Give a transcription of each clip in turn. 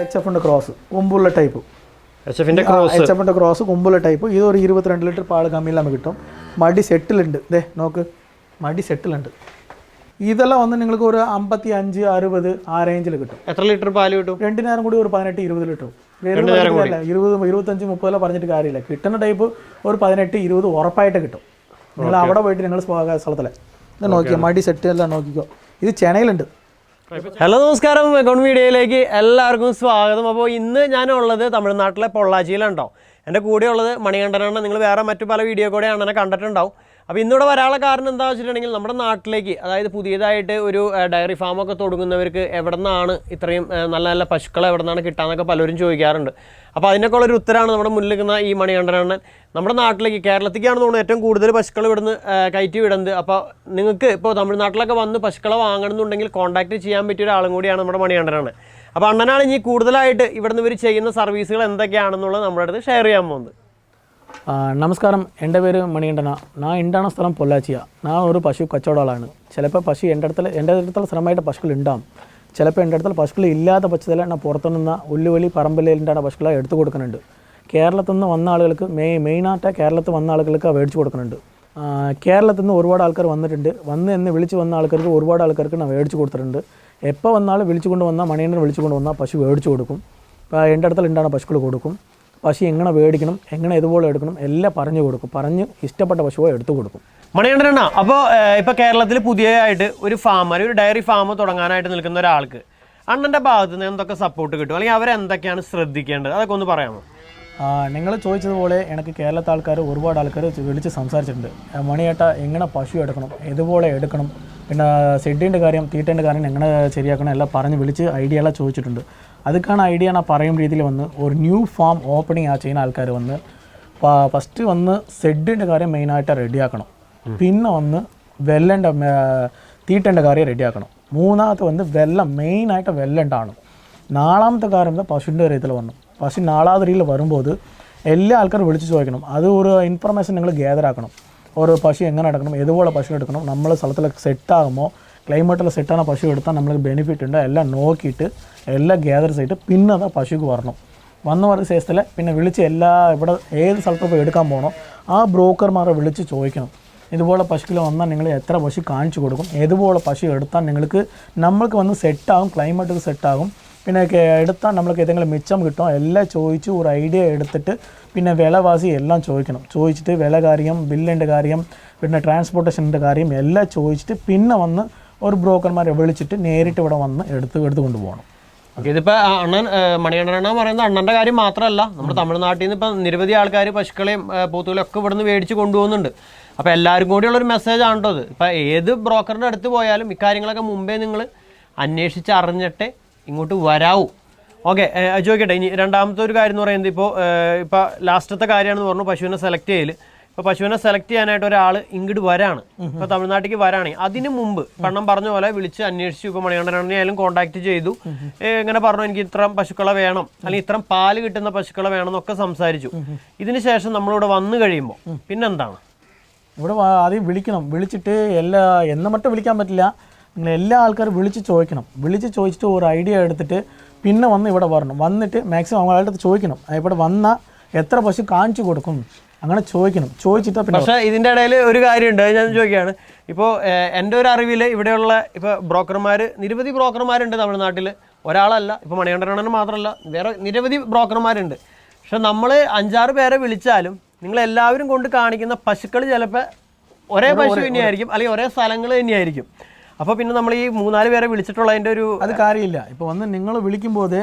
HF cross കൊമ്പുള്ള type HF cross കൊമ്പുള്ള type ഇത് ഒരു 22 ലിറ്റർ പാൽ കമ്മിയിൽ നമുക്ക് കിട്ടും. മടി സെറ്റിലുണ്ട്, ദേ നോക്ക് മടി സെറ്റിലുണ്ട്. ഇതെല്ലാം വന്ന് നിങ്ങൾക്ക് ഒരു 55, 60 ആ റേഞ്ചിൽ കിട്ടും. എത്ര ലിറ്റർ പാല് കിട്ടും? 2 നേരം കൂടി ഒരു 18, 20 ലിറ്റർ. 20, 25, 30 പറഞ്ഞിട്ട് കാര്യമില്ല. കിട്ടുന്ന ടൈപ്പ് ഒരു 18, 20 ഉറപ്പായിട്ട് കിട്ടും. നിങ്ങൾ അവിടെ പോയിട്ട് നിങ്ങൾ സ്ഥലത്തിലെ ഇത് നോക്കിയോ, മടി സെറ്റ് എല്ലാം നോക്കിക്കോ. ഇത് ചെന്നൈയിലുണ്ട്. ഹലോ നമസ്കാരം, അക്കൗണ്ട് മീഡിയയിലേക്ക് എല്ലാവർക്കും സ്വാഗതം. അപ്പോൾ ഇന്ന് ഞാനുള്ളത് തമിഴ്നാട്ടിലെ പൊള്ളാച്ചിയിലുണ്ടോ. എൻ്റെ കൂടെയുള്ളത് മണികണ്ഠനാണ്. നിങ്ങൾ വേറെ മറ്റു പല വീഡിയോ കൂടെ അങ്ങനെ കണ്ടിട്ടുണ്ടാവും. അപ്പോൾ ഇന്നിവിടെ വരാനുള്ള കാരണം എന്താണെന്ന് വെച്ചിട്ടുണ്ടെങ്കിൽ നമ്മുടെ നാട്ടിലേക്ക്, അതായത് പുതിയതായിട്ട് ഒരു ഡയറി ഫാമൊക്കെ തുടങ്ങുന്നവർക്ക് എവിടെ നിന്നാണ് ഇത്രയും നല്ല നല്ല പശുക്കളെ എവിടെ നിന്നാണ് കിട്ടാമെന്നൊക്കെ പലരും ചോദിക്കാറുണ്ട്. അപ്പോൾ അതിനൊക്കെ ഉള്ളൊരു ഉത്തരമാണ് നമ്മുടെ മുന്നിൽ നിൽക്കുന്ന ഈ മണികണ്ഠനാണ്. നമ്മുടെ നാട്ടിലേക്ക്, കേരളത്തിലേക്കാണെന്ന് തോന്നുന്നു ഏറ്റവും കൂടുതൽ പശുക്കൾ ഇവിടുന്ന് കയറ്റി വിടുന്നത്. അപ്പോൾ നിങ്ങൾക്ക് ഇപ്പോൾ തമിഴ്നാട്ടിലൊക്കെ വന്ന് പശുക്കളെ വാങ്ങണമെന്നുണ്ടെങ്കിൽ കോൺടാക്ട് ചെയ്യാൻ പറ്റിയ ഒരാളും കൂടിയാണ് നമ്മുടെ മണികണ്ഠനാണ്. അപ്പോൾ അണ്ണനാണ് ഇനി കൂടുതലായിട്ട് ഇവിടുന്ന് ഇവർ ചെയ്യുന്ന സർവീസുകൾ എന്തൊക്കെയാണെന്നുള്ളത് നമ്മുടെ അടുത്ത് ഷെയർ ചെയ്യാൻ പോകുന്നത്. നമസ്കാരം, എൻ്റെ പേര് മണികണ്ഠന. ഞാൻ ഉണ്ടാകുന്ന സ്ഥലം പൊള്ളാച്ചിയ. ഞാൻ ഒരു പശു കച്ചവടമാണ്. ചിലപ്പോൾ പശു എൻ്റെ അടുത്തുള്ള സ്ഥിരമായിട്ട് പശുക്കൾ ഉണ്ടാകും. ചിലപ്പോൾ എൻ്റെ അടുത്തുള്ള പശുക്കൾ ഇല്ലാത്ത പച്ചതല ഞാൻ പുറത്തുനിന്ന് ഉള്ളുവലി പറമ്പലിൻ്റെ പശുക്കളെ എടുത്തു കൊടുക്കുന്നുണ്ട്. കേരളത്തിൽ നിന്ന് വന്ന ആളുകൾക്ക് മെയിനായിട്ട് കേരളത്തിൽ വന്ന ആളുകൾക്ക് മേടിച്ച് കൊടുക്കുന്നുണ്ട്. കേരളത്തിൽ നിന്ന് ഒരുപാട് ആൾക്കാർ വന്നിട്ടുണ്ട്. എന്ന് വിളിച്ച് വന്ന ആൾക്കാർക്ക് ഒരുപാട് ആൾക്കാർക്ക് ഞാൻ മേടിച്ച് കൊടുത്തിട്ടുണ്ട്. എപ്പോൾ വന്നാൾ വിളിച്ചു കൊണ്ട് വന്നാൽ മണികണ്ഠൻ വിളിച്ചു കൊണ്ട് വന്നാൽ പശു മേടിച്ച് കൊടുക്കും. എൻ്റെ അടുത്തുള്ള ഉണ്ടാകുന്ന പശുക്കൾ കൊടുക്കും. പശു എങ്ങനെ മേടിക്കണം, എങ്ങനെ ഇതുപോലെ എടുക്കണം എല്ലാം പറഞ്ഞു കൊടുക്കും. പറഞ്ഞ് ഇഷ്ടപ്പെട്ട പശുവോ എടുത്തു കൊടുക്കും. മണികണ്ഠനാ, അപ്പോൾ ഇപ്പോൾ കേരളത്തിൽ പുതിയതായിട്ട് ഒരു ഒരു ഡയറി ഫാം തുടങ്ങാനായിട്ട് നിൽക്കുന്ന ഒരാൾക്ക് അണ്ണൻ്റെ ഭാഗത്ത് നിന്ന് എന്തൊക്കെ സപ്പോർട്ട് കിട്ടും, അല്ലെങ്കിൽ അവരെന്തൊക്കെയാണ് ശ്രദ്ധിക്കേണ്ടത്, അതൊക്കെ ഒന്ന് പറയാമോ? നിങ്ങൾ ചോദിച്ചതുപോലെ എനിക്ക് കേരളത്തെ ആൾക്കാർ ഒരുപാട് ആൾക്കാർ വിളിച്ച് സംസാരിച്ചിട്ടുണ്ട്. മണിയേട്ട എങ്ങനെ പശു എടുക്കണം, ഇതുപോലെ എടുക്കണം, പിന്നെ ഷെഡിൻ്റെ കാര്യം തീറ്റേൻ്റെ കാര്യം എങ്ങനെ ശരിയാക്കണം എല്ലാം പറഞ്ഞ് വിളിച്ച് ഐഡിയ എല്ലാം ചോദിച്ചിട്ടുണ്ട്. അതൊക്കെയാണ് ഐഡിയ ഞാൻ പറയും രീതിയിൽ വന്ന് ഒരു ന്യൂ ഫാം ഓപ്പണിങ് ചെയ്യുന്ന ആൾക്കാർ വന്ന് ഫസ്റ്റ് വന്ന് ഷെഡിൻ്റെ കാര്യം മെയിനായിട്ട് റെഡിയാക്കണം. പിന്നെ വന്ന് തീറ്റേൻ്റെ കാര്യം റെഡിയാക്കണം. മൂന്നാമത്തെ വന്ന് മെയിനായിട്ട് വെല്ലണ്ടാണ്. നാലാമത്തെ കാര്യം പശുവിൻ്റെ കാര്യത്തിൽ വന്നു. പശു നാലാമത്തെ രീതിയിൽ വരുമ്പോൾ എല്ലാ ആൾക്കാരും വിളിച്ച് ചോദിക്കണം. അത് ഒരു ഇൻഫർമേഷൻ നിങ്ങൾ ഗ്യാദർ ആക്കണം. ഓരോ പശു എങ്ങനെ എടുക്കണം, ഏതുപോലെ പശു എടുക്കണം, നമ്മളെ സ്ഥലത്തിലൊക്കെ സെറ്റാകുമോ, ക്ലൈമറ്റിൽ സെറ്റാണ് പശു എടുത്താൽ നമ്മൾക്ക് ബെനിഫിറ്റ് ഉണ്ട് എല്ലാം നോക്കിയിട്ട് എല്ലാം ഗ്യാദർ ചെയ്തിട്ട് പിന്നെ അത് പശുക്ക് വരണം. വന്ന പറഞ്ഞ ശേഷത്തിൽ പിന്നെ വിളിച്ച് ഇവിടെ ഏത് സ്ഥലത്ത് പോയി എടുക്കാൻ പോകണോ ആ ബ്രോക്കർമാരെ വിളിച്ച് ചോദിക്കണം. ഇതുപോലെ പശുക്കൾ വന്നാൽ നിങ്ങൾ എത്ര പശു കാണിച്ചു കൊടുക്കും, ഏതുപോലെ പശു എടുത്താൽ നമ്മൾക്ക് വന്ന് സെറ്റാകും, ക്ലൈമറ്റ് സെറ്റാകും, പിന്നെ എടുത്താൽ നമ്മൾക്ക് ഏതെങ്കിലും മിച്ചം കിട്ടും എല്ലാം ചോദിച്ച് ഒരു ഐഡിയ എടുത്തിട്ട് പിന്നെ വിലവാസി എല്ലാം ചോദിച്ചിട്ട് വില കാര്യം, ബില്ലിൻ്റെ കാര്യം, പിന്നെ ട്രാൻസ്പോർട്ടേഷൻ്റെ കാര്യം എല്ലാം ചോദിച്ചിട്ട് പിന്നെ വന്ന് ഒരു ബ്രോക്കർമാരെ വിളിച്ചിട്ട് നേരിട്ട് ഇവിടെ വന്ന് എടുത്ത് കൊണ്ടുപോകണം. ഓക്കെ, ഇതിപ്പോൾ അണ്ണൻ മണികണ്ഠന പറയുന്നത് അണ്ണൻ്റെ കാര്യം മാത്രമല്ല, നമ്മുടെ തമിഴ്നാട്ടിൽ നിന്ന് ഇപ്പം നിരവധി ആൾക്കാർ പശുക്കളെയും പോത്തുകളെയും ഒക്കെ ഇവിടുന്ന് മേടിച്ച് കൊണ്ടുപോകുന്നുണ്ട്. അപ്പോൾ എല്ലാവരും കൂടിയുള്ളൊരു മെസ്സേജ് ആണ് കേട്ടോ. ഇപ്പം ഏത് ബ്രോക്കറിൻ്റെ അടുത്ത് പോയാലും ഇക്കാര്യങ്ങളൊക്കെ മുമ്പേ നിങ്ങൾ അന്വേഷിച്ച് അറിഞ്ഞിട്ടേ ഇങ്ങോട്ട് വരാവൂ. ഓക്കെ, ചോദിക്കട്ടെ, ഇനി രണ്ടാമത്തെ ഒരു കാര്യം എന്ന് പറയുന്നത് ഇപ്പോൾ ലാസ്റ്റത്തെ കാര്യമാണെന്ന് പറഞ്ഞു പശുവിനെ സെലക്ട് ചെയ്യൽ. ഇപ്പോൾ പശുവിനെ സെലക്ട് ചെയ്യാനായിട്ട് ഒരാൾ ഇങ്ങോട്ട് വരാണ്, ഇപ്പോൾ തമിഴ്നാട്ടിലേക്ക് വരാണെങ്കിൽ അതിന് മുമ്പ് പണം പറഞ്ഞ പോലെ വിളിച്ച് അന്വേഷിച്ചു. ഇപ്പോൾ മണികണ്ഠനായാലും കോൺടാക്ട് ചെയ്തു, ഇങ്ങനെ പറഞ്ഞു എനിക്ക് ഇത്രയും പശുക്കളെ വേണം, അല്ലെങ്കിൽ ഇത്രയും പാല് കിട്ടുന്ന പശുക്കളെ വേണം എന്നൊക്കെ സംസാരിച്ചു. ഇതിന് ശേഷം നമ്മളിവിടെ വന്നു കഴിയുമ്പോൾ പിന്നെന്താണ്? ഇവിടെ ആദ്യം വിളിച്ചിട്ട് എന്നെ മറ്റും വിളിക്കാൻ പറ്റില്ല. നിങ്ങൾ എല്ലാ ആൾക്കാരും വിളിച്ച് ചോദിച്ചിട്ട് ഒരു ഐഡിയ എടുത്തിട്ട് പിന്നെ വന്ന് ഇവിടെ വന്നിട്ട് മാക്സിമം അവളുടെ അടുത്ത് ചോദിക്കണം. ഇവിടെ വന്നാൽ എത്ര പശു കാണിച്ചു കൊടുക്കും അങ്ങനെ ചോദിച്ചിട്ട് പിന്നെ. പക്ഷേ ഇതിൻ്റെ ഇടയിൽ ഒരു കാര്യമുണ്ട്, ഞാൻ ചോദിക്കുകയാണ്. ഇപ്പോൾ എൻ്റെ ഒരു അറിവിൽ ഇവിടെയുള്ള ഇപ്പോൾ നിരവധി ബ്രോക്കർമാരുണ്ട് തമിഴ്നാട്ടിൽ, ഒരാളല്ല. ഇപ്പോൾ മണികണ്ഠനാണെന്ന് മാത്രമല്ല, വേറെ നിരവധി ബ്രോക്കർമാരുണ്ട്. പക്ഷെ നമ്മൾ 5-6 പേരെ വിളിച്ചാലും നിങ്ങളെല്ലാവരും കൊണ്ട് കാണിക്കുന്ന പശുക്കൾ ചിലപ്പോൾ ഒരേ പശു തന്നെയായിരിക്കും, അല്ലെങ്കിൽ ഒരേ സ്ഥലങ്ങൾ തന്നെയായിരിക്കും. അപ്പോൾ പിന്നെ നമ്മൾ ഈ 3-4 പേരെ വിളിച്ചിട്ടുള്ളതിൻ്റെ അത് കാര്യമില്ല. ഇപ്പോൾ വന്ന് നിങ്ങൾ വിളിക്കുമ്പോൾ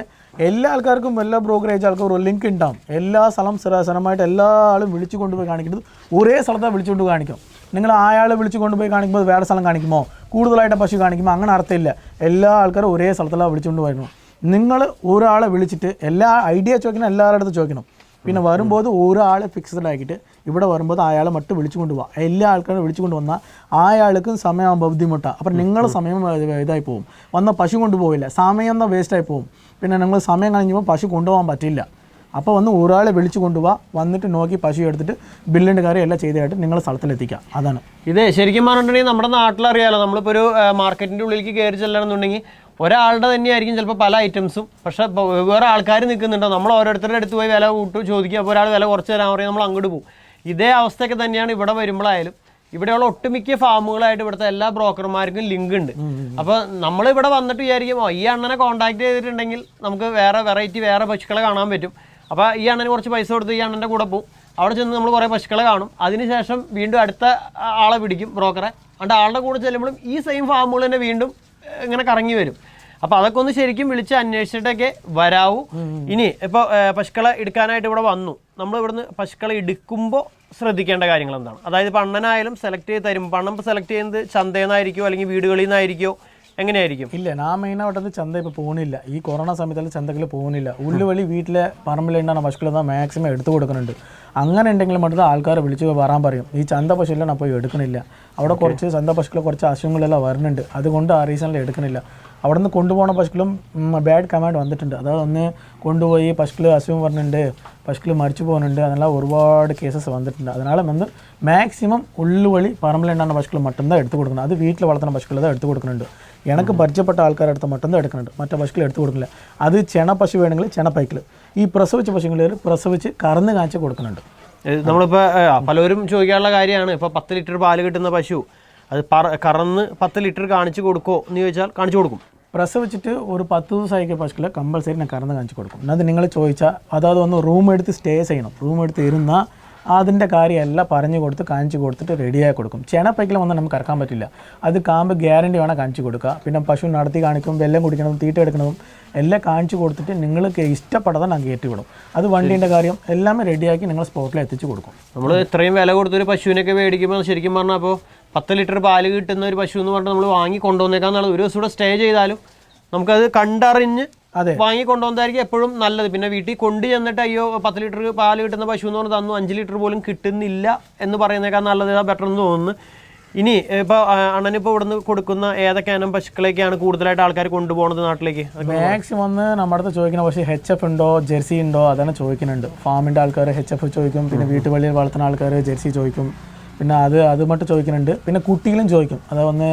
എല്ലാ ആൾക്കാർക്കും എല്ലാ ബ്രോക്കറേജ് ആൾക്കാരും ഒരു ലിങ്ക് ഉണ്ടാവും. എല്ലാ സ്ഥലമായിട്ട് എല്ലാ ആളും വിളിച്ചു കൊണ്ടുപോയി കാണിക്കുന്നത് ഒരേ സ്ഥലത്താണ് വിളിച്ചുകൊണ്ട് കാണിക്കും. നിങ്ങൾ അയാളെ വിളിച്ചു കൊണ്ടുപോയി കാണിക്കുമ്പോൾ വേറെ സ്ഥലം കാണിക്കുമോ, കൂടുതലായിട്ട് പശു കാണിക്കുമ്പോൾ അങ്ങനെ അർത്ഥമില്ല. എല്ലാ ആൾക്കാരും ഒരേ സ്ഥലത്താണ് വിളിച്ചുകൊണ്ട് പോയിരുന്നു. നിങ്ങൾ ഒരാളെ വിളിച്ചിട്ട് എല്ലാ ഐഡിയ ചോദിക്കണം, എല്ലാവരുടെ അടുത്ത് ചോദിക്കണം. പിന്നെ വരുമ്പോൾ ഒരാളെ ഫിക്സഡ് ആക്കിയിട്ട് ഇവിടെ വരുമ്പോൾ അയാളെ മറ്റും വിളിച്ചു കൊണ്ടുപോകാം. എല്ലാ ആൾക്കാരും വിളിച്ചു കൊണ്ടുവന്നാൽ അയാൾക്കും സമയമാകുമ്പോൾ ബുദ്ധിമുട്ടാണ്. അപ്പം നിങ്ങളുടെ സമയം ഇതായി പോകും. വന്ന പശു കൊണ്ടുപോകില്ല, സമയം എന്നാൽ വേസ്റ്റായി പോകും. പിന്നെ നിങ്ങൾ സമയം കഴിഞ്ഞപ്പോൾ പശു കൊണ്ടുപോകാൻ പറ്റില്ല. അപ്പോൾ വന്ന് ഒരാളെ വിളിച്ചു കൊണ്ടുപോകാം, വന്നിട്ട് നോക്കി പശു എടുത്തിട്ട് ബില്ലിൻ്റെ കാര്യം എല്ലാം ചെയ്തതായിട്ട് നിങ്ങൾ സ്ഥലത്തിലെത്തിക്കാം. അതാണ് ഇത്. ശരിക്കും പറഞ്ഞിട്ടുണ്ടെങ്കിൽ നമ്മുടെ നാട്ടിലറിയാലോ, നമ്മളിപ്പോൾ ഒരു മാർക്കറ്റിൻ്റെ ഉള്ളിലേക്ക് കയറി ചെല്ലണമെന്നുണ്ടെങ്കിൽ ഒരാളുടെ തന്നെയായിരിക്കും ചിലപ്പോൾ പല ഐറ്റംസും, പക്ഷേ വേറെ ആൾക്കാർ നിൽക്കുന്നുണ്ടോ, നമ്മൾ ഓരോരുത്തരുടെ അടുത്ത് പോയി വില ചോദിക്കുക, അപ്പോൾ ഒരാൾ വില കുറച്ച് തരാൻ പറയും, നമ്മൾ അങ്ങോട്ട് പോകും. ഇതേ അവസ്ഥയൊക്കെ തന്നെയാണ് ഇവിടെ വരുമ്പോഴായാലും. ഇവിടെയുള്ള ഒട്ടുമിക്ക ഫാമുകളായിട്ട് ഇവിടുത്തെ എല്ലാ ബ്രോക്കർമാർക്കും ലിങ്ക് ഉണ്ട്. അപ്പോൾ നമ്മൾ ഇവിടെ വന്നിട്ട് വിചാരിക്കും ഈ അണ്ണനെ കോൺടാക്ട് ചെയ്തിട്ടുണ്ടെങ്കിൽ നമുക്ക് വേറെ വെറൈറ്റി വേറെ പശുക്കളെ കാണാൻ പറ്റും. അപ്പോൾ ഈ അണ്ണന് കുറച്ച് പൈസ കൊടുത്ത് ഈ അണ്ണൻ്റെ കൂടെ പോകും, അവിടെ ചെന്ന് നമ്മൾ കുറേ പശുക്കളെ കാണും. അതിനുശേഷം വീണ്ടും അടുത്ത ആളെ പിടിക്കും, ബ്രോക്കറെ. അതുകൊണ്ട് ആളുടെ കൂടെ ചെല്ലുമ്പോഴും ഈ സെയിം ഫാമുകൾ തന്നെ വീണ്ടും ഇങ്ങനെ കറങ്ങി വരും. അപ്പോൾ അതൊക്കെ ഒന്ന് ശരിക്കും വിളിച്ച് അന്വേഷിച്ചിട്ടൊക്കെ വരാവൂ. ഇനി ഇപ്പോൾ പശുക്കളെ എടുക്കാനായിട്ട് ഇവിടെ വന്നു, നമ്മൾ ഇവിടുന്ന് പശുക്കളെ എടുക്കുമ്പോൾ ശ്രദ്ധിക്കേണ്ട കാര്യങ്ങൾ എന്താണ്? അതായത് ഇപ്പോൾ അണ്ണനായാലും സെലക്ട് ചെയ്ത് തരും, പണം സെലക്ട് ചെയ്യുന്നത് ചന്തയിൽ നിന്നായിരിക്കുമോ അല്ലെങ്കിൽ വീടുകളിൽ നിന്നായിരിക്കുമോ, എങ്ങനെയായിരിക്കും? ഇല്ല, ഞാൻ മെയിനായിട്ടത് ചന്ത ഇപ്പോൾ പോകുന്നില്ല. ഈ കൊറോണ സമയത്തിൽ ചന്തകൾ പോകുന്നില്ല. ഉള്ളുവഴി വീട്ടിലെ പറമ്പിലുണ്ടാകുന്ന പശുക്കൾ മാക്സിമം എടുത്തു കൊടുക്കുന്നുണ്ട്. അങ്ങനെ ഉണ്ടെങ്കിൽ மட்டுം ആൾക്കാരെ വിളിച്ച് വരാൻ പറയും. ഈ ചന്ത പശുവിലാണ് പോയി എടുക്കണില്ല, അവിടെ കുറച്ച് ചന്ത പശുക്കൾ കുറച്ച് അസുഖങ്ങളെല്ലാം വരുന്നുണ്ട്, അതുകൊണ്ട് ആ റീസണിൽ എടുക്കണില്ല. അവിടെ നിന്ന് കൊണ്ടുപോകുന്ന പശുക്കളും ബാഡ് കമാൻഡ് വന്നിട്ടുണ്ട്. അതായത് ഒന്ന് കൊണ്ടുപോയി പശുക്കൾ അസുഖം വരുന്നുണ്ട്, പശുക്കൾ മരിച്ചു പോകുന്നുണ്ട്, അതെല്ലാം ഒരുപാട് കേസസ് വന്നിട്ടുണ്ട്. അതിനാൽ വന്ന് മാക്സിമം ഉള്ളുവഴി പറമ്പിലുണ്ടാകുന്ന പശുക്കൾ മട്ടന്താണ് എടുത്തു കൊടുക്കുന്നത്. അത് വീട്ടിൽ വളർത്തുന്ന പശുക്കൾ தான் എടുത്തു കൊടുക്കുന്നുണ്ട്. എനിക്ക് പരിചയപ്പെട്ട ആൾക്കാരുടെ അടുത്ത് മട്ടന്താണ് എടുക്കുന്നുണ്ട്, മറ്റേ പശുക്കൾ എടുത്തു കൊടുക്കില്ല. അത് ചെന പശു വേണമെങ്കിൽ ചെന പൈക്കിൽ, ഈ പ്രസവിച്ച പശുക്കളിൽ പ്രസവിച്ച് കറന്ന് കാണിച്ച് കൊടുക്കുന്നുണ്ട്. നമ്മളിപ്പോൾ പലരും ചോദിക്കാനുള്ള കാര്യമാണ്, ഇപ്പോൾ 10 ലിറ്റർ പാല് കിട്ടുന്ന പശു അത് കറന്ന് 10 ലിറ്റർ കാണിച്ച് കൊടുക്കുമോ എന്ന് ചോദിച്ചാൽ കാണിച്ചു കൊടുക്കും. പ്രസവിച്ചിട്ട് ഒരു 10 ദിവസമായിക്കിയ പശുക്കളെ കമ്പൽസറി ഞാൻ കറന്ന് കാണിച്ച് കൊടുക്കും. അത് നിങ്ങൾ ചോദിച്ചാൽ അതായത് ഒന്ന് റൂം എടുത്ത് സ്റ്റേ ചെയ്യണം, റൂം എടുത്ത് ഇരുന്നാൽ അതിൻ്റെ കാര്യമെല്ലാം പറഞ്ഞു കൊടുത്ത് കാണിച്ച് കൊടുത്തിട്ട് റെഡിയായി കൊടുക്കും. ചെനപ്പൈക്കിൽ വന്നാൽ നമുക്ക് ഇറക്കാൻ പറ്റില്ല, അത് കാമ്പ് ഗ്യാരണ്ടി വേണം കാണിച്ച് കൊടുക്കുക. പിന്നെ പശു നടത്തി കാണിക്കും, വെള്ളം കുടിക്കണതും തീറ്റ എടുക്കണതും എല്ലാം കാണിച്ച് കൊടുത്തിട്ട് നിങ്ങൾക്ക് ഇഷ്ടപ്പെടാതെ ഞാൻ കയറ്റി വിടും. അത് വണ്ടീൻ്റെ കാര്യം എല്ലാമേ റെഡിയാക്കി നിങ്ങൾ സ്പോട്ടിൽ എത്തിച്ച് കൊടുക്കും. നമ്മൾ ഇത്രയും വില കൊടുത്തൊരു പശുവിനൊക്കെ മേടിക്കുമ്പോൾ ശരിക്കും പറഞ്ഞാൽ അപ്പോൾ 10 ലിറ്റർ പാല് കിട്ടുന്ന ഒരു പശു എന്ന് പറഞ്ഞാൽ നമ്മൾ വാങ്ങി കൊണ്ടുവന്നേക്കാന്നുള്ളത്, ഒരു ദിവസം കൂടെ സ്റ്റേ ചെയ്താലും നമുക്കത് കണ്ടറിഞ്ഞ് വാങ്ങി കൊണ്ടുവന്നതായിരിക്കും എപ്പോഴും നല്ലത്. പിന്നെ വീട്ടിൽ കൊണ്ടു ചെന്നിട്ട് അയ്യോ 10 ലിറ്റർ പാല് കിട്ടുന്ന പശു എന്ന് പറഞ്ഞാൽ തന്നു 5 ലിറ്റർ പോലും കിട്ടുന്നില്ല എന്ന് പറയുന്നേക്കാൾ നല്ലത് ബെറ്റർ എന്ന് തോന്നുന്നു. ഇനി ഇപ്പോൾ അണ്ണനിപ്പോൾ ഇവിടുന്ന് കൊടുക്കുന്ന ഏതൊക്കെ ഇനം പശുക്കളൊക്കെയാണ് കൂടുതലായിട്ട് ആൾക്കാർ കൊണ്ടുപോകുന്നത് നാട്ടിലേക്ക്? മാക്സിമം ഒന്ന് നമ്മുടെ അടുത്ത് ചോദിക്കുന്ന പക്ഷേ HF ഉണ്ടോ ജെർസി ഉണ്ടോ അതാണ് ചോദിക്കുന്നുണ്ട്. ഫാമിൻ്റെ ആൾക്കാർ HF ചോദിക്കും, പിന്നെ വീട്ടുപള്ളിയിൽ വളർത്തുന്ന ആൾക്കാർ ജെർസി ചോദിക്കും, പിന്നെ അത് മറ്റും ചോദിക്കുന്നുണ്ട്. പിന്നെ കുട്ടികളും ചോദിക്കും, അതൊന്ന്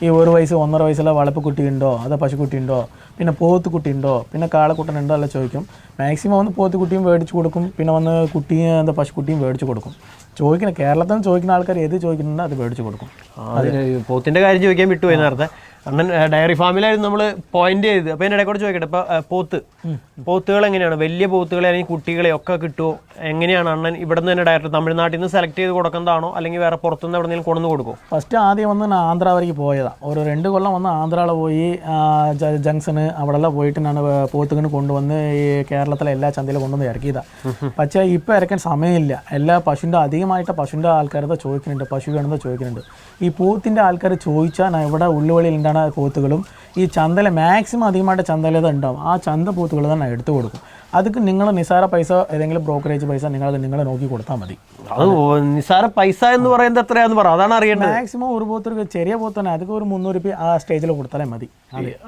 ഈ 1 വയസ്സ് 1.5 വയസ്സുള്ള വളപ്പ് കുട്ടി ഉണ്ടോ, അതോ പശുക്കുട്ടി ഉണ്ടോ, പിന്നെ പോത്ത് കുട്ടി ഉണ്ടോ, പിന്നെ കാളക്കുട്ടനുണ്ടോ എല്ലാം ചോദിക്കും. മാക്സിമം വന്ന് പോത്ത് കുട്ടിയും മേടിച്ച് കൊടുക്കും, പിന്നെ വന്ന് കുട്ടിയും എന്താ പശുക്കുട്ടിയും മേടിച്ച് കൊടുക്കും. ചോദിക്കുന്ന കേരളത്തിൽ നിന്ന് ചോദിക്കുന്ന ആൾക്കാർ ഏത് ചോദിക്കുന്നുണ്ടോ അത് മേടിച്ച് കൊടുക്കും. പോത്തിൻ്റെ കാര്യം ചോദിക്കാൻ വിട്ടുപോയി നേരത്തെ. അണ്ണൻ ഡയറി ഫാമിലായിരുന്നു നമ്മൾ പോയിന്റ് ചെയ്ത്. അപ്പോൾ എൻ്റെ ഇടയ്ക്കൂടെ ചോദിക്കട്ടെ, ഇപ്പോൾ പോത്തുകൾ എങ്ങനെയാണ്? വലിയ പോത്തുകളെ അല്ലെങ്കിൽ കുട്ടികളെ ഒക്കെ കിട്ടുമോ? എങ്ങനെയാണ് അണ്ണൻ ഇവിടെ നിന്ന് തന്നെ ഡയറക്റ്റ് തമിഴ്നാട്ടിൽ നിന്ന് സെലക്ട് ചെയ്ത് കൊടുക്കുന്നതാണോ അല്ലെങ്കിൽ വേറെ പുറത്തുനിന്ന് എവിടെയെങ്കിലും കൊണ്ടു കൊടുക്കുമോ? ഫസ്റ്റ് ആദ്യം വന്ന് ആന്ധ്ര വരയ്ക്ക് പോയതാണ്. ഒരു 2 കൊല്ലം വന്ന് ആന്ധ്രയിൽ പോയി ജംഗ്ഷന് അവിടെല്ലാം പോയിട്ട് ഞാൻ പോത്തുകിന് കൊണ്ടുവന്ന് ഈ കേരളത്തിലെ എല്ലാ ചന്തയിലും കൊണ്ടുവന്ന് ഇറക്കിയതാണ്. പക്ഷേ ഇപ്പോൾ ഇറക്കാൻ സമയമില്ല. എല്ലാ പശുവിൻ്റെ അധികമായിട്ട് പശുവിൻ്റെ ആൾക്കാരത് ചോദിക്കുന്നുണ്ട്, പശു വേണമെന്ന് ചോദിക്കുന്നുണ്ട്. ഈ പോത്തിൻ്റെ ആൾക്കാർ ചോദിച്ചാൽ ഞാൻ ഇവിടെ ഉള്ളുവളിയിൽ ഉണ്ടാകുന്ന പോത്തുകളും ഈ ചന്തയിൽ മാക്സിമം അധികമായിട്ട് ചന്തയിലേത് ഉണ്ടാവും, ആ ചന്ത പോത്തുകൾ തന്നെ എടുത്തു കൊടുക്കും. അതൊക്കെ നിങ്ങൾ നിസാര പൈസ ഏതെങ്കിലും ബ്രോക്കറേജ് പൈസ നിങ്ങൾ നോക്കി കൊടുത്താൽ മതി. അത് നിസാര പൈസ എന്ന് പറയുന്നത് എത്രയാന്ന് പറ, അതാണ് അറിയേണ്ടത്. മാക്സിമം ഒരു പോത്ത് ചെറിയ പോത്ത് തന്നെ അതൊക്കെ ഒരു 300 രൂപ ആ സ്റ്റേജിൽ കൊടുത്താലേ മതി.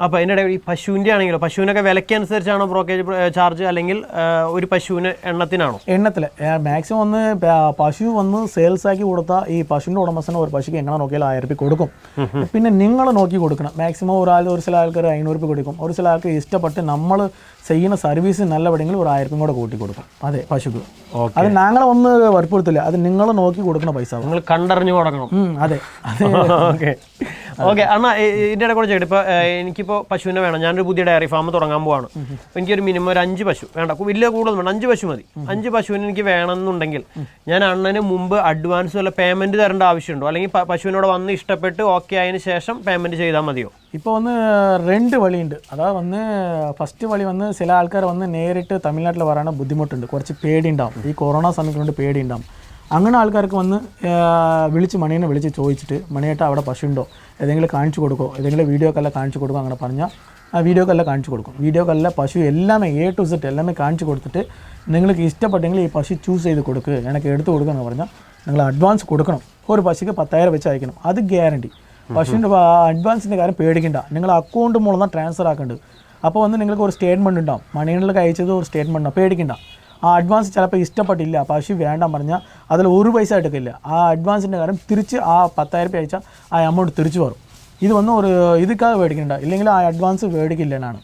അപ്പോൾ അതിൻ്റെ ഇടയിൽ ഈ പശുവിൻ്റെ ആണെങ്കിലോ പശുവിനൊക്കെ വിലയ്ക്കനുസരിച്ചാണോ ബ്രോക്കറേജ് ചാർജ് അല്ലെങ്കിൽ ഒരു പശുവിന് എണ്ണത്തിനാണോ? എണ്ണത്തിൽ മാക്സിമം ഒന്ന് പശു വന്ന് സെയിൽസ് ആക്കി കൊടുത്താൽ ഈ പശുവിൻ്റെ ഉടമസ്ഥനെ ഒരു പശുക്ക് എങ്ങനെ നോക്കിയാലും 1000 രൂപ കൊടുക്കും. പിന്നെ നിങ്ങൾ നോക്കി കൊടുക്കണം. മാക്സിമം ഒരു ചില ആൾക്കാർ 500 രൂപ കൊടുക്കും, ഒരു ചില ആൾക്ക് ഇഷ്ടപ്പെട്ട് നമ്മൾ ചെയ്യുന്ന സർവീസ് നല്ലപടെങ്കിൽ ഒരു 1000 രൂപ കൂടെ കൂട്ടി കൊടുക്കും. അതെ പശുക്ക് അത് ഞങ്ങളെ ഒന്ന് വറുപ്പെടുത്തില്ല, അത് നിങ്ങൾ നോക്കി കൊടുക്കുന്ന പൈസ നിങ്ങൾ കണ്ടറിഞ്ഞു കൊടുക്കണം. അതെ അതെ ഓക്കെ അണ്ണാ, ഇതിൻ്റെ ഇടയിൽ കൂടെ ചോദിക്കും, ഇപ്പോൾ എനിക്കിപ്പോൾ പശുവിനെ വേണം, ഞാനൊരു പുതിയ ഡയറി ഫാം തുടങ്ങാൻ പോവാണ്. അപ്പോൾ എനിക്കൊരു മിനിമം ഒരു 5 പശു വേണ്ട, വലിയ കൂടുതൽ വേണം, 5 പശു മതി. 5 പശുവിന് എനിക്ക് വേണമെന്നുണ്ടെങ്കിൽ ഞാൻ അണ്ണന് മുമ്പ് അഡ്വാൻസ് വല്ല പേയ്മെൻറ്റ് തരേണ്ട ആവശ്യമുണ്ടോ, അല്ലെങ്കിൽ പശുവിനോട് വന്ന് ഇഷ്ടപ്പെട്ട് ഓക്കെ ആയതിനു ശേഷം പേയ്മെൻറ്റ് ചെയ്താൽ മതിയോ? ഇപ്പോൾ വന്ന് 2 വഴിയുണ്ട്. അതായത് വന്ന് ഫസ്റ്റ് വഴി വന്ന് ചില ആൾക്കാർ വന്ന് നേരിട്ട് തമിഴ്നാട്ടിൽ വരാൻ ബുദ്ധിമുട്ടുണ്ട്, കുറച്ച് പേടിയുണ്ടാവും, ഈ കൊറോണ സമയത്ത് കൊണ്ട് പേടിയുണ്ടാവും. അങ്ങനെ ആൾക്കാർക്ക് വന്ന് മണിയെ വിളിച്ച് ചോദിച്ചിട്ട് മണിയായിട്ട് അവിടെ പശുണ്ടോ ഏതെങ്കിലും കാണിച്ചു കൊടുക്കുമോ, ഏതെങ്കിലും വീഡിയോക്കെല്ലാം കാണിച്ചു കൊടുക്കും, അങ്ങനെ പറഞ്ഞാൽ ആ വീഡിയോക്കെല്ലാം കാണിച്ചു കൊടുക്കും. വീഡിയോക്കെല്ലാം പശു എല്ലാമേ A to Z എല്ലാമേ കാണിച്ചു കൊടുത്തിട്ട് നിങ്ങൾക്ക് ഇഷ്ടപ്പെട്ടെങ്കിൽ ഈ പശു ചൂസ് ചെയ്ത് കൊടുക്കുക, എനിക്ക് എടുത്ത് കൊടുക്കുക എന്ന് പറഞ്ഞാൽ നിങ്ങൾ അഡ്വാൻസ് കൊടുക്കണം. ഒരു പശുക്ക് 10,000 വെച്ച് അയക്കണം, അത് ഗ്യാരണ്ടി. പശുവിൻ്റെ അഡ്വാൻസിൻ്റെ കാര്യം പേടിക്കണ്ട, നിങ്ങൾ അക്കൗണ്ട് മൂലം ട്രാൻസ്ഫർ ആക്കേണ്ടത്. അപ്പോൾ വന്ന് നിങ്ങൾക്ക് ഒരു സ്റ്റേറ്റ്മെൻറ്റ് ഉണ്ടാവും, മണികളിലേക്ക് അയച്ചത് ഒരു സ്റ്റേറ്റ്മെൻറ്റ് ഉണ്ടാവും, പേടിക്കണ്ട. ആ അഡ്വാൻസ് ചിലപ്പോൾ ഇഷ്ടപ്പെട്ടില്ല, പശു വേണ്ടാൻ പറഞ്ഞാൽ അതിൽ 1 പൈസ എടുക്കില്ല. ആ അഡ്വാൻസിൻ്റെ കാര്യം തിരിച്ച് ആ 10,000 രൂപ അയച്ചാൽ ആ എമൗണ്ട് തിരിച്ചു വരും. ഇത് വന്ന് ഒരു ഇതുക്കാக മേടിക്കണ്ട, ഇല്ലെങ്കിൽ ആ അഡ്വാൻസ് മേടിക്കില്ലെന്നാണ്.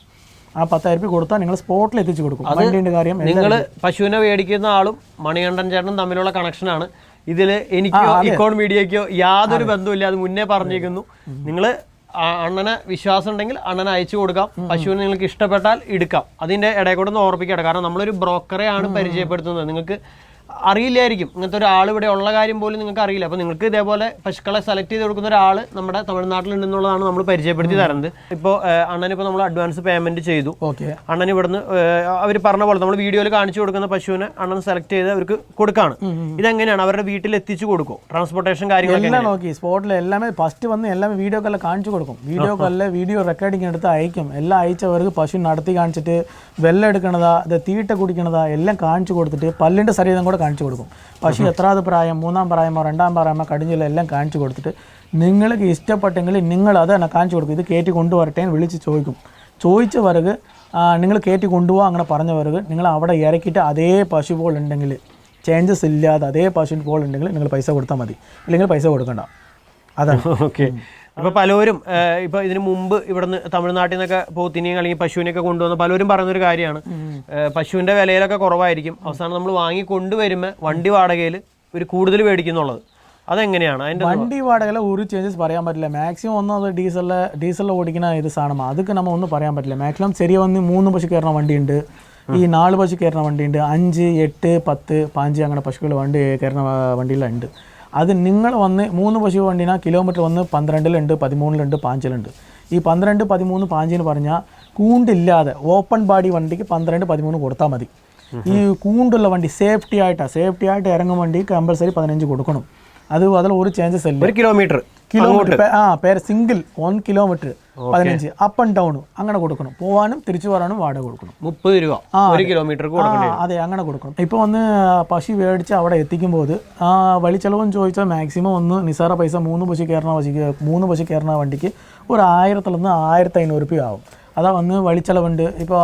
ആ 10,000 രൂപ കൊടുത്താൽ നിങ്ങൾ സ്പോട്ടിൽ എത്തിച്ചു കൊടുക്കും. വണ്ടീൻ്റെ കാര്യം നിങ്ങൾ പശുവിനെ മേടിക്കുന്ന ആളും മണികണ്ഠൻ ചേട്ടനും തമ്മിലുള്ള കണക്ഷനാണ്. ഇതിൽ എനിക്കോ ഇക്കോൺ മീഡിയയ്ക്കോ യാതൊരു ബന്ധമില്ല, അത് മുന്നേ പറഞ്ഞിരിക്കുന്നു. നിങ്ങൾ അണ്ണനെ വിശ്വാസം ഉണ്ടെങ്കിൽ അണ്ണനെ അയച്ചു കൊടുക്കാം. പശുവിനെ നിങ്ങൾക്ക് ഇഷ്ടപ്പെട്ടാൽ എടുക്കാം. അതിൻ്റെ ഇടയിൽ കൂടെ ഒന്ന് ഓർപ്പിക്കട്ടെ, കാരണം നമ്മളൊരു ബ്രോക്കറെയാണ് പരിചയപ്പെടുത്തുന്നത്. നിങ്ങൾക്ക് അറിയില്ലായിരിക്കും, ഇങ്ങനത്തെ ഒരാൾ ഇവിടെ ഉള്ള കാര്യം പോലും നിങ്ങൾക്ക് അറിയില്ല. അപ്പോൾ നിങ്ങൾക്ക് ഇതേപോലെ പശുക്കളെ സെലക്ട് ചെയ്ത് കൊടുക്കുന്ന ഒരാൾ നമ്മുടെ തമിഴ്നാട്ടിലുണ്ടെന്നുള്ളതാണ് നമ്മൾ പരിചയപ്പെടുത്തി തരുന്നത്. ഇപ്പോൾ അണ്ണനിപ്പോൾ നമ്മൾ അഡ്വാൻസ് പേയ്മെന്റ് ചെയ്തു. അണ്ണൻ ഇവിടുന്ന് അവർ പറഞ്ഞ പോലെ നമ്മൾ വീഡിയോയിൽ കാണിച്ചു കൊടുക്കുന്ന പശുവിനെ അണ്ണൻ സെലക്ട് ചെയ്ത് അവർക്ക് കൊടുക്കാണ്. ഇതെങ്ങനെയാണ് അവരുടെ വീട്ടിൽ എത്തിച്ചു കൊടുക്കും? ട്രാൻസ്പോർട്ടേഷൻ കാര്യങ്ങളെല്ലാം നോക്കി സ്പോട്ടിൽ എല്ലാമേ ഫസ്റ്റ് വന്ന് എല്ലാം വീഡിയോക്കെല്ലാം കാണിച്ചു കൊടുക്കും. വീഡിയോ റെക്കോർഡിങ് എടുത്ത് അയക്കും. എല്ലാം അയച്ചവർക്ക് പശു നടത്തി കാണിച്ചിട്ട് വെള്ളം എടുക്കണതാ, അത് തീറ്റ കുടിക്കണതാ എല്ലാം കാണിച്ചു കൊടുത്തിട്ട് പല്ലിൻ്റെ ശരീരം കൂടെ കാണിച്ചു കൊടുക്കും. പശു എത്രാമത് പ്രായം, 3-ാം പ്രായമോ 2-ാം പ്രായമോ കടിഞ്ഞില്ല എല്ലാം കാണിച്ചു കൊടുത്തിട്ട് നിങ്ങൾക്ക് ഇഷ്ടപ്പെട്ടെങ്കിൽ നിങ്ങൾ അത് തന്നെ കാണിച്ചു കൊടുക്കും. ഇത് കയറ്റി കൊണ്ടുവരട്ടെ എന്ന് വിളിച്ച് ചോദിക്കും. ചോദിച്ചവർക്ക് നിങ്ങൾ കയറ്റി കൊണ്ടുപോകാം അങ്ങനെ പറഞ്ഞവർക്ക് നിങ്ങൾ അവിടെ ഇറക്കിയിട്ട് അതേ പശു പോൾ ഉണ്ടെങ്കിൽ, ചേഞ്ചസ് ഇല്ലാതെ അതേ പശു പോൾ ഉണ്ടെങ്കിൽ നിങ്ങൾ പൈസ കൊടുത്താൽ മതി, ഇല്ലെങ്കിൽ പൈസ കൊടുക്കണ്ട. അതാണ്. ഓക്കെ. അപ്പോൾ പലരും ഇപ്പോൾ ഇതിന് മുമ്പ് ഇവിടുന്ന് തമിഴ്നാട്ടിൽ നിന്നൊക്കെ പോത്തിനെയും അല്ലെങ്കിൽ പശുവിനെയൊക്കെ കൊണ്ടുവന്ന പലരും പറയുന്നൊരു കാര്യമാണ്, പശുവിൻ്റെ വിലയിലൊക്കെ കുറവായിരിക്കും, അവസാനം നമ്മൾ വാങ്ങി കൊണ്ടുവരുമ്പോൾ വണ്ടി വാടകയിൽ ഒരു കൂടുതൽ മേടിക്കുന്നുള്ളത്. അതെങ്ങനെയാണ് അതിൻ്റെ? വണ്ടി വാടകയിൽ ഒരു ചേഞ്ചസ് പറയാൻ പറ്റില്ല. മാക്സിമം ഒന്നും അത് ഡീസലിൽ ഓടിക്കുന്ന ഇത് സാധനമാണ്, അതൊക്കെ നമ്മൾ ഒന്നും പറയാൻ പറ്റില്ല. മാക്സിമം ചെറിയ വന്ന് 3 പശു കയറുന്ന വണ്ടിയുണ്ട്, ഈ 4 പശു കയറുന്ന വണ്ടിയുണ്ട്, 5, 8, 10, 15 അങ്ങനെ പശുക്കൾ വണ്ടി കയറുന്ന വണ്ടിയിലുണ്ട്. അത് നിങ്ങൾ വന്ന് 3 പശു വണ്ടിനാ കിലോമീറ്റർ വന്ന് 12-ലുണ്ട്, 13-ലുണ്ട്, 15-ലുണ്ട്. ഈ 12, 13, 15 പറഞ്ഞാൽ കൂണ്ടില്ലാതെ ഓപ്പൺ ബാഡി വണ്ടിക്ക് 12, 13 കൊടുത്താൽ മതി. ഈ കൂണ്ടുള്ള വണ്ടി സേഫ്റ്റി ആയിട്ട് ഇറങ്ങും വണ്ടി കമ്പൽസറി 15 കൊടുക്കണം. അതിൽ ഒരു ചേഞ്ചസ് അല്ല. 1 kilometre single 1 kilometre 15 up and down അങ്ങനെ കൊടുക്കണം. പോവാനും തിരിച്ചു വരാനും വാടക കൊടുക്കണം. 30 രൂപ 1 കിലോമീറ്റർ. അതെ, അങ്ങനെ കൊടുക്കണം. ഇപ്പോൾ വന്ന് പശു മേടിച്ച് അവിടെ എത്തിക്കുമ്പോൾ വഴിച്ചെലവും ചോദിച്ചാൽ മാക്സിമം ഒന്ന് നിസാര പൈസ 3 പശു കയറുന്ന വണ്ടിക്ക് ഒരു 1000 നിന്ന് 1500 രൂപ ആവും. അതാ വന്ന് വഴിച്ചെലവുണ്ട്. ഇപ്പോൾ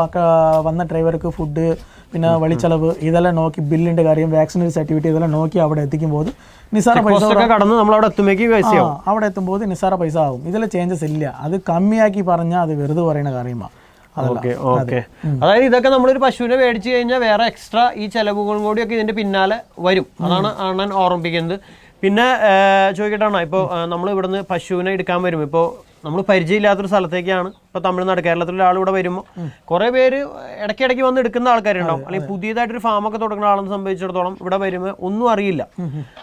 വന്ന ഡ്രൈവർക്ക് ഫുഡ്, പിന്നെ വഴിച്ചെലവ് ഇതെല്ലാം നോക്കി, ബില്ലിൻ്റെ കാര്യം, വാക്സിനറി സർട്ടിഫിക്കറ്റ് ഇതെല്ലാം നോക്കി അവിടെ എത്തിക്കുമ്പോൾ നിസാര പൈസ കടന്ന് നമ്മൾ അവിടെ എത്തുമ്പോൾ നിസാര പൈസ ആവും. ഇതിൽ ചേഞ്ചസ് ഇല്ല. അത് കമ്മിയാക്കി പറഞ്ഞാൽ അത് വെറുതെ പറയുന്ന കാര്യമാണ്. അതായത് ഇതൊക്കെ നമ്മളൊരു പശുവിനെ മേടിച്ചു കഴിഞ്ഞാൽ വേറെ എക്സ്ട്രാ ഈ ചെലവുകളും കൂടിയൊക്കെ ഇതിന്റെ പിന്നാലെ വരും. അതാണ് അണ്ണൻ ഓർമ്മിപ്പിക്കുന്നത്. പിന്നെ ചോദിക്കട്ടാണ്, ഇപ്പോൾ നമ്മൾ ഇവിടുന്ന് പശുവിനെ എടുക്കാൻ വരും, ഇപ്പോൾ നമ്മൾ പരിചയമില്ലാത്തൊരു സ്ഥലത്തേക്കാണ്, ഇപ്പോൾ തമിഴ്നാട്, കേരളത്തിലുള്ള ആളിവിടെ വരുമ്പോൾ കുറേ പേര് ഇടയ്ക്കിടയ്ക്ക് വന്ന് എടുക്കുന്ന ആൾക്കാരുണ്ടാവും, അല്ലെങ്കിൽ പുതിയതായിട്ടൊരു ഫാമൊക്കെ തുടങ്ങുന്ന ആളെന്ന് സംബന്ധിച്ചിടത്തോളം ഇവിടെ വരുമ്പോൾ ഒന്നും അറിയില്ല.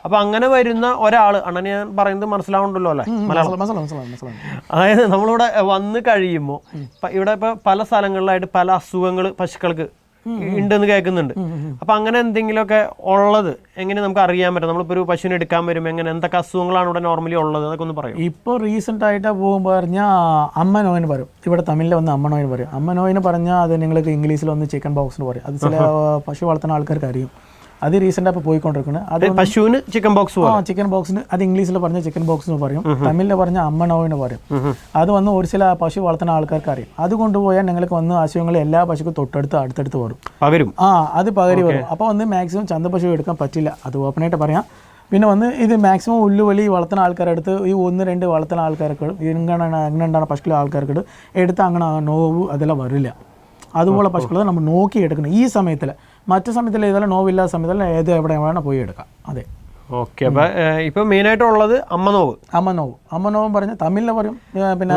അപ്പോൾ അങ്ങനെ വരുന്ന ഒരാൾ, അണ്ണന് ഞാൻ പറയുന്നത് മനസ്സിലാവുണ്ടല്ലോ അല്ലേ? അതായത് നമ്മളിവിടെ വന്ന് കഴിയുമ്പോൾ ഇവിടെ ഇപ്പോൾ പല സ്ഥലങ്ങളിലായിട്ട് പല അസുഖങ്ങൾ പശുക്കൾക്ക് ഉണ്ടെന്ന് കേൾക്കുന്നുണ്ട്. അപ്പൊ അങ്ങനെ എന്തെങ്കിലുമൊക്കെ ഉള്ളത് എങ്ങനെ നമുക്ക് അറിയാൻ പറ്റും? നമ്മളിപ്പോൾ ഒരു പശുവിനെ എടുക്കാൻ വരുമ്പോൾ എങ്ങനെ എന്തൊക്കെ അസുഖങ്ങളാണ് ഇവിടെ നോർമലി ഉള്ളത്, അതൊക്കെ ഒന്ന് പറയും. ഇപ്പോൾ റീസെൻ്റ് ആയിട്ട് പോകുമ്പോൾ പറഞ്ഞാൽ അമ്മനോയിന് പറയും. ഇവിടെ തമിഴിൽ വന്ന് അമ്മനോയിന് പറയും. അമ്മനോയിന് പറഞ്ഞാൽ അത് നിങ്ങൾക്ക് ഇംഗ്ലീഷിൽ വന്ന് ചിക്കൻ ബോക്സ് എന്ന് പറയും. അത് ചില പശു വളർത്തുന്ന ആൾക്കാർക്ക് അറിയും. അത് റീസെൻ്റ് ആയിട്ട് പോയിക്കൊണ്ടിരിക്കുന്നത്. അത് പശുവിന് ചിക്കൻ ബോക്സ്, ചിക്കൻ ബോക്സിന് അത് ഇംഗ്ലീഷിൽ പറഞ്ഞ ചിക്കൻ ബോക്സ് എന്ന് പറയും, തമിഴിൽ പറഞ്ഞ അമ്മനോയിന് പറയും. അത് വന്ന് ഒരു ചില പശു വളർത്തുന്ന ആൾക്കാർക്ക് അറിയും. അത് കൊണ്ടുപോയാൽ നിങ്ങൾക്ക് വന്ന് അസുഖങ്ങൾ എല്ലാ പശുക്കും അടുത്തടുത്ത് വരും. അത് പകരി വരും. അപ്പോൾ വന്ന് മാക്സിമം ചന്ത പശു എടുക്കാൻ പറ്റില്ല, അത് ഓപ്പണായിട്ട് പറയാം. പിന്നെ വന്ന് ഇത് മാക്സിമം ഉള്ളുവലി വളർത്തുന്ന ആൾക്കാരെടുത്ത് ഈ 1-2 വളർത്തുന്ന ആൾക്കാർക്ക് എങ്ങനെയാണ് പശുക്കളെ ആൾക്കാർക്ക് എടുത്ത് അങ്ങനെ നോവ് അതെല്ലാം വരില്ല. അതുപോലെ പശുക്കളെ നമ്മൾ നോക്കി എടുക്കണം ഈ സമയത്തിൽ. മറ്റു സമയത്തിൽ ഇതെല്ലാം നോവില്ലാത്ത സമയത്തിൽ എവിടെ വേണം പോയി എടുക്കാം. അതെ. ഓക്കെ. അപ്പോൾ ഇപ്പോൾ മെയിനായിട്ടുള്ളത് അമ്മനോവും പറഞ്ഞാൽ തമിഴിൽ പറയും, പിന്നെ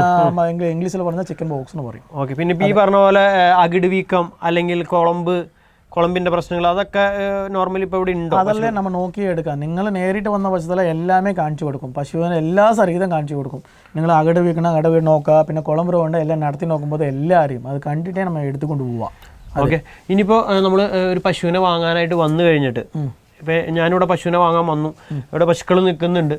ഇംഗ്ലീഷിൽ പറഞ്ഞാൽ ചിക്കൻ ബോക്സ് എന്ന് പറയും. ഓക്കെ. പിന്നെ ഇപ്പോൾ ഈ പറഞ്ഞ പോലെ അകിട് വീക്കം അല്ലെങ്കിൽ കുളമ്പിന്റെ പ്രശ്നങ്ങൾ അതൊക്കെ നോർമലി ഇപ്പോൾ ഇവിടെ ഉണ്ടോ? അതല്ലേ നമ്മൾ നോക്കിയെടുക്കാം. നിങ്ങൾ നേരിട്ട് വന്ന പശുക്കളെ എല്ലാമേ കാണിച്ചു കൊടുക്കും. പശുവിനെ എല്ലാ സഹിതം കാണിച്ചു കൊടുക്കും. നിങ്ങൾ അകിട് വീട് നോക്കുക, പിന്നെ കുളമ്പ് രോഗമുണ്ട് എല്ലാം നടത്തി നോക്കുമ്പോൾ എല്ലാം അറിയും. അത് കണ്ടിട്ടേ നമ്മൾ എടുത്തുകൊണ്ട് പോവാം. ഓക്കെ. ഇനിയിപ്പോൾ നമ്മൾ ഒരു പശുവിനെ വാങ്ങാനായിട്ട് വന്നു കഴിഞ്ഞിട്ട്, ഇപ്പം ഞാനിവിടെ പശുവിനെ വാങ്ങാൻ വന്നു, ഇവിടെ പശുക്കൾ നിൽക്കുന്നുണ്ട്,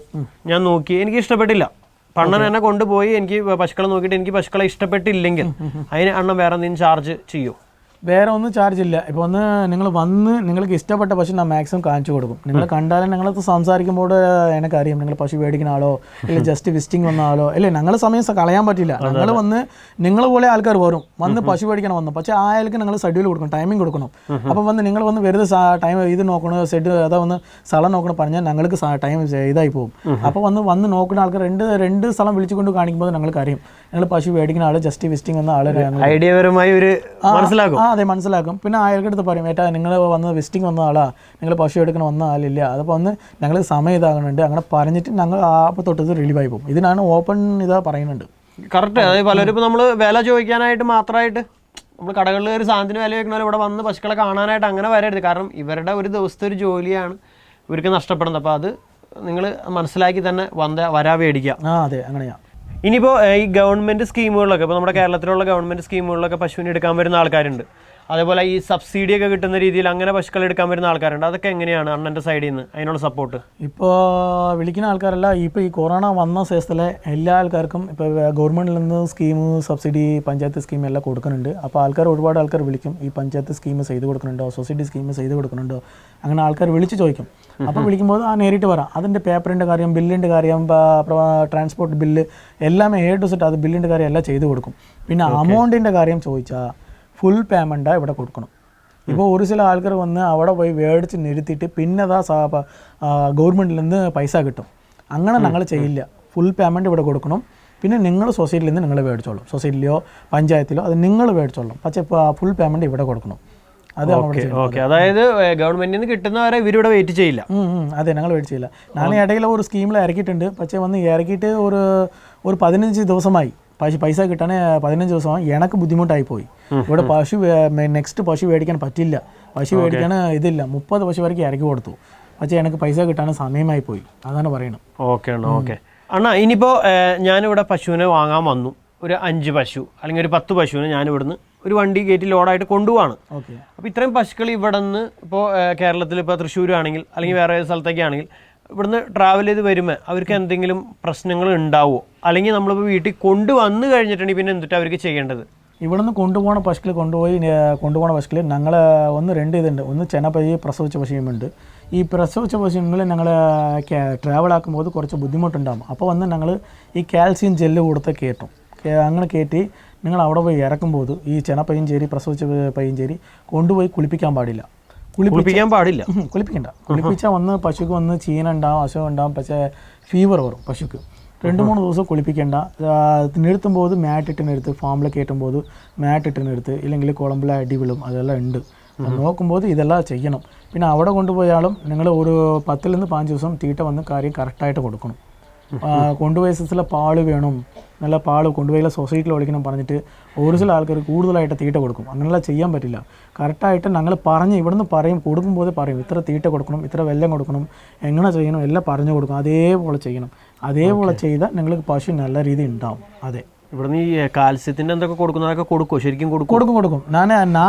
ഞാൻ നോക്കി, എനിക്ക് ഇഷ്ടപ്പെട്ടില്ല. അണ്ണൻ എന്നെ കൊണ്ടുപോയി എനിക്ക് പശുക്കളെ നോക്കിയിട്ട് എനിക്ക് പശുക്കളെ ഇഷ്ടപ്പെട്ടില്ലെങ്കിൽ അതിന് അണ്ണൻ വേറെ എന്തെങ്കിലും ചാർജ് ചെയ്യോ? വേറെ ഒന്നും ചാർജ് ഇല്ല. ഇപ്പോൾ ഒന്ന് നിങ്ങൾ വന്ന് നിങ്ങൾക്ക് ഇഷ്ടപ്പെട്ട പശു ഞാൻ മാക്സിമം കാണിച്ചു കൊടുക്കും. നിങ്ങൾ കണ്ടാലും ഞങ്ങളത് സംസാരിക്കുമ്പോൾ എനിക്കറിയാം നിങ്ങൾ പശു മേടിക്കുന്ന ആളോ ഇല്ല ജസ്റ്റ് വിസിറ്റിംഗ് വന്ന ആളോ ഇല്ലേ. ഞങ്ങൾ സമയം കളയാൻ പറ്റില്ല. ഞങ്ങൾ വന്ന് നിങ്ങൾ പോലെ ആൾക്കാർ വന്ന് പശു മേടിക്കണം വന്നു. പക്ഷേ ആ ആൾക്ക് നിങ്ങൾ ഷെഡ്യൂൾ കൊടുക്കണം, ടൈമിംഗ് കൊടുക്കണം. അപ്പം വന്ന് നിങ്ങൾ വന്ന് വെറുതെ ടൈം ഇത് നോക്കണം, അതാ വന്ന് സ്ഥലം നോക്കണം പറഞ്ഞാൽ ഞങ്ങൾക്ക് ടൈം ഇതായി പോകും. അപ്പോൾ വന്ന് നോക്കുന്ന ആൾക്കാർ രണ്ട് സ്ഥലം വിളിച്ചുകൊണ്ട് കാണിക്കുമ്പോൾ ഞങ്ങൾക്ക് അറിയാം ഞങ്ങൾ പശു മേടിക്കുന്ന ആൾ ജസ്റ്റ് വിസിറ്റിംഗ് വന്ന ആൾ ഐഡിയപരമായി ഒരു മനസ്സിലാക്കും. അതെ മനസ്സിലാക്കും. പിന്നെ അയാളുടെ അടുത്ത് പറയും ഏട്ടാ നിങ്ങൾ വന്ന് വിസിറ്റിംഗ് വന്ന ആളാ, നിങ്ങൾ പശു എടുക്കണം വന്ന ആളില്ല, അതിപ്പോൾ വന്ന് ഞങ്ങൾ സമയം ഇതാകുന്നുണ്ട് അങ്ങനെ പറഞ്ഞിട്ട് ഞങ്ങൾ അപ്പോൾ തൊട്ടത് റിലീവായി പോകും. ഇതിനാണ് ഓപ്പൺ ഇതാ പറയുന്നുണ്ട്. കറക്റ്റ്. അതായത് പലരും ഇപ്പോൾ നമ്മൾ വില ചോദിക്കാനായിട്ട് മാത്രമായിട്ട് നമ്മൾ കടകളിൽ ഒരു സാധനത്തിന് വില വെക്കണ ഇവിടെ വന്ന് പശുക്കളെ കാണാനായിട്ട് അങ്ങനെ വരരുത്. കാരണം ഇവരുടെ ഒരു ദിവസത്തെ ഒരു ജോലിയാണ് ഇവർക്ക് നഷ്ടപ്പെടുന്നത്. അപ്പോൾ അത് നിങ്ങൾ മനസ്സിലാക്കി തന്നെ വരാ മേടിക്കുക. അതെ അങ്ങനെയാണ്. ഇനിയിപ്പോൾ ഈ ഗവൺമെൻറ് സ്കീമുകളിലൊക്കെ ഇപ്പോൾ നമ്മുടെ കേരളത്തിലുള്ള ഗവൺമെൻറ് സ്കീമുകളിലൊക്കെ പശുവിനെ എടുക്കാൻ വരുന്ന ആൾക്കാരുണ്ട്. അതേപോലെ ഈ സബ്സിഡിയൊക്കെ കിട്ടുന്ന രീതിയിൽ അങ്ങനെ പശുക്കളെ എടുക്കാൻ വരുന്ന ആൾക്കാരുണ്ട്. അതൊക്കെ എങ്ങനെയാണ് അണ്ണൻ്റെ സൈഡിൽ നിന്ന് അതിനുള്ള സപ്പോർട്ട്? ഇപ്പോൾ വിളിക്കുന്ന ആൾക്കാരല്ല, ഇപ്പോൾ ഈ കൊറോണ വന്ന ശേഷത്തിലെ എല്ലാ ആൾക്കാർക്കും ഇപ്പോൾ ഗവൺമെൻറ്റിൽ നിന്ന് സ്കീം സബ്സിഡി പഞ്ചായത്ത് സ്കീം എല്ലാം കൊടുക്കുന്നുണ്ട്. അപ്പോൾ ഒരുപാട് ആൾക്കാർ വിളിക്കും ഈ പഞ്ചായത്ത് സ്കീം ചെയ്ത് കൊടുക്കുന്നുണ്ടോ, സൊസൈറ്റി സ്കീം ചെയ്ത് കൊടുക്കുന്നുണ്ടോ, അങ്ങനെ ആൾക്കാർ വിളിച്ച് ചോദിക്കും. അപ്പോൾ വിളിക്കുമ്പോൾ നേരിട്ട് പറയാം. അതിൻ്റെ പേപ്പറിൻ്റെ കാര്യം, ബില്ലിൻ്റെ കാര്യം, ട്രാൻസ്പോർട്ട് ബില്ല് എല്ലാമേ A to Z അത് ബില്ലിൻ്റെ കാര്യം എല്ലാം ചെയ്ത് കൊടുക്കും. പിന്നെ അമൗണ്ടിൻ്റെ കാര്യം ചോദിച്ചാൽ ഫുൾ പേയ്മെൻറ്റാണ് ഇവിടെ കൊടുക്കണം. ഇപ്പോൾ ഒരു ചില ആൾക്കാർ വന്ന് അവിടെ പോയി മേടിച്ച് നിർത്തിയിട്ട് പിന്നെ ഗവൺമെൻറ്റിൽ നിന്ന് പൈസ കിട്ടും. അങ്ങനെ ഞങ്ങൾ ചെയ്യില്ല. ഫുൾ പേയ്മെൻറ്റ് ഇവിടെ കൊടുക്കണം. പിന്നെ നിങ്ങൾ സൊസൈറ്റിയിൽ നിന്ന് നിങ്ങൾ മേടിച്ചോളും, സൊസൈറ്റിയിലോ പഞ്ചായത്തിലോ അത് നിങ്ങൾ മേടിച്ചോളും. പക്ഷേ ഇപ്പോൾ ഫുൾ പേയ്മെൻറ്റ് ഇവിടെ കൊടുക്കണം. അത് അതായത് ഗവൺമെന്റിൽ നിന്ന് കിട്ടുന്നവരെ ഇവരിവിടെ വെയിറ്റ് ചെയ്യില്ല. അതെ ഞങ്ങൾ വെയിറ്റ് ചെയ്യില്ല. ഞാൻ ഇടയിൽ ഒരു സ്കീമിൽ ഇറക്കിയിട്ടുണ്ട്. പക്ഷേ വന്ന് ഇറക്കിയിട്ട് ഒരു 15 ദിവസമായി പൈസ കിട്ടാൻ 15 ദിവസമായി. എനിക്ക് ബുദ്ധിമുട്ടായി പോയി. ഇവിടെ നെക്സ്റ്റ് പശു മേടിക്കാൻ പറ്റില്ല, പശു മേടിക്കാൻ ഇതില്ല. 30 പശു വരയ്ക്ക് ഇറക്കി കൊടുത്തു. പക്ഷേ എനിക്ക് പൈസ കിട്ടാൻ സമയമായി പോയി. അതാണ് പറയുന്നത്. ഓക്കെ അണ്ണാ, ഇനിയിപ്പോൾ ഞാനിവിടെ പശുവിനെ വാങ്ങാൻ വന്നു. ഒരു 5 പശു അല്ലെങ്കിൽ ഒരു 10 പശുവിനെ ഞാൻ ഇവിടുന്ന് ഒരു വണ്ടി കയറ്റി ലോഡായിട്ട് കൊണ്ടുപോവാണ്. അപ്പോൾ ഇത്രയും പശുക്കൾ ഇവിടെ നിന്ന് ഇപ്പോൾ കേരളത്തിൽ ഇപ്പോൾ തൃശ്ശൂരാണെങ്കിൽ അല്ലെങ്കിൽ വേറെ സ്ഥലത്തേക്കാണെങ്കിൽ ഇവിടുന്ന് ട്രാവൽ ചെയ്ത് വരുമ്പോൾ അവർക്ക് എന്തെങ്കിലും പ്രശ്നങ്ങൾ ഉണ്ടാവുമോ? അല്ലെങ്കിൽ നമ്മളിപ്പോൾ വീട്ടിൽ കൊണ്ടുവന്ന് കഴിഞ്ഞിട്ടുണ്ടെങ്കിൽ പിന്നെ എന്തിട്ട് അവർക്ക് ചെയ്യേണ്ടത്? ഇവിടെ നിന്ന് കൊണ്ടുപോകുന്ന പശുക്കൾ ഞങ്ങൾ ഒന്ന് 2 ഇതുണ്ട്. ഒന്ന് ചെനപ്പശി, പ്രസവിച്ച പശുവുമുണ്ട്. ഈ പ്രസവിച്ച പശുങ്ങൾ ഞങ്ങൾ ട്രാവൽ ആക്കുമ്പോൾ കുറച്ച് ബുദ്ധിമുട്ടുണ്ടാകും. അപ്പോൾ വന്ന് ഞങ്ങൾ ഈ കാൽസ്യം ജെല്ല് കൊടുത്ത് കയറ്റും. അങ്ങനെ കയറ്റി നിങ്ങൾ അവിടെ പോയി ഇറക്കുമ്പോൾ ഈ ചെനപ്പയ്യഞ്ചേരി പ്രസവിച്ച പയ്യഞ്ചേരി കൊണ്ടുപോയി കുളിപ്പിക്കാൻ പാടില്ല. കുളിപ്പിക്കണ്ട. കുളിപ്പിച്ചാൽ വന്ന് പശുക്ക് വന്ന് ചീന ഉണ്ടാവും, അസുഖം ഉണ്ടാവും, പക്ഷേ ഫീവർ വരും പശുക്ക്. 2-3 ദിവസം കുളിപ്പിക്കേണ്ട. നിർത്തുമ്പോൾ മാറ്റിട്ട് നിർത്ത്, ഫാമിൽ കയറ്റുമ്പോൾ മാറ്റിട്ട് നിർത്ത്, ഇല്ലെങ്കിൽ കുളമ്പിലെ അടിവിളും അതെല്ലാം ഉണ്ട്. നോക്കുമ്പോൾ ഇതെല്ലാം ചെയ്യണം. പിന്നെ അവിടെ കൊണ്ടുപോയാലും നിങ്ങൾ ഒരു 10 നിന്ന് 15 ദിവസം തീറ്റ വന്ന് കാര്യം കറക്റ്റായിട്ട് കൊടുക്കണം. കൊണ്ടുപോയ സ്ഥലത്തിലെ പാല് വേണം, നല്ല പാല് കൊണ്ടുപോയില്ല സൊസൈറ്റിയിൽ വിളിക്കണം പറഞ്ഞിട്ട് ഒരു ചില ആൾക്കാർ കൂടുതലായിട്ട് തീറ്റ കൊടുക്കും. അങ്ങനെയുള്ള ചെയ്യാൻ പറ്റില്ല. കറക്റ്റായിട്ട് ഞങ്ങൾ ഇവിടുന്ന് പറയും, കൊടുക്കുമ്പോൾ പറയും ഇത്ര തീറ്റ കൊടുക്കണം, ഇത്ര വെള്ളം കൊടുക്കണം, എങ്ങനെ ചെയ്യണം എല്ലാം പറഞ്ഞു കൊടുക്കും. അതേപോലെ ചെയ്യണം. അതേപോലെ ചെയ്താൽ നിങ്ങൾക്ക് പശു നല്ല രീതിയിൽ ഉണ്ടാവും. അതെ, ഇവിടുന്ന് ഈ കാൽസ്യത്തിൻ്റെ എന്തൊക്കെ കൊടുക്കുന്നതൊക്കെ കൊടുക്കും, ശരിക്കും കൊടുക്കും. ഞാൻ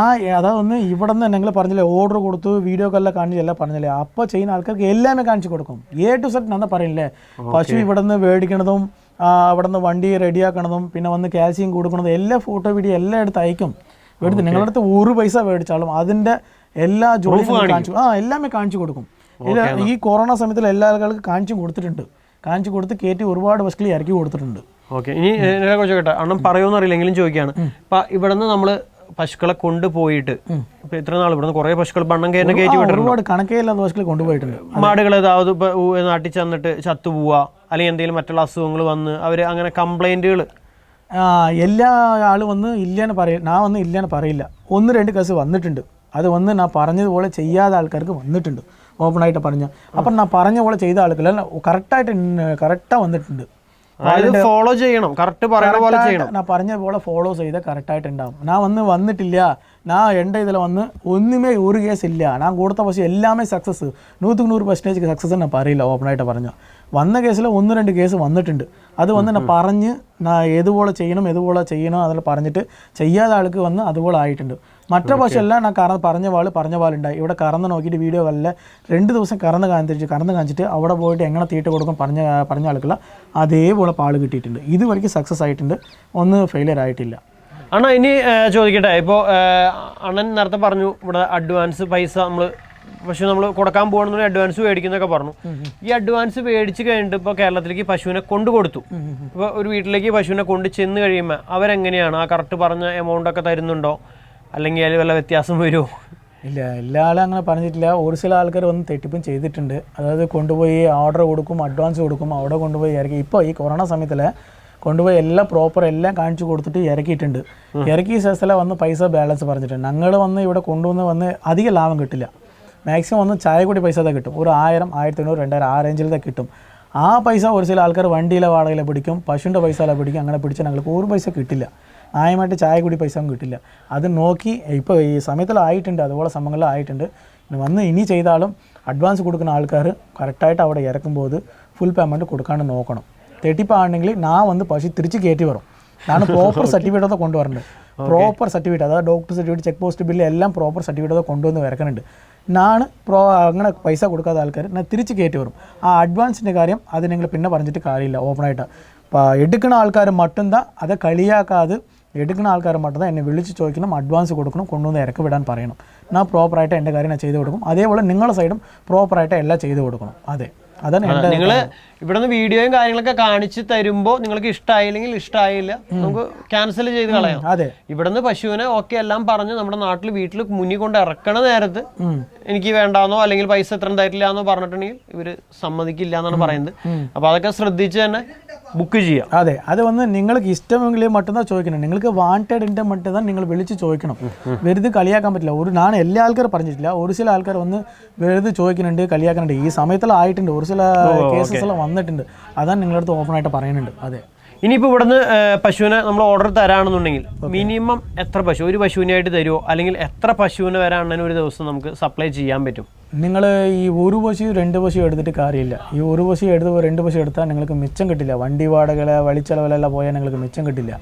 അതൊന്ന് ഇവിടെ നിന്ന് നിങ്ങൾ പറഞ്ഞില്ലേ, ഓർഡർ കൊടുത്തു, വീഡിയോ എല്ലാം കാണിച്ചെല്ലാം പറഞ്ഞില്ലേ, അപ്പോൾ ചെയ്യുന്ന ആൾക്കാർക്ക് എല്ലാമേ കാണിച്ചു കൊടുക്കും. A to Z എന്നാ പറയില്ലേ. പശു ഇവിടെ നിന്ന് മേടിക്കണതും അവിടെ നിന്ന് വണ്ടി റെഡിയാക്കണതും പിന്നെ വന്ന് കാൽസ്യം കൊടുക്കണതും എല്ലാ ഫോട്ടോ വീഡിയോ എല്ലാം എടുത്ത് അയക്കും. എടുത്ത് നിങ്ങളുടെ അടുത്ത് 1 പൈസ മേടിച്ചാലും അതിൻ്റെ എല്ലാ ജോലിയും എല്ലാമേ കാണിച്ചു കൊടുക്കും. ഈ കൊറോണ സമയത്തിൽ എല്ലാ ആളുകൾക്ക് കാണിച്ചു കൊടുത്ത് കയറ്റി ഒരുപാട് പശുക്കൾ ഇറക്കി കൊടുത്തിട്ടുണ്ട്. ഓക്കെ, ഇനി ചോദിക്കട്ടെ, അണ്ണൻ പറയുമെന്ന് അറിയില്ലെങ്കിലും ചോദിക്കുകയാണ്. ഇപ്പം ഇവിടെ നിന്ന് നമ്മൾ പശുക്കളെ കൊണ്ടുപോയിട്ട് ഇപ്പം ഇത്ര നാൾ ഇവിടെ നിന്ന് കുറേ പശുക്കൾ ബണ്ണം കയറ്റി ഒരുപാട് കണക്കേയില്ലാത്ത പശുക്കൾ കൊണ്ടുപോയിട്ടുണ്ട്. മാടുകൾ ഏതാവത് ഇപ്പോൾ നാട്ടിൽ ചെന്നിട്ട് ചത്തുപോവുക അല്ലെങ്കിൽ എന്തെങ്കിലും മറ്റുള്ള അസുഖങ്ങൾ വന്ന് അവർ അങ്ങനെ കംപ്ലൈൻറ്റുകൾ എല്ലാ ആളും വന്ന് ഇല്ലാന്ന് പറയില്ല. ഞാൻ വന്ന് ഇല്ലാന്ന് പറയില്ല. 1-2 കേസ് വന്നിട്ടുണ്ട്. അത് വന്ന് ഞാൻ പറഞ്ഞതുപോലെ ചെയ്യാത്ത ആൾക്കാർക്ക് വന്നിട്ടുണ്ട്. ഓപ്പണായിട്ട് പറഞ്ഞ അപ്പം ഞാൻ പറഞ്ഞ പോലെ ചെയ്ത ആൾക്കാർ കറക്റ്റാണ് വന്നിട്ടുണ്ട്. ഫോളോ ചെയ്യണം, കറക്റ്റ് പറയുന്ന പോലെ ചെയ്യണം. ഞാൻ പറഞ്ഞ പോലെ ഫോളോ ചെയ്താൽ കറക്റ്റായിട്ട് ഉണ്ടാവും. ഞാൻ വന്നിട്ടില്ല, ഞാൻ എൻ്റെ ഇതിൽ വന്ന് ഒന്നുമേ ഒരു കേസ് ഇല്ല, ഞാൻ കൊടുത്ത പക്ഷേ എല്ലാമേ സക്സസ് 100% സക്സസ് ഞാൻ പറയില്ല. ഓപ്പണായിട്ട് പറഞ്ഞ വന്ന കേസിൽ 1-2 കേസ് വന്നിട്ടുണ്ട്. അത് വന്ന് ഞാൻ പറഞ്ഞ് ഏതുപോലെ ചെയ്യണം അതെല്ലാം പറഞ്ഞിട്ട് ചെയ്യാതെ ആൾക്ക് വന്ന് അതുപോലെ ആയിട്ടുണ്ട്. മറ്റേ പശുവെല്ലാം ഞാൻ പറഞ്ഞ പാലുണ്ടായി. ഇവിടെ കറന്ന് നോക്കിയിട്ട് വീഡിയോ കല്ല 2 ദിവസം കറന്ന് കാണിച്ചിട്ട് അവിടെ പോയിട്ട് എങ്ങനെ തീറ്റ കൊടുക്കും പറഞ്ഞ ആൾക്കുള്ള അതേപോലെ പാല് കിട്ടിയിട്ടുണ്ട്. ഇതുവരെയ്ക്ക് സക്സസ് ആയിട്ടുണ്ട്, ഒന്ന് ഫെയിലിയർ ആയിട്ടില്ല. അണ്ണാ ഇനി ചോദിക്കട്ടെ, ഇപ്പോൾ അണ്ണൻ നേരത്തെ പറഞ്ഞു ഇവിടെ അഡ്വാൻസ് പൈസ നമ്മൾ കൊടുക്കാൻ പോകണമെന്ന് അഡ്വാൻസ് മേടിക്കുന്നൊക്കെ പറഞ്ഞു. ഈ അഡ്വാൻസ് മേടിച്ച് കഴിഞ്ഞിട്ട് ഇപ്പോൾ കേരളത്തിലേക്ക് പശുവിനെ കൊണ്ടു കൊടുത്തു. ഇപ്പോൾ ഒരു വീട്ടിലേക്ക് പശുവിനെ കൊണ്ട് ചെന്ന് കഴിയുമ്പോൾ അവരെങ്ങനെയാണ് ആ കറക്റ്റ് പറഞ്ഞ എമൗണ്ട് ഒക്കെ തരുന്നുണ്ടോ, അല്ലെങ്കിൽ അതിൽ വല്ല വ്യത്യാസം വരുമോ? ഇല്ല, എല്ലാ ആളും അങ്ങനെ പറഞ്ഞിട്ടില്ല. ഒരു ചില ആൾക്കാർ വന്ന് തെറ്റിപ്പും ചെയ്തിട്ടുണ്ട്. അതായത് കൊണ്ടുപോയി ഓർഡർ കൊടുക്കും, അഡ്വാൻസ് കൊടുക്കും, അവിടെ കൊണ്ടുപോയി ഇറക്കി. ഇപ്പോൾ ഈ കൊറോണ സമയത്തിൽ കൊണ്ടുപോയി എല്ലാം പ്രോപ്പർ എല്ലാം കാണിച്ചു കൊടുത്തിട്ട് ഇറക്കിയിട്ടുണ്ട്. ഇറക്കിയ ശേഷത്തിലെ വന്ന് പൈസ ബാലൻസ് പറഞ്ഞിട്ടുണ്ട്. ഞങ്ങൾ വന്ന് ഇവിടെ കൊണ്ടുവന്ന് അധികം ലാഭം കിട്ടില്ല. മാക്സിമം വന്ന് ചായ കൂടി പൈസ കിട്ടും. ഒരു 1000, 1500, 2000 ആ റേഞ്ചിലത്തെ കിട്ടും. ആ പൈസ ഒരു ചില ആൾക്കാർ വണ്ടിയിലെ വാടകയിലെ പിടിക്കും, പശുവിൻ്റെ പൈസയിലെ പിടിക്കും. അങ്ങനെ പിടിച്ചാൽ ഞങ്ങൾക്ക് ഒരു പൈസ കിട്ടില്ല. ന്യായമായിട്ട് ചായ കൂടി പൈസ ഒന്നും കിട്ടില്ല. അത് നോക്കി ഇപ്പോൾ ഈ സമയത്തിലായിട്ടുണ്ട്, അതുപോലെ സമയങ്ങളിലായിട്ടുണ്ട്. വന്ന് ഇനി ചെയ്താലും അഡ്വാൻസ് കൊടുക്കുന്ന ആൾക്കാർ കറക്റ്റായിട്ട് അവിടെ ഇറക്കുമ്പോൾ ഫുൾ പേയ്മെൻറ്റ് കൊടുക്കാണ്ട് നോക്കണം. തെറ്റിപ്പാണെങ്കിൽ ഞാൻ വന്ന് പശു തിരിച്ച് കയറ്റി വരും. ഞാൻ പ്രോപ്പർ സർട്ടിഫിക്കറ്റ് ഒക്കെ കൊണ്ടുവരുന്നുണ്ട്. പ്രോപ്പർ സർട്ടിഫിക്കറ്റ്, അതായത് doctor certificate, check post bill എല്ലാം പ്രോപ്പർ സർട്ടിഫിക്കറ്റ് ഒക്കെ കൊണ്ടുവന്ന് വരക്കുന്നുണ്ട്. ഞാൻ അങ്ങനെ പൈസ കൊടുക്കാത്ത ആൾക്കാർ ഞാൻ തിരിച്ച് കയറ്റി വരും. ആ അഡ്വാൻസിൻ്റെ കാര്യം അത് നിങ്ങൾ പിന്നെ പറഞ്ഞിട്ട് കാര്യമില്ല. ഓപ്പണായിട്ട് എടുക്കുന്ന ആൾക്കാർ മട്ടുന്താ അത് കളിയാക്കാതെ എടുക്കുന്ന ആൾക്കാർ മട്ടുന്താ എന്നെ വിളിച്ച് ചോദിക്കണം, അഡ്വാൻസ് കൊടുക്കണം, കൊണ്ടുവന്ന് ഇറക്കി വിടാൻ പറയണം. ഞാൻ പ്രോപ്പറായിട്ട് എൻ്റെ കാര്യം ഞാൻ ചെയ്ത് കൊടുക്കും. അതേപോലെ നിങ്ങളുടെ സൈഡും പ്രോപ്പറായിട്ട് എല്ലാം ചെയ്ത് കൊടുക്കണം. അതാണ് നിങ്ങൾ ഇവിടുന്ന് വീഡിയോയും കാര്യങ്ങളൊക്കെ കാണിച്ച് തരുമ്പോൾ നിങ്ങൾക്ക് ഇഷ്ടമായില്ലെങ്കിൽ ഇഷ്ടമായില്ല, നമുക്ക് ക്യാൻസൽ ചെയ്ത് കളയാം. അതെ, ഇവിടുന്ന് പശുവിനെ ഓക്കെ എല്ലാം പറഞ്ഞ് നമ്മുടെ നാട്ടിൽ വീട്ടിൽ മുന്നിൽ കൊണ്ട് ഇറക്കണ നേരത്ത് എനിക്ക് വേണ്ടാന്നോ അല്ലെങ്കിൽ പൈസ എത്ര തരില്ല എന്നോ പറഞ്ഞിട്ടുണ്ടെങ്കിൽ ഇവര് സമ്മതിക്കില്ല എന്നാണ് പറയുന്നത്. അപ്പൊ അതൊക്കെ ശ്രദ്ധിച്ച് തന്നെ ബുക്ക് ചെയ്യാം. അതെ, അത് വന്ന് നിങ്ങൾക്ക് ഇഷ്ടമെങ്കിൽ മറ്റുന്നാ ചോദിക്കണം. നിങ്ങൾക്ക് വാണ്ടഡിൻ്റെ മറ്റുന്നാ നിങ്ങൾ വിളിച്ച് ചോദിക്കണം. വെറുതെ കളിയാക്കാൻ പറ്റില്ല. ഞാൻ എല്ലാ ആൾക്കാരും പറഞ്ഞിട്ടില്ല. ഒരു ചില ആൾക്കാർ വന്ന് വെറുതെ ചോദിക്കുന്നുണ്ട്, കളിയാക്കുന്നുണ്ട്. ഈ സമയത്തെല്ലാം ആയിട്ടുണ്ട്, ഒരു ചില കേസസ് എല്ലാം വന്നിട്ടുണ്ട്. അതാണ് നിങ്ങളുടെ അടുത്ത് ഓപ്പണായിട്ട് പറയുന്നുണ്ട്. അതെ, ഇനിയിപ്പോൾ ഇവിടുന്ന് പശുവിനെ നമ്മൾ ഓർഡർ തരാണെന്നുണ്ടെങ്കിൽ മിനിമം എത്ര പശു ഒരു പശുവിനായിട്ട് തരുമോ, അല്ലെങ്കിൽ എത്ര പശുവിനെ വരാണെന്ന് ഒരു ദിവസം നമുക്ക് സപ്ലൈ ചെയ്യാൻ പറ്റും? നിങ്ങൾ ഈ ഒരു പശു 2 പശു എടുത്തിട്ട് കാര്യമില്ല. ഈ ഒരു പശു എടുത്ത് 2 പശു എടുത്താൽ നിങ്ങൾക്ക് മിച്ചം കിട്ടില്ല. വണ്ടി വാടക വളിച്ചെലവിലെല്ലാം പോയാൽ നിങ്ങൾക്ക് മിച്ചം കിട്ടില്ല.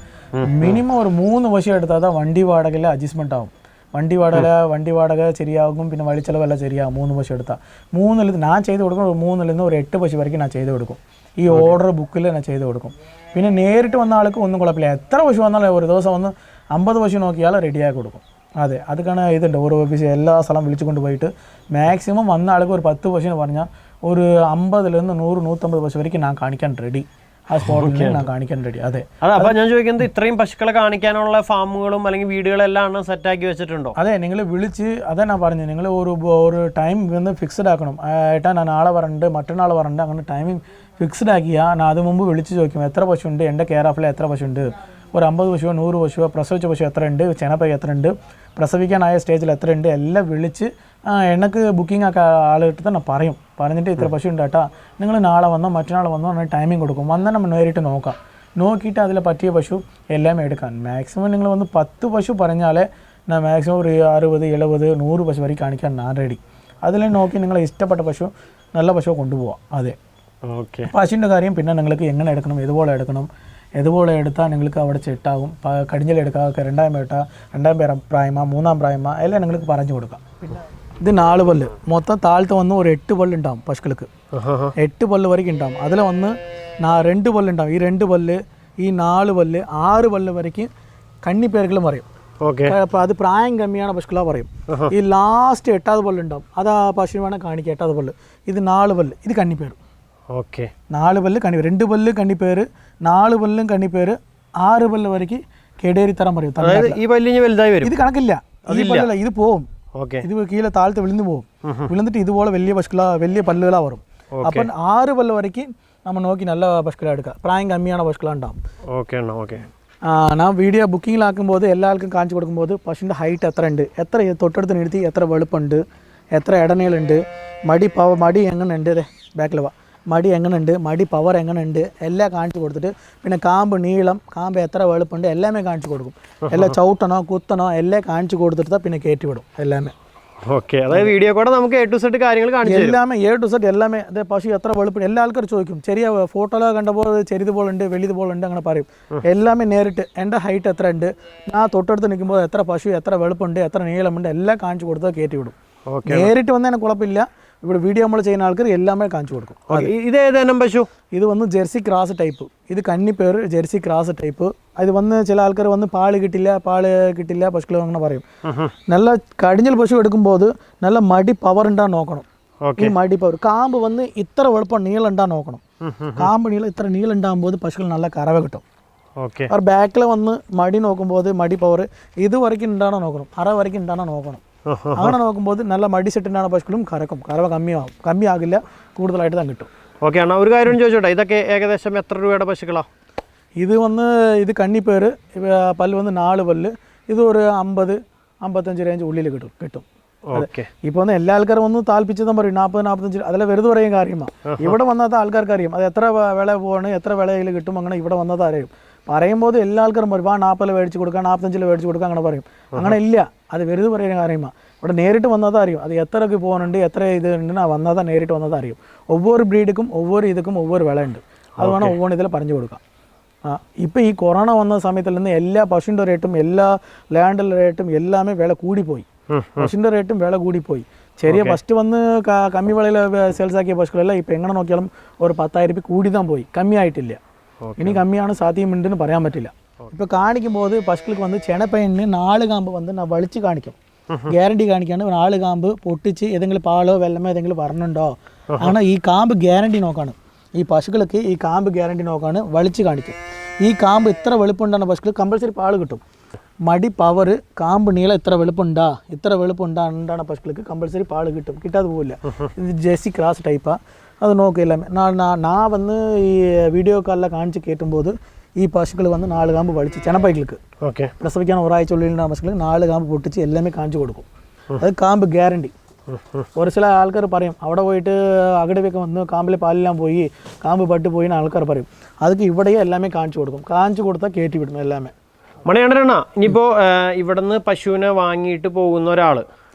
മിനിമം ഒരു 3 പശു എടുത്താൽ വണ്ടി വാടകയിൽ അഡ്ജസ്റ്റ്മെൻ്റ് ആവും. വണ്ടി വാടക ശരിയാകും, പിന്നെ വളിച്ചെലവെല്ലാം ശരിയാകും. 3 പശു എടുത്താൽ 3 ഞാൻ ചെയ്ത് കൊടുക്കും. 3 നിന്ന് ഒരു 8 പശു വரைக்கும் ഞാൻ ചെയ്ത് കൊടുക്കും. ഈ ഓർഡർ ബുക്കിൽ ഞാൻ ചെയ്ത് കൊടുക്കും. പിന്നെ നേരിട്ട് വന്ന ആൾക്ക് ഒന്നും കുഴപ്പമില്ല. എത്ര പശു വന്നാലും ഒരു ദിവസം വന്ന് 50 പശു നോക്കിയാൽ റെഡിയാക്കി കൊടുക്കും. അതെ, അതൊക്കെയാണ് ഇതുണ്ട്. ഓരോ ഓഫീസ് എല്ലാ സ്ഥലം വിളിച്ചു കൊണ്ടുപോയിട്ട് മാക്സിമം വന്ന ആൾക്ക് ഒരു 10 പശുവിന് പറഞ്ഞാൽ ഒരു 50 നിന്ന് 100, 150 പശു വரைக்கும் ഞാൻ കാണിക്കാൻ റെഡി. ആ സ്പോട്ടിൽ ഞാൻ കാണിക്കാൻ റെഡി. അതെ, അപ്പോൾ ഞാൻ ചോദിക്കുന്നത് ഇത്രയും പശുക്കളെ കാണിക്കാനുള്ള ഫാമുകളും അല്ലെങ്കിൽ വീടുകളെല്ലാം സെറ്റാക്കി വെച്ചിട്ടുണ്ടോ? അതെ, നിങ്ങൾ വിളിച്ച് അതെ ഞാൻ പറഞ്ഞു. നിങ്ങൾ ഒരു ടൈം വന്ന് ഫിക്സ്ഡ് ആക്കണം. ഏട്ടാ ഞാൻ നാളെ പറഞ്ഞിട്ട് മറ്റന്നാൾ പറഞ്ഞിട്ട് അങ്ങനെ ടൈമിംഗ് ഫിക്സ്ഡ് ആക്കിയാൽ ഞാൻ അത് മുമ്പ് വിളിച്ച് ചോദിക്കും എത്ര പശുണ്ട്, എൻ്റെ കെയർ ഓഫിൽ എത്ര പശുണ്ട്, ഒരു 50 പശുവോ 100 പശുവോ, പ്രസവിച്ച പശു എത്ര ഉണ്ട്, ചെനപ്പൈ എത്ര ഉണ്ട്, പ്രസവിക്കാനായ സ്റ്റേജിൽ എത്ര ഉണ്ട്, എല്ലാം വിളിച്ച് എനിക്ക് ബുക്കിംഗ് ഒക്കെ ആളെടുത്ത് തന്നെ പറയും. പറഞ്ഞിട്ട് ഇത്ര പശു ഉണ്ട് കേട്ടാ, നിങ്ങൾ നാളെ വന്നോ മറ്റന്നാൾ വന്നോ അങ്ങനെ ടൈമിംഗ് കൊടുക്കും. വന്നാൽ നമ്മൾ നേരിട്ട് നോക്കാം. നോക്കിയിട്ട് അതിൽ പറ്റിയ പശു എല്ലാം എടുക്കാൻ. മാക്സിമം നിങ്ങൾ വന്ന് 10 പശു പറഞ്ഞാൽ ഞാൻ മാക്സിമം ഒരു 60, 70, 100 പശു വരെ കാണിക്കാൻ ഞാൻ റെഡി. അതിൽ നോക്കി നിങ്ങൾ ഇഷ്ടപ്പെട്ട പശു നല്ല പശു കൊണ്ടുപോവാം. അതെ, ഓക്കെ. പശുവിൻ്റെ കാര്യം പിന്നെ നിങ്ങൾക്ക് എങ്ങനെ എടുക്കണം, ഇതുപോലെ എടുത്താൽ നിങ്ങൾക്ക് അവിടെ സെറ്റാകും. കടിഞ്ഞലെടുക്കുക, 2 എടുക്കുക, 2 പ്രായമാ 3 പ്രായമാ എല്ലാം നിങ്ങൾക്ക് പറഞ്ഞു കൊടുക്കാം. പിന്നെ ഇത് 4 പല്ല് മൊത്തം താഴത്ത് വന്ന് ഒരു 8 പല്ലുണ്ടാവും പശുക്കൾക്ക്. 8 പല്ല് വரைக்கும் ഉണ്ടാവും. അതിൽ വന്ന് 2 പല്ലുണ്ടാവും. ഈ 2 പല്ല്, ഈ 4 പല്ല്, 6 പല്ല് വரைக்கும் കന്നിപ്പേരുകളും പറയും. അപ്പോൾ അത് പ്രായം കമ്മിയാണ് പശുക്കളാ പറയും. ഈ ലാസ്റ്റ് 8ാമത് പല്ലുണ്ടാവും. അത് ആ പശുവിന് വേണം കാണിക്കുക. 8ാമത് പല്ല്, ഇത് 4 പല്ല്, ഇത് കന്നിപ്പേര്. ഓക്കെ, 4 പല്ല് കന്നിപ്പേര്, 2 പല്ല് കന്നിപ്പേര്, 4 പല്ലും കന്നിപ്പേര്, 6 പല്ല് വரைக்கும் കെടേരി തരം പറയും. ഈ പല്ലിന് വലുതായി വരും. ഇത് കണക്കില്ല, ഈ പല്ലല്ല, ഇത് പോവും. ഓക്കെ, ഇത് കീഴെ താഴത്ത് വിളിന്ന് പോകും. വിളിന്നിട്ട് ഇതുപോലെ വലിയ പല്ലുകളാ വരും. അപ്പം 6 പല്ല് വரைக்கும் നമ്മൾ നോക്കി നല്ല പശുക്കളെ എടുക്കുക. പ്രായം കമ്മിയാണ് പശുക്കളുണ്ടാവും. Okay okay. ഞാൻ വീഡിയോ ബുക്കിങ്ങിലാക്കുമ്പോൾ എല്ലാവർക്കും കാണിച്ചു കൊടുക്കുമ്പോൾ പശുവിൻ്റെ ഹൈറ്റ് എത്ര ഉണ്ട്, എത്ര തൊട്ടടുത്ത് നിർത്തി, എത്ര വെളുപ്പുണ്ട്, എത്ര ഇടനീളുണ്ട്, മടി എങ്ങനെയുണ്ട്, ബാക്കിൽ മടി എങ്ങനെയുണ്ട്, മടി പവർ എങ്ങനെയുണ്ട് എല്ലാം കാണിച്ചു കൊടുത്തിട്ട്, പിന്നെ കാമ്പ് നീളം, കാമ്പ് എത്ര വെളുപ്പുണ്ട് എല്ലാമേ കാണിച്ചു കൊടുക്കും. എല്ലാം ചവിട്ടണോ കുത്തണോ എല്ലാം കാണിച്ചു കൊടുത്തിട്ട് പിന്നെ കയറ്റി വിടും എല്ലാമേ. ഓക്കെ, അതായത് വീഡിയോ കൂടെ നമുക്ക് A to Z കാര്യങ്ങൾ കാണിച്ചു എല്ലാമേ A to Z എല്ലാമേ. അതേ പശു എത്ര വെളുപ്പ് എല്ലാ ആൾക്കാരും ചോദിക്കും. ചെറിയ ഫോട്ടോలో കണ്ടപ്പോൾ ചെറിയതുപോലുണ്ട് വലിയതുപോലുണ്ട് അങ്ങനെ പറയും. എല്ലാമേ നേരിട്ട് എൻ്റെ ഹൈറ്റ് എത്ര ഉണ്ട്, ഞാൻ തൊട്ടടുത്ത് നിൽക്കുമ്പോൾ എത്ര പശു എത്ര വെളുപ്പുണ്ട് എത്ര നീളമുണ്ട് എല്ലാം കാണിച്ചു കൊടുത്താൽ കയറ്റി വിടും. നേരിട്ട് വന്നതിന് കുഴപ്പമില്ല. ഇവിടെ വീഡിയോ നമ്മൾ ചെയ്യുന്ന ആൾക്കാർ എല്ലാമേ കാണിച്ചു കൊടുക്കും. ഇത് ഏതാനും പശു? ഇത് വന്ന് ജെർസി ക്രാസ് ടൈപ്പ്. ഇത് കന്നി പേര് ജെർസി ക്രാസ് ടൈപ്പ്. ഇത് വന്ന് ചില ആൾക്കാർ വന്ന് പാല് കിട്ടില്ല പശുക്കൾ അങ്ങനെ പറയും. നല്ല കടിഞ്ഞൽ പശു എടുക്കുമ്പോൾ നല്ല മടി പവർ ഉണ്ടാ നോക്കണം. ഈ മടി പവർ കാമ്പ് വന്ന് ഇത്ര എളുപ്പം നീളം ഉണ്ടാ നോക്കണം. കാമ്പ് ഇത്ര നീളം ഉണ്ടാകുമ്പോൾ പശുക്കൾ നല്ല കറവ കിട്ടും. അവർ ബാക്കിൽ വന്ന് മടി നോക്കുമ്പോൾ മടി പവർ ഇതുവരയ്ക്കും ഉണ്ടാണോ നോക്കണം, അര വരയ്ക്കും ഉണ്ടാണോ നോക്കണം. അങ്ങനെ നോക്കുമ്പോൾ നല്ല മടി സെറ്റിനാണ് പശുക്കളും കറവ കമ്മിയാകില്ല, കൂടുതലായിട്ട് തന്നെ കിട്ടും. ഓക്കെ അണ്ണാ, ഒരു കാര്യം ചോദിച്ചോട്ടെ, ഇതൊക്കെ ഏകദേശം എത്ര രൂപയുടെ പശുക്കളാണ്? ഇത് കന്നിപ്പേര് പല്ല് വന്ന് 4 പല്ല്. ഇത് ഒരു 50-55 റേഞ്ച് ഉള്ളിൽ കിട്ടും. ഇപ്പോൾ വന്ന് എല്ലാ ആൾക്കാരും ഒന്ന് താല്പിച്ചതും പറയും 40-45. അതെല്ലാം വെറുതെ പറയും കാര്യമാണ്. ഇവിടെ വന്നാത്ത ആൾക്കാർക്ക് അറിയാം അത് എത്ര വില പോവാണ്, എത്ര വിലയിൽ കിട്ടും. അങ്ങനെ ഇവിടെ വന്നത് അറിയും. പറയുമ്പോൾ എല്ലാ ആൾക്കാരും പറയും 40 മേടിച്ച് കൊടുക്കുക, 45 മേടിച്ച് കൊടുക്കുക അങ്ങനെ പറയും. അങ്ങനെ ഇല്ല, അത് വെറുതെ പറയുന്ന കാര്യമാണ്. ഇവിടെ നേരിട്ട് വന്നതാ അറിയും അത് എത്രക്ക് പോകുന്നുണ്ട്, എത്ര ഇത് ഉണ്ട്. വന്നതാ നേരിട്ട് വന്നതാ അറിയും. ഒവ്വൊരു ബ്രീഡുക്കും ഒവ്വൊരു വില ഉണ്ട്. അത് വേണം ഒവ്വൊരു ഇതിൽ പറഞ്ഞു കൊടുക്കാം. ഇപ്പോൾ ഈ കൊറോണ വന്ന സമയത്തിൽ നിന്ന് എല്ലാ പശുവിൻ്റെ റേറ്റും എല്ലാ ലാൻഡിൻ്റെ റേറ്റും എല്ലാമേ വില കൂടിപ്പോയി. പശുവിൻ്റെ റേറ്റും വില കൂടിപ്പോയി. ചെറിയ ഫസ്റ്റ് വന്ന് കമ്മി വിലയിൽ സെയിൽസ് ആക്കിയ പശുക്കളെല്ലാം ഇപ്പോൾ എങ്ങനെ നോക്കിയാലും ഒരു 10,000 രൂപ കൂടി താൻ പോയി, കമ്മിയായിട്ടില്ല. ഇനി കമ്മിയാണ് സാധ്യമുണ്ടെന്ന് പറയാൻ പറ്റില്ല. ഇപ്പോൾ കാണിക്കുമ്പോൾ പശുക്കൾക്ക് വന്ന് ചെനപ്പയന് 4 കാമ്പ് വന്ന് ഞാൻ വലിച്ച് കാണിക്കും. ഗ്യാരണ്ടി കാണിക്കാണ്ട് 4 കാമ്പ് പൊട്ടിച്ച് ഏതെങ്കിലും പാലോ വെള്ളമോ ഏതെങ്കിലും വരണുണ്ടോ അങ്ങനെ ഈ കാമ്പ് ഗ്യാരണ്ടി നോക്കാണ്. ഈ പശുക്കൾക്ക് ഈ കാമ്പ് ഗ്യാരണ്ടി നോക്കാണ്, വലിച്ച് കാണിക്കും. ഈ കാമ്പ് ഇത്ര വെളുപ്പുണ്ടാണ് പശുക്കൾ കമ്പൽസറി പാല് കിട്ടും. മടി പവർ കാമ്പ് നീളം ഇത്ര വെളുപ്പുണ്ടാണ് പശുക്കൾക്ക് കമ്പൽസറി പാല് കിട്ടും, കിട്ടാതെ പോവില്ല. ഇത് ജെർസി ക്രാസ് ടൈപ്പാണ്. അത് നോക്കില്ല. ഞാൻ വന്ന് ഈ വീഡിയോ കാലിൽ കാണിച്ച് കേട്ടുമ്പോൾ ഈ പശുക്കൾ വന്ന് 4 കാമ്പ് വലിച്ച് ചെനപ്പൈക്കൾക്ക് പ്രസവിക്കാൻ ഒരാഴ്ച ഉള്ളിലുള്ള പശുക്കൾക്ക് 4 കാമ്പ് പൊട്ടിച്ച് എല്ലാമേ കാണിച്ചു കൊടുക്കും. അത് കാമ്പ് ഗ്യാരണ്ടി. ഒരു ചില ആൾക്കാർ പറയും അവിടെ പോയിട്ട് അകടവൊക്കെ വന്ന് കാമ്പിൽ പാലെല്ലാം പോയി കാമ്പ് പട്ട് പോയി ആൾക്കാർ പറയും. അതൊക്കെ ഇവിടെയും എല്ലാമേ കാണിച്ചു കൊടുക്കും. കാണിച്ചു കൊടുത്താൽ കയറ്റി വിടും എല്ലാമേ. മണികണ്ഠനണ്ണ, ഇനിയിപ്പോ ഇവിടുന്ന് പശുവിനെ വാങ്ങിയിട്ട് പോകുന്ന ഒരാള്,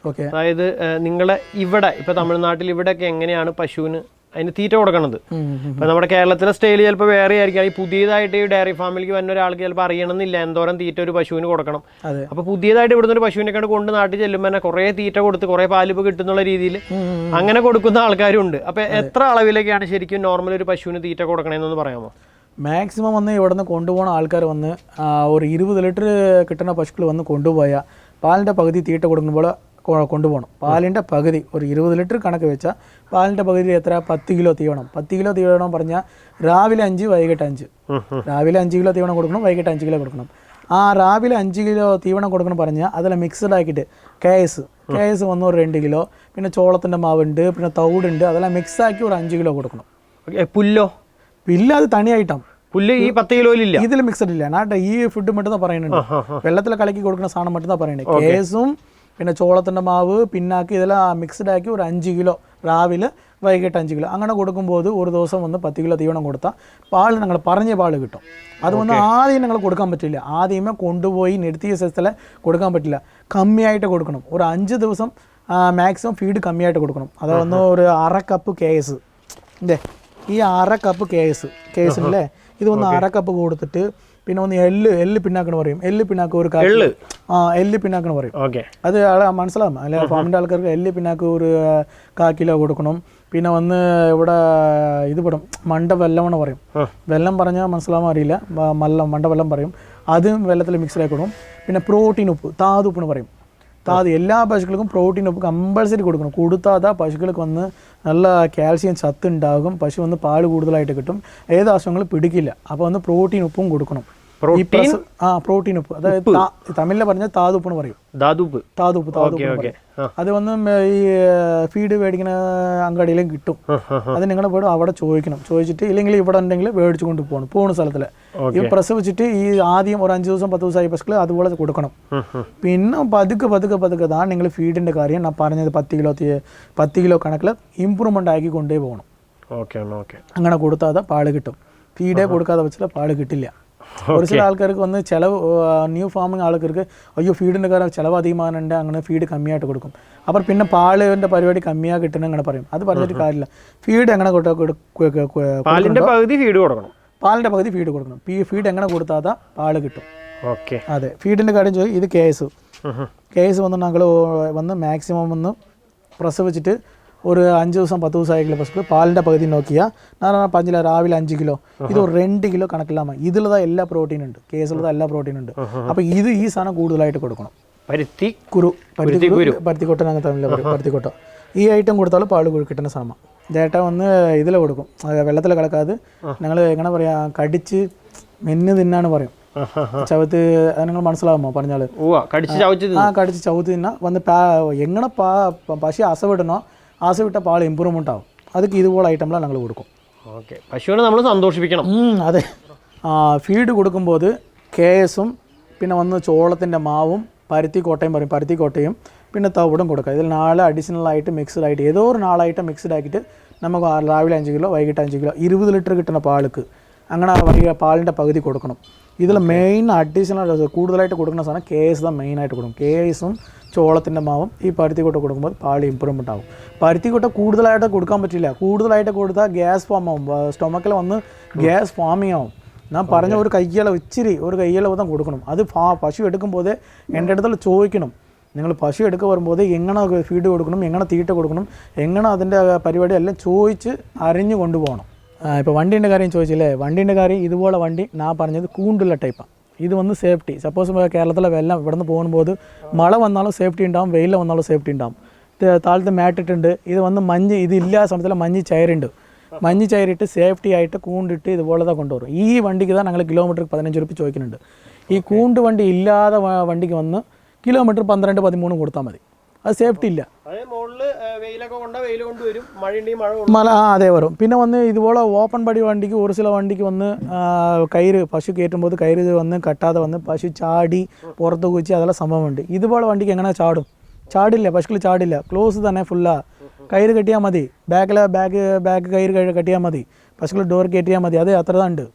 അതായത് നിങ്ങളെ ഇവിടെ ഇപ്പൊ തമിഴ്നാട്ടിൽ ഇവിടെയൊക്കെ എങ്ങനെയാണ് പശുവിന് അതിന് തീറ്റ കൊടുക്കണത്? ഇപ്പൊ നമ്മുടെ കേരളത്തിലെ സ്റ്റൈൽ ചിലപ്പോൾ വേറെ ആയിരിക്കും. ഈ പുതിയതായിട്ട് ഈ ഡയറി ഫാമിലേക്ക് വരുന്ന ഒരാൾക്ക് ചിലപ്പോൾ അറിയണമെന്നില്ല എന്തോരം തീറ്റ ഒരു പശുവിന് കൊടുക്കണം. അപ്പൊ പുതിയതായിട്ട് ഇവിടുന്ന് ഒരു പശുവിനെ കൊണ്ട് നാട്ടിൽ ചെല്ലുമ്പോൾ തന്നെ കുറെ തീറ്റ കൊടുത്ത് കുറെ പാലിപ്പ് കിട്ടുന്നുള്ള രീതിയിൽ അങ്ങനെ കൊടുക്കുന്ന ആൾക്കാരുണ്ട്. അപ്പൊ എത്ര അളവിലേക്കാണ് ശരിക്കും നോർമൽ ഒരു പശുവിന് തീറ്റ കൊടുക്കണമെന്നൊന്ന് പറയാമോ? മാക്സിമം വന്ന് ഇവിടെ നിന്ന് കൊണ്ടുപോകുന്ന ആൾക്കാർ വന്ന് ഒരു 20 ലിറ്റർ കിട്ടുന്ന പശുക്കൾ വന്ന് കൊണ്ടുപോയാൽ പാലിൻ്റെ പകുതി തീറ്റ കൊടുക്കുമ്പോൾ കൊണ്ടുപോകണം. പാലിൻ്റെ പകുതി ഒരു 20 ലിറ്റർ കണക്ക് വെച്ചാൽ പാലിൻ്റെ പകുതി എത്ര 10 കിലോ തീവണം. 10 കിലോ തീവണം പറഞ്ഞാൽ രാവിലെ 5 വൈകിട്ട് 5. രാവിലെ 5 കിലോ തീവണം കൊടുക്കണം, വൈകിട്ട് 5 കിലോ കൊടുക്കണം. ആ രാവിലെ 5 കിലോ തീവണം കൊടുക്കണം പറഞ്ഞാൽ അതെല്ലാം മിക്സഡ് ആക്കിയിട്ട് കേസ് വന്ന് ഒരു 2 കിലോ, പിന്നെ ചോളത്തിൻ്റെ മാവുണ്ട്, പിന്നെ തവിടുണ്ട്, അതെല്ലാം മിക്സാക്കി ഒരു 5 കിലോ കൊടുക്കണം. പുല്ല് അത് തനിയായിട്ടാണ്. പുല്ല് ഈ 10 കിലോയിലില്ല, ഇതിൽ മിക്സഡ് ഇല്ല. നാട്ടെ ഈ ഫുഡ് മറ്റും പറയുന്നുണ്ട്, വെള്ളത്തിൽ കലക്കി കൊടുക്കുന്ന സാധനം മറ്റും പറയുന്നത്. കേസും പിന്നെ ചോളത്തിൻ്റെ മാവ് പിന്നാക്കി ഇതെല്ലാം മിക്സ്ഡ് ആക്കി ഒരു 5 കിലോ രാവിലെ വൈകിട്ട് 5 കിലോ അങ്ങനെ കൊടുക്കുമ്പോൾ ഒരു ദിവസം വന്ന് 10 കിലോ തീവണം കൊടുത്താൽ പാൽ ഞങ്ങൾ പറഞ്ഞ പാൽ കിട്ടും. അത് വന്ന് ആദ്യം ഞങ്ങൾ കൊടുക്കാൻ പറ്റില്ല. ആദ്യമേ കൊണ്ടുപോയി നിർത്തിയ സ്ഥലത്തിൽ കൊടുക്കാൻ പറ്റില്ല. കമ്മിയായിട്ട് കൊടുക്കണം. ഒരു 5 ദിവസം മാക്സിമം ഫീഡ് കമ്മിയായിട്ട് കൊടുക്കണം. അത് വന്ന് ഒരു 1/2 കപ്പ് കേസ്. ഈ 1/2 കപ്പ് കേസിനല്ലേ ഇത് ഒന്ന് 1/2 കപ്പ് കൊടുത്തിട്ട് പിന്നെ ഒന്ന് എല്ല് പിന്നാക്കണ് പറയും. എല്ല് പിന്നാക്ക് ഒരു എല്ല് പിന്നാക്കണ് പറയും. അത് മനസ്സിലാവും അല്ലെ? ഫാമിൻ്റെ ആൾക്കാർക്ക് എല്ല് പിന്നാക്ക് ഒരു 1/4 കിലോ കൊടുക്കണം. പിന്നെ വന്ന് ഇവിടെ ഇത് പെടും മണ്ട വെല്ലമെന്ന് പറയും. വെല്ലം പറഞ്ഞാൽ മനസ്സിലാവാൻ അറിയില്ല, മണ്ട വെല്ലം പറയും. അതും വെള്ളത്തിൽ മിക്സ്ഡാക്കി കൊടുക്കും. പിന്നെ പ്രോട്ടീൻ ഉപ്പ്, താതുപ്പെന്ന് പറയും. എല്ലാ പശുക്കൾക്കും പ്രോട്ടീൻ ഉപ്പ് കമ്പൾസറി കൊടുക്കണം. കൊടുത്താൽ പശുക്കൾക്ക് വന്ന് നല്ല കാൽസ്യം സത്ത് ഉണ്ടാകും. പശു വന്ന് പാല് കൂടുതലായിട്ട് കിട്ടും. ഏത് അസുഖങ്ങളും പിടിക്കില്ല. അപ്പോൾ വന്ന് പ്രോട്ടീൻ ഉപ്പും കൊടുക്കണം. പ്രോട്ടീൻ ഉപ്പ്, അതായത് തമിഴിൽ പറഞ്ഞാൽ താതുപ്പെന്ന് പറയും. താതുപ്പ് അത് വന്ന് ഈ ഫീഡ് മേടിക്കുന്ന അങ്ങാടിയിലും കിട്ടും. അത് നിങ്ങൾ പോയി അവിടെ ചോദിച്ചിട്ട് ഇല്ലെങ്കിൽ ഇവിടെ ഉണ്ടെങ്കിൽ മേടിച്ചു കൊണ്ട് പോകുന്ന സ്ഥലത്തിൽ ഈ പ്രസവിച്ചിട്ട് ഈ ആദ്യം ഒരു 5 ദിവസം 10 ദിവസമായി പശുക്കൾ അതുപോലെ കൊടുക്കണം. പിന്നെ പതുക്കെ അതാണ് നിങ്ങൾ ഫീഡിൻ്റെ കാര്യം ഞാൻ പറഞ്ഞത്. 10 കിലോ കണക്കിൽ ഇമ്പ്രൂവ്മെൻ്റ് ആക്കി കൊണ്ടേ പോകണം. അങ്ങനെ കൊടുത്താൽ പാല് കിട്ടും. ഫീഡേ കൊടുക്കാതെ വെച്ചാൽ പാല് കിട്ടില്ല. ഒരു ചില ആൾക്കാർക്ക് വന്ന് ചിലവ് ന്യൂ ഫാമിങ് ആൾക്കാർക്ക് അയ്യോ ഫീഡിൻ്റെ കാര്യം ചിലവ് അധികമാനുണ്ട്, അങ്ങനെ ഫീഡ് കമ്മിയായിട്ട് കൊടുക്കും. അപ്പോൾ പിന്നെ പാലിൻ്റെ പരിപാടി കമ്മിയാ കിട്ടണം അങ്ങനെ പറയും. അത് പറഞ്ഞിട്ട് കാര്യമില്ല. ഫീഡ് എങ്ങനെ പാലിൻ്റെ പകുതി ഫീഡ് കൊടുക്കണം. ഫീഡ് എങ്ങനെ കൊടുത്താൽ പാല് കിട്ടും. അതെ, ഫീഡിൻ്റെ കാര്യം ചോദിക്കും. ഇത് കേസ് വന്ന് ഞങ്ങൾ വന്ന് മാക്സിമം ഒന്ന് പ്രസവിച്ചിട്ട് ഒരു 5 ദിവസം 10 ദിവസം ആയിട്ടുള്ള പശുക്കൾ പാലിൻ്റെ പകുതി നോക്കിയാൽ ഞാൻ പറഞ്ഞില്ല രാവിലെ 5 കിലോ ഇത് ഒരു 2 കിലോ കണക്കില്ലാമ ഇതിലതാ എല്ലാ പ്രോട്ടീൻ ഉണ്ട് കേസിലതാ എല്ലാ പ്രോട്ടീൻ ഉണ്ട് അപ്പോൾ ഈ സാധനം കൂടുതലായിട്ട് കൊടുക്കണം പരുത്തിക്കൊട്ട ഞങ്ങൾ തമ്മിൽ പറയും പരുത്തിക്കൊട്ട ഈ ഐറ്റം കൊടുത്താൽ പാൽ കിട്ടുന്ന സാധനം ചേട്ട വന്ന് ഇതിൽ കൊടുക്കും വെള്ളത്തിൽ കലക്കാതെ ഞങ്ങൾ എങ്ങനെ പറയാ കടിച്ച് മെന്ന് തിന്നാണ് പറയും ചവത്ത് അത് നിങ്ങൾ മനസ്സിലാവുമോ പറഞ്ഞാൽ കടിച്ച് ചവത്ത് തിന്നാ വന്ന് എങ്ങനെ പശു അസവിടണോ ആസവിട്ട പാൽ ഇമ്പ്രൂവ്മെൻ്റ് ആവും അതൊക്കെ ഇതുപോലെ ഐറ്റംலாம் ഞങ്ങൾ കൊടുക്കും ഓക്കെ പശുവിനെ നമ്മൾ സന്തോഷിപ്പിക്കണം അതെ ഫീഡ് കൊടുക്കുമ്പോൾ കേസും പിന്നെ വന്ന് ചോളത്തിൻ്റെ മാവും പരുത്തിക്കോട്ടയും പറയും പരുത്തിക്കോട്ടയും പിന്നെ തവിടും കൊടുക്കുക ഇതിൽ 4 അഡീഷണൽ ആയിട്ട് മിക്സ്ഡ് ആയിട്ട് ഏതോ ഒരു 4 ഐറ്റം മിക്സ്ഡ് ആക്കിയിട്ട് നമുക്ക് രാവിലെ 5 കിലോ വൈകിട്ട് 5 കിലോ 20 ലിറ്റർ കിട്ടുന്ന പാൾക്ക് അങ്ങനെ പാലിൻ്റെ പകുതി കൊടുക്കണം ഇതിൽ മെയിൻ അഡീഷണൽ കൂടുതലായിട്ട് കൊടുക്കുന്ന സാധനം കേസ് தான் മെയിനായിട്ട് കൊടുക്കും കേസും ചോളത്തിൻ്റെ മാവും ഈ പരുത്തിക്കൊട്ട കൊടുക്കുമ്പോൾ പാൽ ഇമ്പ്രൂവ്മെൻ്റ് ആവും പരുത്തിക്കൊട്ട കൂടുതലായിട്ട് കൊടുക്കാൻ പറ്റില്ല കൂടുതലായിട്ട് കൊടുത്താൽ ഗ്യാസ് ഫോം ആവും സ്റ്റൊമക്കിൽ വന്ന് ഗ്യാസ് ഫോമിങ് ആവും ഞാൻ പറഞ്ഞ ഒരു കയ്യളവ് ഇച്ചിരി ഒരു കയ്യളവ് தான் കൊടുക്കണം അത് പശു എടുക്കുമ്പോൾ എൻ്റെ അടുത്തുള്ള ചോദിക്കണം നിങ്ങൾ പശു എടുക്കുക വരുമ്പോൾ എങ്ങനെ ഫീഡ് കൊടുക്കണം എങ്ങനെ തീറ്റ കൊടുക്കണം എങ്ങനെ അതിൻ്റെ പരിപാടി എല്ലാം ചോദിച്ച് അറിഞ്ഞു കൊണ്ടുപോകണം ഇപ്പോൾ വണ്ടീൻ്റെ കാര്യം ചോദിച്ചില്ലേ വണ്ടീൻ്റെ കാര്യം ഇതുപോലെ വണ്ടി ഞാൻ പറഞ്ഞത് കൂണ്ടുള്ള ടൈപ്പാണ് ഇത് വന്ന് സേഫ്റ്റി സപ്പോസ് കേരളത്തിലെ വെള്ളം ഇവിടെ നിന്ന് പോകുമ്പോൾ മഴ വന്നാലും സേഫ്റ്റി ഉണ്ടാവും വെയിൽ വന്നാലും സേഫ്റ്റി ഉണ്ടാവും താഴത്ത് മാറ്റിട്ടുണ്ട് ഇത് വന്ന് മഞ്ഞ് ഇതില്ലാത്ത സമയത്തിൽ മഞ്ഞ് ചയറുണ്ട് മഞ്ഞ് ചയറിട്ട് സേഫ്റ്റി ആയിട്ട് കൂണ്ടിട്ട് ഇതുപോലെ കൊണ്ടുവരും ഈ വണ്ടിക്ക് ഞങ്ങൾ കിലോമീറ്റർക്ക് 15 രൂപ ചോദിക്കുന്നുണ്ട് ഈ കൂണ്ട് വണ്ടി ഇല്ലാതെ വണ്ടിക്ക് വന്ന് കിലോമീറ്റർ 12-13 കൊടുത്താൽ മതി അത് സേഫ്റ്റി ഇല്ല മഴ അതേ വരും പിന്നെ വന്ന് ഇതുപോലെ ഓപ്പൺ ബടി വണ്ടിക്ക് ഒരു ചില വണ്ടിക്ക് വന്ന് കയറ് പശു കയറ്റുമ്പോൾ കയറ് വന്ന് കട്ടാതെ വന്ന് പശു ചാടി പുറത്ത് കുഴിച്ച് അതെല്ലാം സംഭവമുണ്ട് ഇതുപോലെ വണ്ടിക്ക് എങ്ങനെ ചാടില്ല പശുക്കൾ ചാടില്ല ക്ലോസ് തന്നെ ഫുള്ളാ കയറ് കെട്ടിയാൽ മതി ബാക്ക് കയറ് കെട്ടിയാൽ മതി പശുക്കൾ ഡോർ കയറ്റിയാൽ മതി അത് അത്ര ഉണ്ട്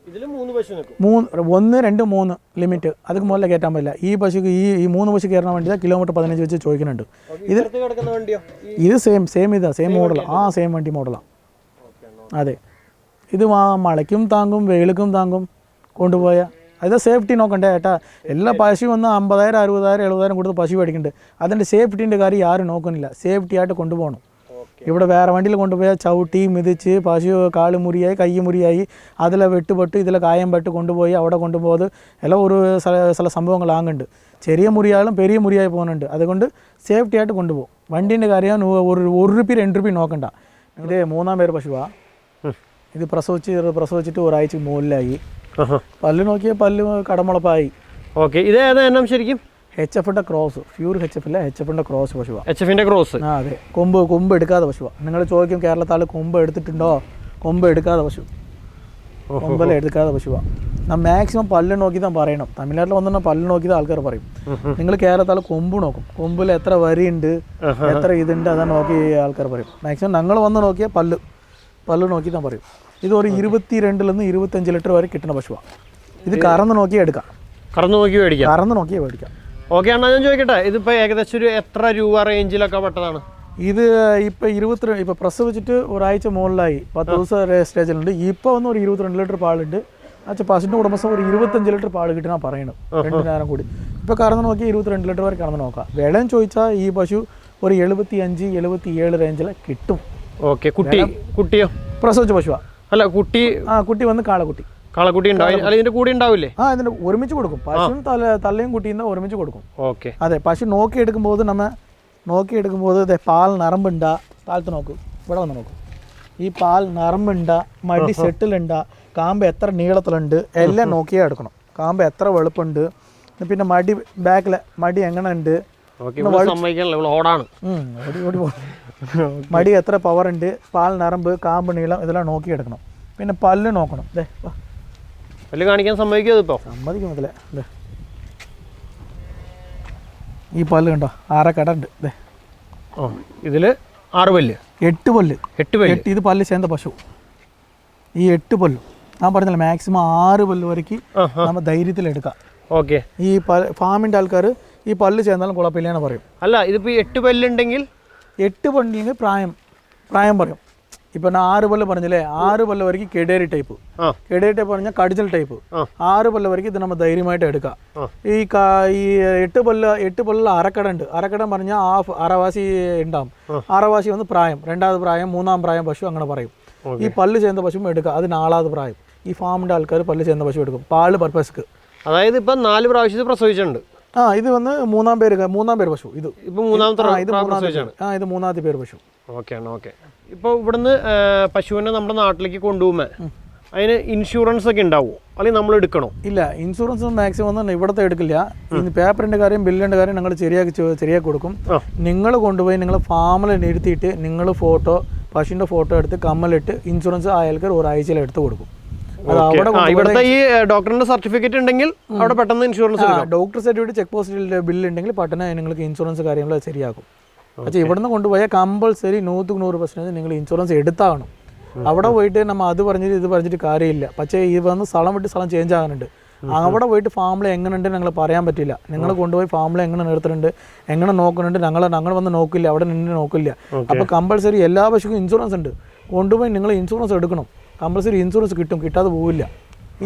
1, 2, 3 ലിമിറ്റ് അതിന് മുകളിൽ കയറ്റാൻ പറ്റില്ല ഈ പശുക്ക് ഈ 3 പശു കയറുന്ന വണ്ടി കിലോമീറ്റർ 15 വെച്ച് ചോദിക്കുന്നുണ്ട് ഇത് സെയിം മോഡൽ സെയിം വണ്ടി മോഡലാണ് അതെ ഇത് മഴയ്ക്കും താങ്ങും വെയിലും താങ്ങും കൊണ്ടുപോയാൽ അത് സേഫ്റ്റി നോക്കണ്ടേ ഏട്ടാ എല്ലാ പശു വന്ന് 50,000 60,000 70,000 കൊടുത്ത് പശു മേടിക്കുന്നുണ്ട് അതിൻ്റെ സേഫ്റ്റീൻ്റെ കാര്യം ആരും നോക്കുന്നില്ല സേഫ്റ്റി ആയിട്ട് കൊണ്ടുപോകണം ഇവിടെ വേറെ വണ്ടിയിൽ കൊണ്ടുപോയാൽ ചവിട്ടി മിതിച്ച് പശു കാല് മുറിയായി കൈ മുറിയായി അതിൽ വെട്ടുപെട്ട് ഇതിൽ കായം പെട്ട് കൊണ്ടുപോയി അവിടെ കൊണ്ടുപോകുന്നത് എല്ലാം ഒരു ചില സംഭവങ്ങൾ ആകുന്നുണ്ട് ചെറിയ മുറിയായാലും പെരിയ മുറിയായി പോകുന്നുണ്ട് അതുകൊണ്ട് സേഫ്റ്റി ആയിട്ട് കൊണ്ടുപോകും വണ്ടീൻ്റെ കാര്യം ഒരു രൂപ 2 രൂപ നോക്കണ്ട ഇത് 3-ാം പേര് പശുവാണ് ഇത് പ്രസവിച്ചിട്ട് ഒരാഴ്ച മുകളിലായി പല്ല് നോക്കിയാൽ പല്ല് കടമുളപ്പായി ഓക്കെ ഇത് ഏതാ ശരിക്കും HF ക്രോസ് പ്യൂർ HF ഇല്ല HF ക്രോസ് പശുവാണ് HF ക്രോസ് അതെ കൊമ്പ് എടുക്കാതെ പശുവാണ് നിങ്ങൾ ചോദിക്കും കേരളത്താൾ കൊമ്പ് എടുത്തിട്ടുണ്ടോ കൊമ്പ് എടുക്കാതെ പശു കൊമ്പെല്ലാം എടുക്കാതെ പശുവാണ് ഞാൻ മാക്സിമം പല്ല് നോക്കി തന്നെ പറയണം തമിഴ്നാട്ടിൽ വന്നിട്ട് പല്ല് നോക്കിയത് ആൾക്കാർ പറയും നിങ്ങൾ കേരളത്താൾ കൊമ്പ് നോക്കും കൊമ്പിൽ എത്ര വരിയുണ്ട് എത്ര ഇതുണ്ട് അതാ നോക്കി ആൾക്കാർ പറയും മാക്സിമം ഞങ്ങൾ വന്ന് നോക്കിയാൽ പല്ല് നോക്കി തന്നെ പറയും ഇത് ഒരു 22 നിന്ന് 25 ലിറ്റർ വരെ കിട്ടുന്ന പശുവാണ് ഇത് കറന്ന് നോക്കിയാൽ എടുക്കാം കറന്ന് നോക്കിയാൽ മേടിക്കാം ഓക്കെ അണ്ണാ ഞാൻ ചോദിക്കട്ടെ ഇതിപ്പോൾ ഏകദേശം ഒരു എത്ര രൂപ റേഞ്ചിലൊക്കെ പെട്ടതാണ് ഇത് ഇപ്പോൾ പ്രസവിച്ചിട്ട് ഒരാഴ്ച മുകളിലായി 10 ദിവസം സ്റ്റേജിലുണ്ട് ഇപ്പോൾ ഒന്ന് ഒരു 22 ലിറ്റർ പാലുണ്ട് പശുവിൻ്റെ ഉടമസ്ഥ ഒരു 25 ലിറ്റർ പാൽ കിട്ടണം പറയണം 2 നേരം കൂടി ഇപ്പോൾ കറന്ന് നോക്കി 22 ലിറ്റർ വരെ കറന്ന് നോക്കാം വിലം ചോദിച്ചാൽ ഈ പശു ഒരു 75-77 റേഞ്ചിൽ കിട്ടും ഓക്കെ കുട്ടിയോ പ്രസവിച്ച പശുവാ അല്ല കുട്ടി വന്ന് കാളക്കുട്ടി ഉണ്ടാവും അല്ല ഇതിന്റെ കൂടെ ഉണ്ടാവില്ലേ ഇതിന്റെ ഒരുമിച്ച് കൊടുക്കും പശുവും തള്ളയും കുട്ടിയും ഒരുമിച്ച് കൊടുക്കും ഓക്കെ അതെ പശു നോക്കിയെടുക്കുമ്പോൾ പാൽ നറമ്പുണ്ടാ താഴത്ത് നോക്കും ഇവിടെ വന്ന് നോക്കും ഈ പാൽ നറമ്പുണ്ടാ മടി സെറ്റിലുണ്ടാ കാമ്പ് എത്ര നീളത്തിലുണ്ട് എല്ലാം നോക്കിയാൽ എടുക്കണം കാമ്പ് എത്ര വെളുപ്പുണ്ട് പിന്നെ ബാക്കിലെ മടി എങ്ങനെ ഉണ്ട് മടി എത്ര പവർ ഉണ്ട് പാൽ നറമ്പ് കാമ്പ് നീളം ഇതെല്ലാം നോക്കിയെടുക്കണം പിന്നെ പല്ല് നോക്കണം പല്ല് കാണിക്കാൻ സമ്മതിക്കും അതിലെ ഈ പല്ല് കണ്ടോ 6 കട ഉണ്ട് ഇതില് 6 പല്ല് 8 പല്ല് ഇത് പല്ല് ചേർന്ന പശു ഈ 8 പല്ല് ഞാൻ പറഞ്ഞില്ല മാക്സിമം 6 പല്ല് വരയ്ക്ക് നമ്മൾ ധൈര്യത്തിൽ എടുക്കാം ഓക്കെ ഈ ഫാമിൻ്റെ ആൾക്കാർ ഈ പല്ല് ചേർന്നാലും കുഴപ്പമില്ലെന്ന് പറയും അല്ല ഇതിപ്പോൾ 8 പല്ലുണ്ടെങ്കിൽ 8 പല്ലില്ലെങ്കിൽ പ്രായം പറയും ഇപ്പൊ ഞാൻ 6 പല്ല് പറഞ്ഞില്ലേ 6 പല്ല് വരയ്ക്ക് കെടേരി ടൈപ്പ് പറഞ്ഞാൽ കടിച്ചൽ ടൈപ്പ് 6 പല്ല് വരയ്ക്ക് ഇത് നമ്മൾ ധൈര്യമായിട്ട് എടുക്കാം ഈ 8 പല്ല് അരക്കട ഉണ്ട് അരക്കട പറഞ്ഞാൽ അരവാസി ഉണ്ടാവും അരവാസി വന്ന് പ്രായം 2ാമത് പ്രായം 3ാം പ്രായം പശു അങ്ങനെ പറയും ഈ പല്ല് ചെയ്യുന്ന പശു എടുക്കുക അത് 4ാമത് പ്രായം ഈ ഫാമിന്റെ ആൾക്കാർ പല്ല് ചെയ്യുന്ന പശു എടുക്കും പാല് പർപ്പസ്ക്ക് അതായത് ഇപ്പൊ 4 പ്രാവശ്യത്തിൽ പ്രസവിച്ചിട്ടുണ്ട് ഇത് വന്ന് 3ാം പേര് പശു ഇത് ഇപ്പൊ 3ാമത്തെ ഇത് 3ാമത്തെ പേര് പശു ഓക്കെ ഇപ്പോൾ ഇവിടുന്ന് പശുവിനെ നമ്മുടെ നാട്ടിലേക്ക് കൊണ്ടുപോകുമ്പോൾ അതിന് ഇൻഷുറൻസ് ഒക്കെ ഉണ്ടാവുമോ അല്ലെങ്കിൽ നമ്മൾ എടുക്കണോ? ഇല്ല ഇൻഷുറൻസ് മാക്സിമം ഒന്നും ഇവിടുത്തെ എടുക്കില്ല ഇനി പേപ്പറിൻ്റെ കാര്യം ബില്ലിൻ്റെ കാര്യം ഞങ്ങൾ ശരിയാക്കി കൊടുക്കും നിങ്ങൾ കൊണ്ടുപോയി നിങ്ങൾ ഫാമിൽ നിർത്തിയിട്ട് നിങ്ങൾ പശുവിൻ്റെ ഫോട്ടോ എടുത്ത് കമ്മലിട്ട് ഇൻഷുറൻസ് അയാൾക്ക് ഒരാഴ്ചയിൽ എടുത്ത് കൊടുക്കും ഇവിടുത്തെ ഈ ഡോക്ടറിന്റെ സർട്ടിഫിക്കറ്റ് ഉണ്ടെങ്കിൽ അവിടെ പെട്ടെന്ന് insurance doctor certificate check post bill ഉണ്ടെങ്കിൽ പെട്ടെന്ന് നിങ്ങൾക്ക് ഇൻഷുറൻസ് കാര്യങ്ങൾ ശരിയാക്കും പക്ഷേ ഇവിടുന്ന് കൊണ്ടുപോയാൽ കമ്പൾസറി 100% നിങ്ങൾ ഇൻഷുറൻസ് എടുത്താകണം അവിടെ പോയിട്ട് നമ്മൾ അത് പറഞ്ഞിട്ട് ഇത് പറഞ്ഞിട്ട് കാര്യമില്ല പക്ഷേ ഈ വന്ന് സ്ഥലം വിട്ട് സ്ഥലം ചേഞ്ച് ആകാനുണ്ട് അവിടെ പോയിട്ട് ഫാമിൽ എങ്ങനെയുണ്ട് ഞങ്ങൾ പറയാൻ പറ്റില്ല നിങ്ങൾ കൊണ്ടുപോയി ഫാമിൽ എങ്ങനെ നിർത്തുന്നുണ്ട് എങ്ങനെ നോക്കുന്നുണ്ട് ഞങ്ങൾ വന്ന് നോക്കില്ല അവിടെ നിന്ന് നോക്കില്ല അപ്പോൾ കമ്പൾസറി എല്ലാ പശുക്കും ഇൻഷുറൻസ് ഉണ്ട് കൊണ്ടുപോയി നിങ്ങൾ ഇൻഷുറൻസ് എടുക്കണം കമ്പൾസറി ഇൻഷുറൻസ് കിട്ടും കിട്ടാതെ പോവില്ല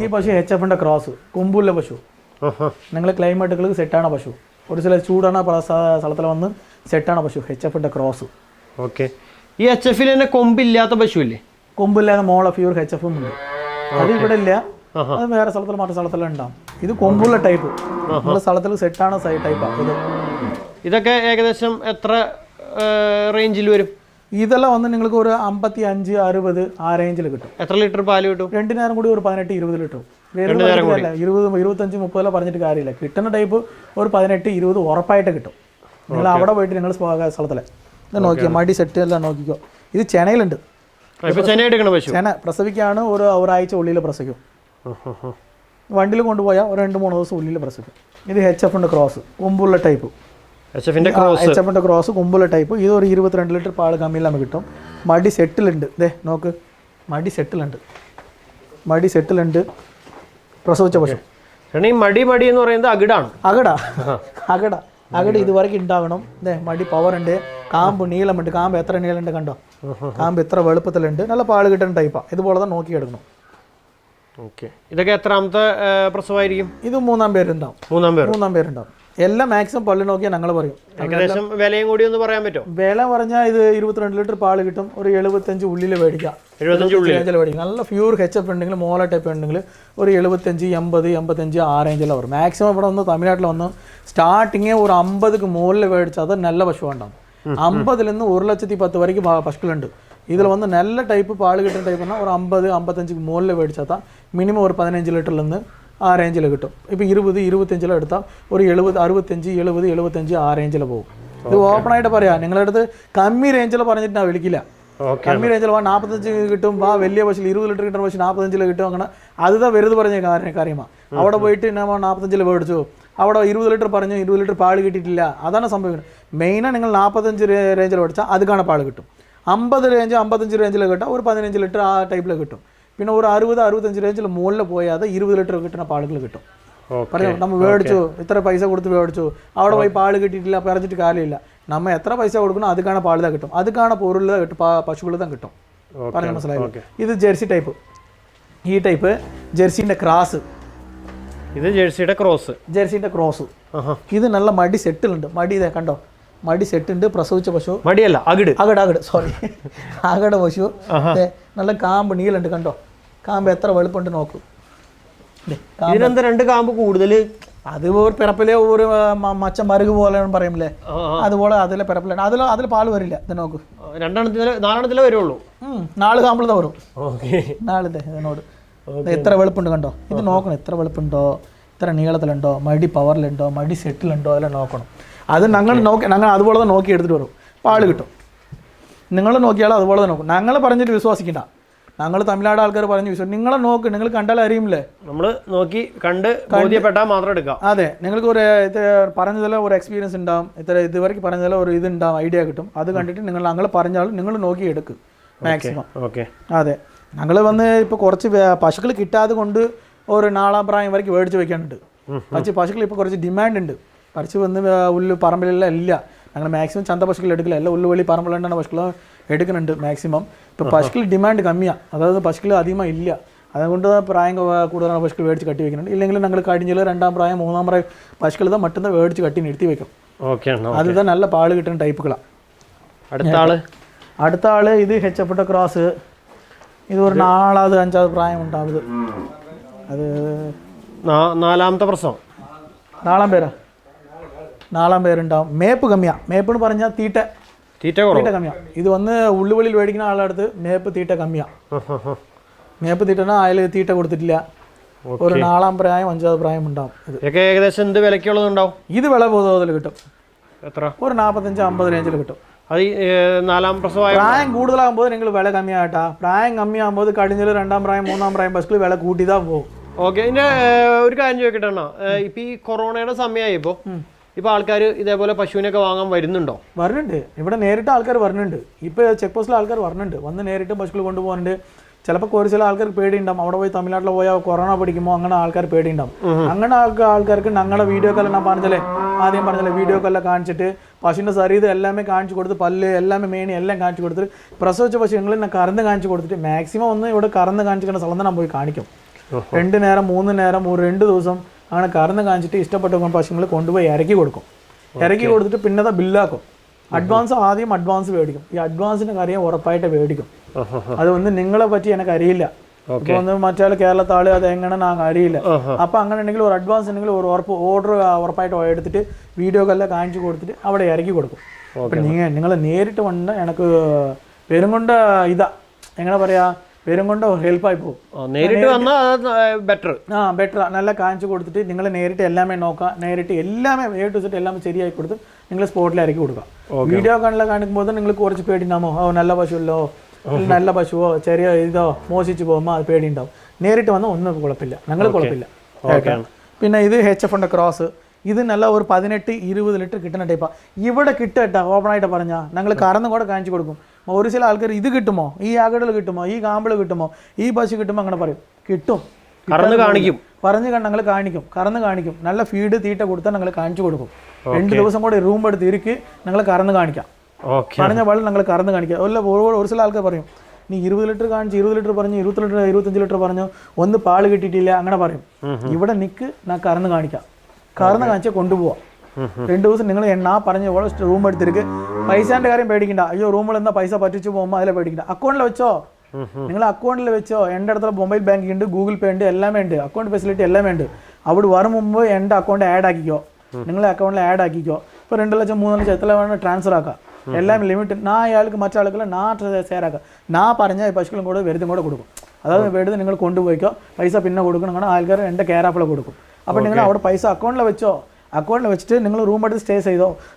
ഈ പശു HFന്റെ ക്രോസ് കൊമ്പുള്ള പശു നിങ്ങൾ ക്ലൈമറ്റുകൾക്ക് സെറ്റാണ് പശു ഒരു ചില ചൂടാണ് സ്ഥലത്തിൽ വന്ന് സെറ്റാണ് പശു HFന്റെ ക്രോസ് ഓക്കെ ഈ HFൽ തന്നെ കൊമ്പില്ലാത്ത പശു ഇല്ലേ കൊമ്പില്ലാതെ മോള പ്യൂർ HF ഉണ്ട് അത് ഇവിടെ ഇല്ല അത് വേറെ സ്ഥലത്തിൽ മറ്റു സ്ഥലത്തെല്ലാം ഉണ്ടാവും ഇത് കൊമ്പുള്ള ടൈപ്പ് നമ്മുടെ സ്ഥലത്തിൽ സെറ്റാണ് ടൈപ്പാണ് ഇത് ഇതൊക്കെ ഏകദേശം എത്ര റേഞ്ചിൽ വരും ഇതെല്ലാം വന്ന് നിങ്ങൾക്ക് ഒരു 55 60 ആ റേഞ്ചിൽ കിട്ടും എത്ര ലിറ്റർ പാല് കിട്ടും 2 നേരം കൂടി ഒരു 18-20 ലിറ്റർ 20-25-30 പറഞ്ഞിട്ട് കാര്യമില്ല കിട്ടുന്ന ടൈപ്പ് ഒരു 18-20 ഉറപ്പായിട്ട് കിട്ടും നിങ്ങൾ അവിടെ പോയിട്ട് നിങ്ങൾ സ്ഥലത്തിലെ ഇത് നോക്കിയോ മടി സെറ്റ് എല്ലാം നോക്കിക്കോ ഇത് ചെനയിലുണ്ട് ചെന പ്രസവിക്കാണ് ഒരാഴ്ച ഉള്ളിൽ പ്രസവിക്കും വണ്ടിയിൽ കൊണ്ടുപോയാൽ ഒരു 2-3 ദിവസം ഉള്ളിൽ പ്രസവിക്കും ഇത് HFന്റെ ക്രോസ് കൊമ്പുള്ള ടൈപ്പ് HFന്റെ ക്രോസ് കൊമ്പുള്ള ടൈപ്പ് ഇത് ഒരു 22 ലിറ്റർ പാൽ കമ്മിയിൽ നമുക്ക് കിട്ടും മടി സെറ്റിലുണ്ട് ദേ നോക്ക് മടി സെറ്റിലുണ്ട് പ്രസവിച്ച പശു മടി എന്ന് പറയുന്നത് അകട ഇതുവരെയ്ക്ക് ഉണ്ടാവണം ദേ മടി പവർ ഉണ്ട് കാമ്പ് നീളമുണ്ട് കാമ്പ് എത്ര നീളമുണ്ട് കണ്ടോ കാമ്പ് എത്ര വലുപ്പത്തിലുണ്ട് നല്ല പാല് കിട്ടുന്ന ടൈപ്പാണ് ഇതുപോലെ തന്നെ നോക്കിയെടുക്കണം ഇതൊക്കെ എത്രാമത്തെ പ്രസവമായിരിക്കും ഇത് 3ാം പേരുണ്ടാവും എല്ലാം മാക്സിമം പല്ല് നോക്കിയാൽ ഞങ്ങൾ പറയും ഏകദേശം വിലയും കൂടി ഒന്ന് പറയാൻ പറ്റും വില പറഞ്ഞാൽ ഇത് 22 ലിറ്റർ പാല് കിട്ടും ഒരു 75 ഉള്ളിൽ മേടിക്കാം 75 മേടിക്കാം നല്ല പ്യൂർ HF ഉണ്ടെങ്കിൽ മോള ടൈപ്പ് ഉണ്ടെങ്കിൽ ഒരു 75-80-85 ആ റേഞ്ചിലാണ് വരും മാക്സിമം ഇവിടെ വന്ന് തമിഴ്നാട്ടിൽ വന്ന് സ്റ്റാർട്ടിങ് ഒരു 50ക്ക് മുകളിൽ മേടിച്ചാൽ അത് നല്ല പശു ഉണ്ടാവും 50-ൽ നിന്ന് 1,10,000 വരയ്ക്ക് പശുക്കളുണ്ട് ഇതിൽ വന്ന് നല്ല ടൈപ്പ് പാല് കിട്ടുന്ന ടൈപ്പ് പറഞ്ഞാൽ ഒരു 50-55ക്ക് മുകളിൽ മേടിച്ചാൽ മിനിമം ഒരു 15 ലിറ്ററിൽ നിന്ന് ആ റേഞ്ചിൽ കിട്ടും ഇപ്പോൾ 20-25 എടുത്താൽ ഒരു 70-65-70-75 ആ റേഞ്ചിൽ പോകും ഇത് ഓപ്പണായിട്ട് പറയാം നിങ്ങളുടെ അടുത്ത് കമ്മി റേഞ്ചിൽ പറഞ്ഞിട്ട് ഞാൻ വിളിക്കില്ല കമ്മി റേഞ്ചിൽ 45 കിട്ടും വലിയ പശു 20 ലിറ്റർ കിട്ടുന്ന പശു 45 കിട്ടും അങ്ങനെ അത് വെറുതെ പറഞ്ഞ കാര്യമാണ് അവിടെ പോയിട്ട് നമ്മൾ 45 മേടിച്ചു അവിടെ 20 ലിറ്റർ പറഞ്ഞു 20 ലിറ്റർ പാല് കിട്ടിയിട്ടില്ല അതാണ് സംഭവിക്കുന്നത് മെയിനാണ് നിങ്ങൾ 45 റേഞ്ചിൽ മേടിച്ചാൽ അതുക്കാണ് പാല് കിട്ടും 55 റേഞ്ചിൽ കിട്ടാം ഒരു 15 ലിറ്റർ ആ ടൈപ്പിൽ കിട്ടും പിന്നെ ഒരു 60-65 റേഞ്ചിൽ മുകളിൽ പോയാൽ 20 ലിറ്റർ കിട്ടുന്ന പാലുകൾ കിട്ടും പറയാം നമ്മൾ മേടിച്ചു ഇത്ര പൈസ കൊടുത്ത് മേടിച്ചു അവിടെ പോയി പാല് കിട്ടിയിട്ടില്ല പറഞ്ഞിട്ട് കാര്യമില്ല നമ്മൾ എത്ര പൈസ കൊടുക്കണം അതുക്കാണ് പാലിത കിട്ടും അതുക്കാണ് പൊരുളിത കിട്ടും പശുക്കളിതം കിട്ടും പറഞ്ഞാൽ മനസ്സിലായി ഇത് ജെർസി ടൈപ്പ് ഈ ടൈപ്പ് ജെർസിൻ്റെ ക്രാസ് ഇത് ജെർസിയുടെ ക്രോസ് ഇത് നല്ല മടി സെറ്റിലുണ്ട് മടി ഇതേ കണ്ടോ മടി സെറ്റ് ഉണ്ട് പ്രസവിച്ച പശു മടിയല്ല അകട് സോറി അകട പശു നല്ല കാമ്പ് നീളുണ്ട് കണ്ടോ കാമ്പ് എത്ര വലുപ്പമുണ്ട് നോക്കൂ രണ്ട് കാമ്പ് കൂടുതൽ അത് ഒരു പിറപ്പിലെ ഒരു മച്ച മരുക് പോലെ പറയുമ്പല്ലേ അതുപോലെ അതിലെ പിറപ്പിലാണ് അതിൽ പാല് വരില്ല ഇത് നോക്കൂ 4 വരുള്ളൂ 4 കാമ്പിളത്തെ വരും 4 ഇതിനോട് എത്ര വെളുപ്പുണ്ട് കണ്ടോ ഇത് നോക്കണം എത്ര വെളുപ്പുണ്ടോ ഇത്ര നീളത്തിലുണ്ടോ മടി പവറിലുണ്ടോ മടി സെറ്റിലുണ്ടോ അതെല്ലാം നോക്കണം അത് ഞങ്ങൾ അതുപോലെ തന്നെ നോക്കി എടുത്തിട്ട് വരും പാല് കിട്ടും നിങ്ങൾ നോക്കിയാൽ അതുപോലെ തന്നെ നോക്കും ഞങ്ങൾ പറഞ്ഞിട്ട് വിശ്വസിക്കണ്ട ഞങ്ങൾ തമിഴ്നാട് ആൾക്കാർ പറഞ്ഞ് നിങ്ങളെ നോക്ക് നിങ്ങൾ കണ്ടാൽ അറിയുമില്ലേ നമ്മൾ നോക്കി കണ്ട് ബോധ്യപ്പെട്ടാൽ മാത്രം എടുക്കാം അതെ നിങ്ങൾക്ക് ഒരു പറഞ്ഞതിൽ ഒരു എക്സ്പീരിയൻസ് ഉണ്ടാവും ഇതുവരെയ്ക്ക് പറഞ്ഞതിൽ ഒരു ഇതുണ്ടാവും ഐഡിയ കിട്ടും അത് കണ്ടിട്ട് ഞങ്ങൾ പറഞ്ഞാലും നിങ്ങൾ നോക്കി എടുക്കും മാക്സിമം അതെ ഞങ്ങൾ വന്ന് ഇപ്പോൾ കുറച്ച് പശുക്കൾ കിട്ടാതെ കൊണ്ട് ഒരു 4ാം പ്രായം വരയ്ക്ക് മേടിച്ച് വയ്ക്കാനുണ്ട് പക്ഷേ പശുക്കൾ ഇപ്പോൾ കുറച്ച് ഡിമാൻഡ് ഉണ്ട് പറിച്ച് വന്ന് ഉള്ളു പറമ്പിലെല്ലാം ഇല്ല ഞങ്ങൾ മാക്സിമം ചന്ത പശുക്കൾ എടുക്കില്ല എല്ലാം ഉള്ളുവള്ളി പറമ്പിലുണ്ടാണ് പശുക്കൾ എടുക്കുന്നുണ്ട് മാക്സിമം. ഇപ്പോൾ പശുക്കൾ ഡിമാൻഡ് കമ്മിയാണ്, അതായത് പശുക്കൾ അധികമായി ഇല്ല, അതുകൊണ്ട് പ്രായം കൂടുതലാണ് പശുക്കൾ മേടിച്ച് കട്ടി വെക്കുന്നുണ്ട്. ഇല്ലെങ്കിൽ ഞങ്ങൾ കഴിഞ്ഞാൽ 2ാം പ്രായം 3ാം പ്രായം പശുക്കൾ ഇതാ മറ്റുന്ന മേടിച്ച് കട്ടി നിർത്തി വെക്കും. അതിതാ നല്ല പാല് കിട്ടുന്ന ടൈപ്പുകളാണ്. അടുത്ത ആള് ഇത് ഹെച്ചപ്പെട്ട ക്രോസ്. ഇത് ഒരു 4ാമത് 5ാമത് പ്രായം ഉണ്ടാവുന്നത്. അത് 4ാമത്തെ പ്രസവം. 4ാം പേരുണ്ടാവും. മേപ്പ് കമ്മിയാണ്. മേപ്പെന്ന് പറഞ്ഞാൽ തീറ്റ കമ്മിയാണ്. ഇത് വന്ന് ഉള്ളുവെളിയിൽ മേടിക്കുന്ന ആളടുത്ത് മേപ്പ് തീറ്റ കമ്മിയാണ്. മേപ്പ് തീറ്റ അതിൽ തീറ്റ കൊടുത്തിട്ടില്ല. ഒരു 4ാം പ്രായം 5ാമത് പ്രായം ഉണ്ടാവും. ഏകദേശം എന്ത് വിലക്കുള്ളതുണ്ടാവും? ഇത് വില കൂടുതൽ കിട്ടും. എത്ര? ഒരു 45-50 റേഞ്ചിൽ കിട്ടും. അത് 4ാം പ്രസവം. പ്രായം കൂടുതലാകുമ്പോൾ നിങ്ങൾ വില കമ്മിയാട്ടാ. പ്രായം കമ്മിയാകുമ്പോൾ കഴിഞ്ഞാൽ 2ാം പ്രായം 3ാം പ്രായം പശുക്കൾ വില കൂട്ടിതാ പോകും. ഓക്കെ. ഇതിന്റെ ഒരു കാര്യം ചോദിക്കട്ടെ, ഇപ്പൊ ഈ കൊറോണയുടെ സമയമായി ഇപ്പൊ ആൾക്കാർ ഇതേപോലെ പശുവിനൊക്കെ വാങ്ങാൻ വരുന്നുണ്ടോ? വരുന്നുണ്ട്. ഇവിടെ നേരിട്ട് ആൾക്കാർ വരുന്നുണ്ട്. ഇപ്പൊ ചെക്ക് പോസ്റ്റിൽ ആൾക്കാർ വരുന്നുണ്ട്, വന്ന് നേരിട്ട് പശുക്കൾ കൊണ്ടുപോകുന്നുണ്ട്. ചിലപ്പോൾ ചില ആൾക്കാർക്ക് പേടിയുണ്ടാവും, അവിടെ പോയി തമിഴ്നാട്ടിൽ പോയാൽ കൊറോണ പിടിക്കുമ്പോൾ അങ്ങനെ ആൾക്കാർ പേടിയുണ്ടാവും. അങ്ങനെ ആൾക്കാർക്ക് ഞങ്ങളുടെ വീഡിയോ കോൾ ഞാൻ ആദ്യം പറഞ്ഞല്ലേ, വീഡിയോ കോളെല്ലാം കാണിച്ചിട്ട് പശുവിൻ്റെ ശരീരം എല്ലാമേ കാണിച്ചു കൊടുത്ത്, പല്ല് എല്ലാമേ മേണി എല്ലാം കാണിച്ചു കൊടുത്തിട്ട്, പ്രസവിച്ച പശുങ്ങളിൽ ഞാൻ കറന്ന് കാണിച്ചു കൊടുത്തിട്ട് മാക്സിമം ഒന്ന് ഇവിടെ കറന്ന് കാണിച്ചിട്ട് സ്ഥലം ഞാൻ പോയി കാണിക്കും. 2 നേരം 3 നേരം 2 ദിവസം അങ്ങനെ കറന്ന് കാണിച്ചിട്ട് ഇഷ്ടപ്പെട്ട പശുക്കൾ കൊണ്ടുപോയി ഇറക്കി കൊടുക്കും. ഇറക്കി കൊടുത്തിട്ട് പിന്നെ ബില്ലാക്കും. ആദ്യം അഡ്വാൻസ് മേടിക്കും. ഈ അഡ്വാൻസിൻ്റെ കാര്യം ഉറപ്പായിട്ട് മേടിക്കും. അത് ഒന്ന് നിങ്ങളെ പറ്റി എനിക്ക് അറിയില്ല. ഇപ്പൊ ഒന്ന് മറ്റാൾ കേരളത്താള് അത് എങ്ങനെ അറിയില്ല. അപ്പൊ അങ്ങനെ ഉണ്ടെങ്കിൽ ഒരു അഡ്വാൻസ് ഉണ്ടെങ്കിൽ ഒരു ഓർഡർ ഉറപ്പായിട്ട് എടുത്തിട്ട് വീഡിയോ എല്ലാം കാണിച്ചു കൊടുത്തിട്ട് അവിടെ ഇറക്കി കൊടുക്കും. അപ്പൊ നിങ്ങൾ നേരിട്ട് വന്ന് എനിക്ക് പെരുങ്കൊണ്ട ഇതാ എങ്ങനെ പറയാ, പെരുങ്കൊണ്ട ഹെൽപ്പായി പോകും. നേരിട്ട് വന്നാൽ ബെറ്റർ. ബെറ്റർ. നല്ല കാണിച്ചു കൊടുത്തിട്ട് നിങ്ങൾ നേരിട്ട് എല്ലാമേ നോക്കാം. നേരിട്ട് എല്ലാമേ ടു സെറ്റ് എല്ലാമേ ശരിയായി കൊടുത്ത് നിങ്ങൾ സ്പോട്ടിൽ ഇറക്കി കൊടുക്കാം. വീഡിയോ കാണിക്കുമ്പോൾ നിങ്ങൾ കുറച്ച് പേടിണ്ടാമോ, നല്ല പശുവല്ലോ, നല്ല പശുവോ ചെറിയ ഇതോ മോശിച്ച് പോകുമ്പോൾ അത് പേടിയുണ്ടാവും. നേരിട്ട് വന്നാൽ ഒന്നും കുഴപ്പമില്ല, ഞങ്ങൾ കുഴപ്പമില്ല. പിന്നെ ഇത് HF ക്രോസ്. ഇത് നല്ല ഒരു 18-20 ലിറ്റർ കിട്ടുന്ന ടൈപ്പാണ്. ഇവിടെ കിട്ടട്ടാ ഓപ്പണായിട്ട് പറഞ്ഞാൽ ഞങ്ങൾ കറന്നും കൂടെ കാണിച്ചു കൊടുക്കും. ഒരു ചില ആൾക്കാർ ഇത് കിട്ടുമോ, ഈ ആകടൽ കിട്ടുമോ, ഈ കാമ്പിൾ കിട്ടുമോ, ഈ പശു കിട്ടുമോ, അങ്ങനെ പറയും. കിട്ടും, ഞങ്ങൾ കാണിക്കും, കറന്ന് കാണിക്കും. നല്ല ഫീഡ് തീറ്റ കൊടുത്താൽ ഞങ്ങൾ കാണിച്ചു കൊടുക്കും. 2 ദിവസം കൂടെ റൂം എടുത്ത് ഇരിക്ക് ഞങ്ങൾ കറന്ന് കാണിക്കാം. പറഞ്ഞ വെള്ളം ഞങ്ങൾ കറന്ന് കാണിക്കാം. ഒരു ചില ആൾക്കാർ പറയും, നീ 20 ലിറ്റർ കാണിച്ച് 20 ലിറ്റർ പറഞ്ഞു, 20 ലിറ്റർ 25 ലിറ്റർ പറഞ്ഞു, ഒന്ന് പാല് കിട്ടിയിട്ടില്ല, അങ്ങനെ പറയും. ഇവിടെ നിൽക്ക്, ഞാൻ കറന്ന് കാണിക്കാം. കറന്ന് കാണിച്ചാൽ കൊണ്ടുപോവാം. 2 ദിവസം നിങ്ങൾ പറഞ്ഞ പോലെ റൂം എടുത്തിരിക്ക്. പൈസേൻ്റെ കാര്യം പേടിക്കണ്ട. അയ്യോ റൂമിൽ എന്താ പൈസ പറ്റിച്ചു പോകുമ്പോൾ അതിലെ പേടിക്കണ്ട. അക്കൗണ്ടിൽ വെച്ചോ, നിങ്ങൾ അക്കൗണ്ടിൽ വെച്ചോ. എൻ്റെ അടുത്തുള്ള മൊബൈൽ ബാങ്കിങ് ഉണ്ട്, ഗൂഗിൾ പേ ഉണ്ട്, എല്ലാമേ ഉണ്ട്. അക്കൗണ്ട് ഫെസിലിറ്റി എല്ലാം ഉണ്ട്. അവിടെ വരും മുമ്പ് എൻ്റെ അക്കൗണ്ട് ആഡ് ആക്കിക്കോ, നിങ്ങളെ അക്കൗണ്ടിൽ ആഡ് ആക്കിക്കോ. ഇപ്പോൾ 2 ലക്ഷം 3 ലക്ഷം എത്ര വേണം ട്രാൻസ്ഫർ ആക്കാം. എല്ലാം ലിമിറ്റ്. അയാൾക്ക് മറ്റാൾക്കെല്ലാം ഷെയർ ആക്കാം. പറഞ്ഞാൽ ഈ പശുക്കളും കൂടെ വെറുതും കൂടെ കൊടുക്കും. അതായത് വെറുതെ നിങ്ങൾ കൊണ്ടുപോയിക്കോ, പൈസ പിന്നെ കൊടുക്കണം. അങ്ങനെ ആൾക്കാർ എൻ്റെ കെയർ ആപ്പിൽ കൊടുക്കും. അപ്പോൾ നിങ്ങൾ അവിടെ പൈസ അക്കൗണ്ടിൽ വെച്ചോ. അക്കൗണ്ടിൽ വെച്ചിട്ട് നിങ്ങൾ റൂം എടുത്ത് സ്റ്റേ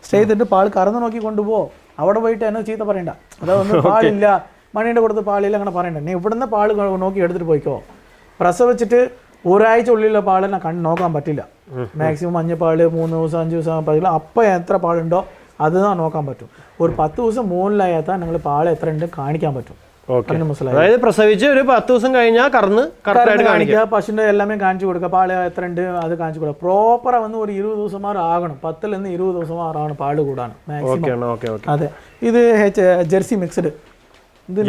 ചെയ്തിട്ട് പാൽ കറന്ന് നോക്കി കൊണ്ടുപോകും. അവിടെ പോയിട്ട് എന്നെ ചീത്ത പറയണ്ട. അതൊന്നും പാലില്ല, മണീൻ്റെ കൊടുത്ത് പാലില്ല, അങ്ങനെ പറയണ്ട. നീ ഇവിടുന്ന് പാൽ നോക്കി എടുത്തിട്ട് പോയിക്കോ. പ്രസവിച്ചിട്ട് ഒരാഴ്ച ഉള്ളിലുള്ള പാലിനെ നോക്കാൻ പറ്റില്ല. മാക്സിമം മഞ്ഞപ്പാൽ 3 ദിവസം 5 ദിവസം പറ്റില്ല. അപ്പം എത്ര പാലുണ്ടോ അത് നോക്കാൻ പറ്റും. ഒരു 10 ദിവസം മുകളിലായാൽ നിങ്ങൾ പാൽ എത്ര ഉണ്ട് കാണിക്കാൻ പറ്റും. അതായത് പ്രസവിച്ച് ഒരു 10 ദിവസം കഴിഞ്ഞാൽ കാണിക്കുക, പശുവിന്റെ എല്ലാമേ കാണിച്ചു കൊടുക്കുക. പാല് എത്ര ഉണ്ട് അത് കാണിച്ചു കൊടുക്കുക. പ്രോപ്പർ വന്ന് ഒരു 20 ദിവസമാർ ആകണം. 10 നിന്ന് 20 ദിവസമാർ ആകണം പാല് കൂടാണ് മാക്സിമം. അതെ. ഇത് ജെർസി മിക്സ്ഡ്. ഇത്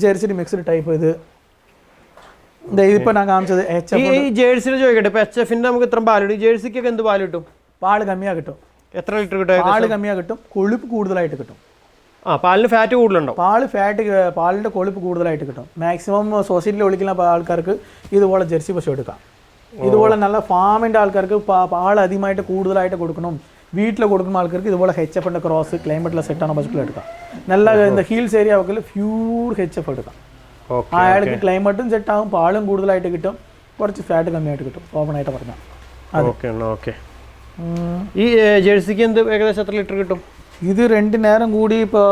ജെർസി മിക്സ്ഡ് ടൈപ്പ്. ഇതിപ്പോ ഞാൻ കാണിച്ചത് ജേഴ്സിനെ ചോദിക്കട്ടെ. ഇപ്പൊ HFന്റെ നമുക്ക് ഇത്ര പാല് കിട്ടും, ജേഴ്സിക്കൊക്കെ എന്ത് പാല് കിട്ടും? പാല് കമ്മിയാ കിട്ടും. എത്ര ലിറ്റർ കിട്ടും? പാല് കമ്മിയാ കിട്ടും, കൊഴുപ്പ് കൂടുതലായിട്ട് കിട്ടും. പാലിന് ഫാറ്റ് കൂടുതലുണ്ടോ? പാലിന്റെ കൊഴുപ്പ് കൂടുതലായിട്ട് കിട്ടും. മാക്സിമം സൊസൈറ്റിയിൽ വിളിക്കുന്ന ആൾക്കാർക്ക് ഇതുപോലെ ജെർസി പശു എടുക്കാം. ഇതുപോലെ നല്ല ഫാമിന്റെ ആൾക്കാർക്ക് പാൽ അധികമായിട്ട് കൂടുതലായിട്ട് കൊടുക്കണം. വീട്ടിൽ കൊടുക്കുന്ന ആൾക്കാർക്ക് ഇതുപോലെ HF ക്രോസ് ക്ലൈമറ്റിലെ സെറ്റാണ് പശുക്കൾ എടുക്കാം. നല്ല ഹീൽസ് ഏരിയ ഒക്കെ പ്യൂർ HF എടുക്കാം. അയാൾക്ക് ക്ലൈമറ്റും സെറ്റാകും, പാലും കൂടുതലായിട്ട് കിട്ടും, കുറച്ച് ഫാറ്റ് കമ്മിയായിട്ട് കിട്ടും. ഓപ്പൺ ആയിട്ട് പറഞ്ഞാൽ ഈ ജേഴ്സിക്ക് എന്ത് ഏകദേശം എത്ര ലിറ്റർ കിട്ടും? ഇത് 2 നേരം കൂടി ഇപ്പോൾ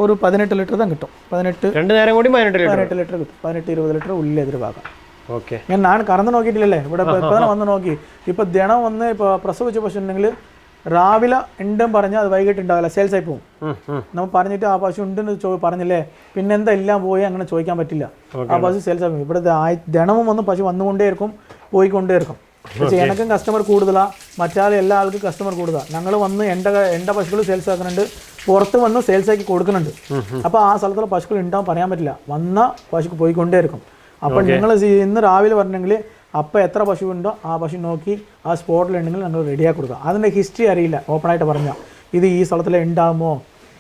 ഒരു 18 ലിറ്റർ തന്നെ കിട്ടും. 2 നേരം കൂടി 18 ലിറ്റർ കിട്ടും. 18-20 ലിറ്റർ ഉള്ളിൽ എതിർഭാഗം. ഞാൻ കറന്ന് നോക്കിയിട്ടില്ലല്ലേ, ഇവിടെ ഇപ്പോൾ വന്ന് നോക്കി. ഇപ്പോൾ ദിനം വന്ന് ഇപ്പോൾ പ്രസവിച്ച പശു ഉണ്ടെങ്കിൽ രാവിലെ ഉണ്ടും പറഞ്ഞാൽ അത് വൈകിട്ട് ഉണ്ടാവില്ല, സെയിൽസ് ആയി പോകും. നമ്മൾ പറഞ്ഞിട്ട് ആ പശു ഉണ്ടെന്ന് പറഞ്ഞില്ലേ, പിന്നെന്താ എല്ലാം പോയി അങ്ങനെ ചോദിക്കാൻ പറ്റില്ല. ആ പശു സെയിൽസ് ആയി പോകും. ഇവിടെ ദിനവും വന്ന് പശു വന്നുകൊണ്ടേ ഇരിക്കും, പോയിക്കൊണ്ടേ ഇരിക്കും. പക്ഷേ എനിക്കും കസ്റ്റമർ കൂടുതലാണ്, മറ്റാൾ എല്ലാ ആൾക്കും കസ്റ്റമർ കൂടുതലാണ്. ഞങ്ങൾ വന്ന് എൻ്റെ പശുക്കൾ സെയിൽസ് ആക്കുന്നുണ്ട്, പുറത്ത് വന്ന് സെയിൽസ് ആക്കി കൊടുക്കുന്നുണ്ട്. അപ്പോൾ ആ സ്ഥലത്തുള്ള പശുക്കൾ ഉണ്ടാവും പറയാൻ പറ്റില്ല, വന്ന പശുക്ക് പോയിക്കൊണ്ടേ ഇരിക്കും. അപ്പോൾ നിങ്ങൾ ഇന്ന് രാവിലെ പറഞ്ഞെങ്കിൽ അപ്പോൾ എത്ര പശു ഉണ്ടോ ആ പശു നോക്കി ആ സ്പോട്ടിലുണ്ടെങ്കിൽ നിങ്ങൾ റെഡിയാക്കി കൊടുക്കുക. അതിൻ്റെ ഹിസ്റ്ററി അറിയില്ല ഓപ്പണായിട്ട് പറഞ്ഞാൽ, ഇത് ഈ സ്ഥലത്തിൽ ഉണ്ടാകുമോ,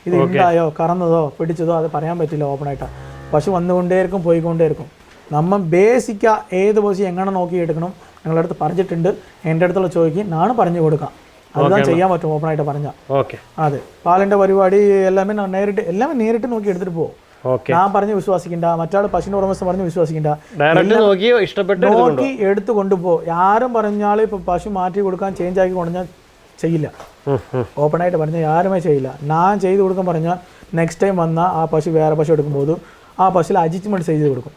ഇത് ഉണ്ടായോ, കറന്നതോ പിടിച്ചതോ അത് പറയാൻ പറ്റില്ല ഓപ്പണായിട്ട്. പശു വന്നുകൊണ്ടേയിരിക്കും പോയിക്കൊണ്ടേയിരിക്കും. നമ്മൾ ബേസിക്ക ഏത് പശു എങ്ങനെ നോക്കി എടുക്കണം ഞങ്ങളുടെ അടുത്ത് പറഞ്ഞിട്ടുണ്ട്. എൻ്റെ അടുത്തുള്ള ചോദിക്കും ഞാൻ പറഞ്ഞു കൊടുക്കാം, അതുதான் ചെയ്യാൻ പറ്റും ഓപ്പണായിട്ട് പറഞ്ഞാൽ. അതെ, പാലിൻ്റെ പരിപാടി എല്ലാമേ നേരിട്ട് നോക്കി എടുത്തിട്ട് പോകും. ഞാൻ പറഞ്ഞ് വിശ്വസിക്കണ്ട, മറ്റാൾ പശുവിന്റെ ഉടമസ്ഥ പറഞ്ഞ് വിശ്വസിക്കണ്ട, നോക്കി എടുത്തു കൊണ്ടുപോ. ആരും പറഞ്ഞാൽ ഇപ്പൊ പശു മാറ്റി കൊടുക്കാൻ ചേഞ്ച് ആക്കി കൊണ്ടുവന്നാൽ ചെയ്യില്ല. ഓപ്പണായിട്ട് പറഞ്ഞാൽ ആരുമേ ചെയ്യില്ല. ഞാൻ ചെയ്ത് കൊടുക്കാൻ പറഞ്ഞാൽ നെക്സ്റ്റ് ടൈം വന്നാൽ ആ പശു വേറെ പശു എടുക്കുമ്പോൾ ആ പശുവിൽ അഡ്ജസ്റ്റ്മെൻറ്റ് ചെയ്ത് കൊടുക്കും.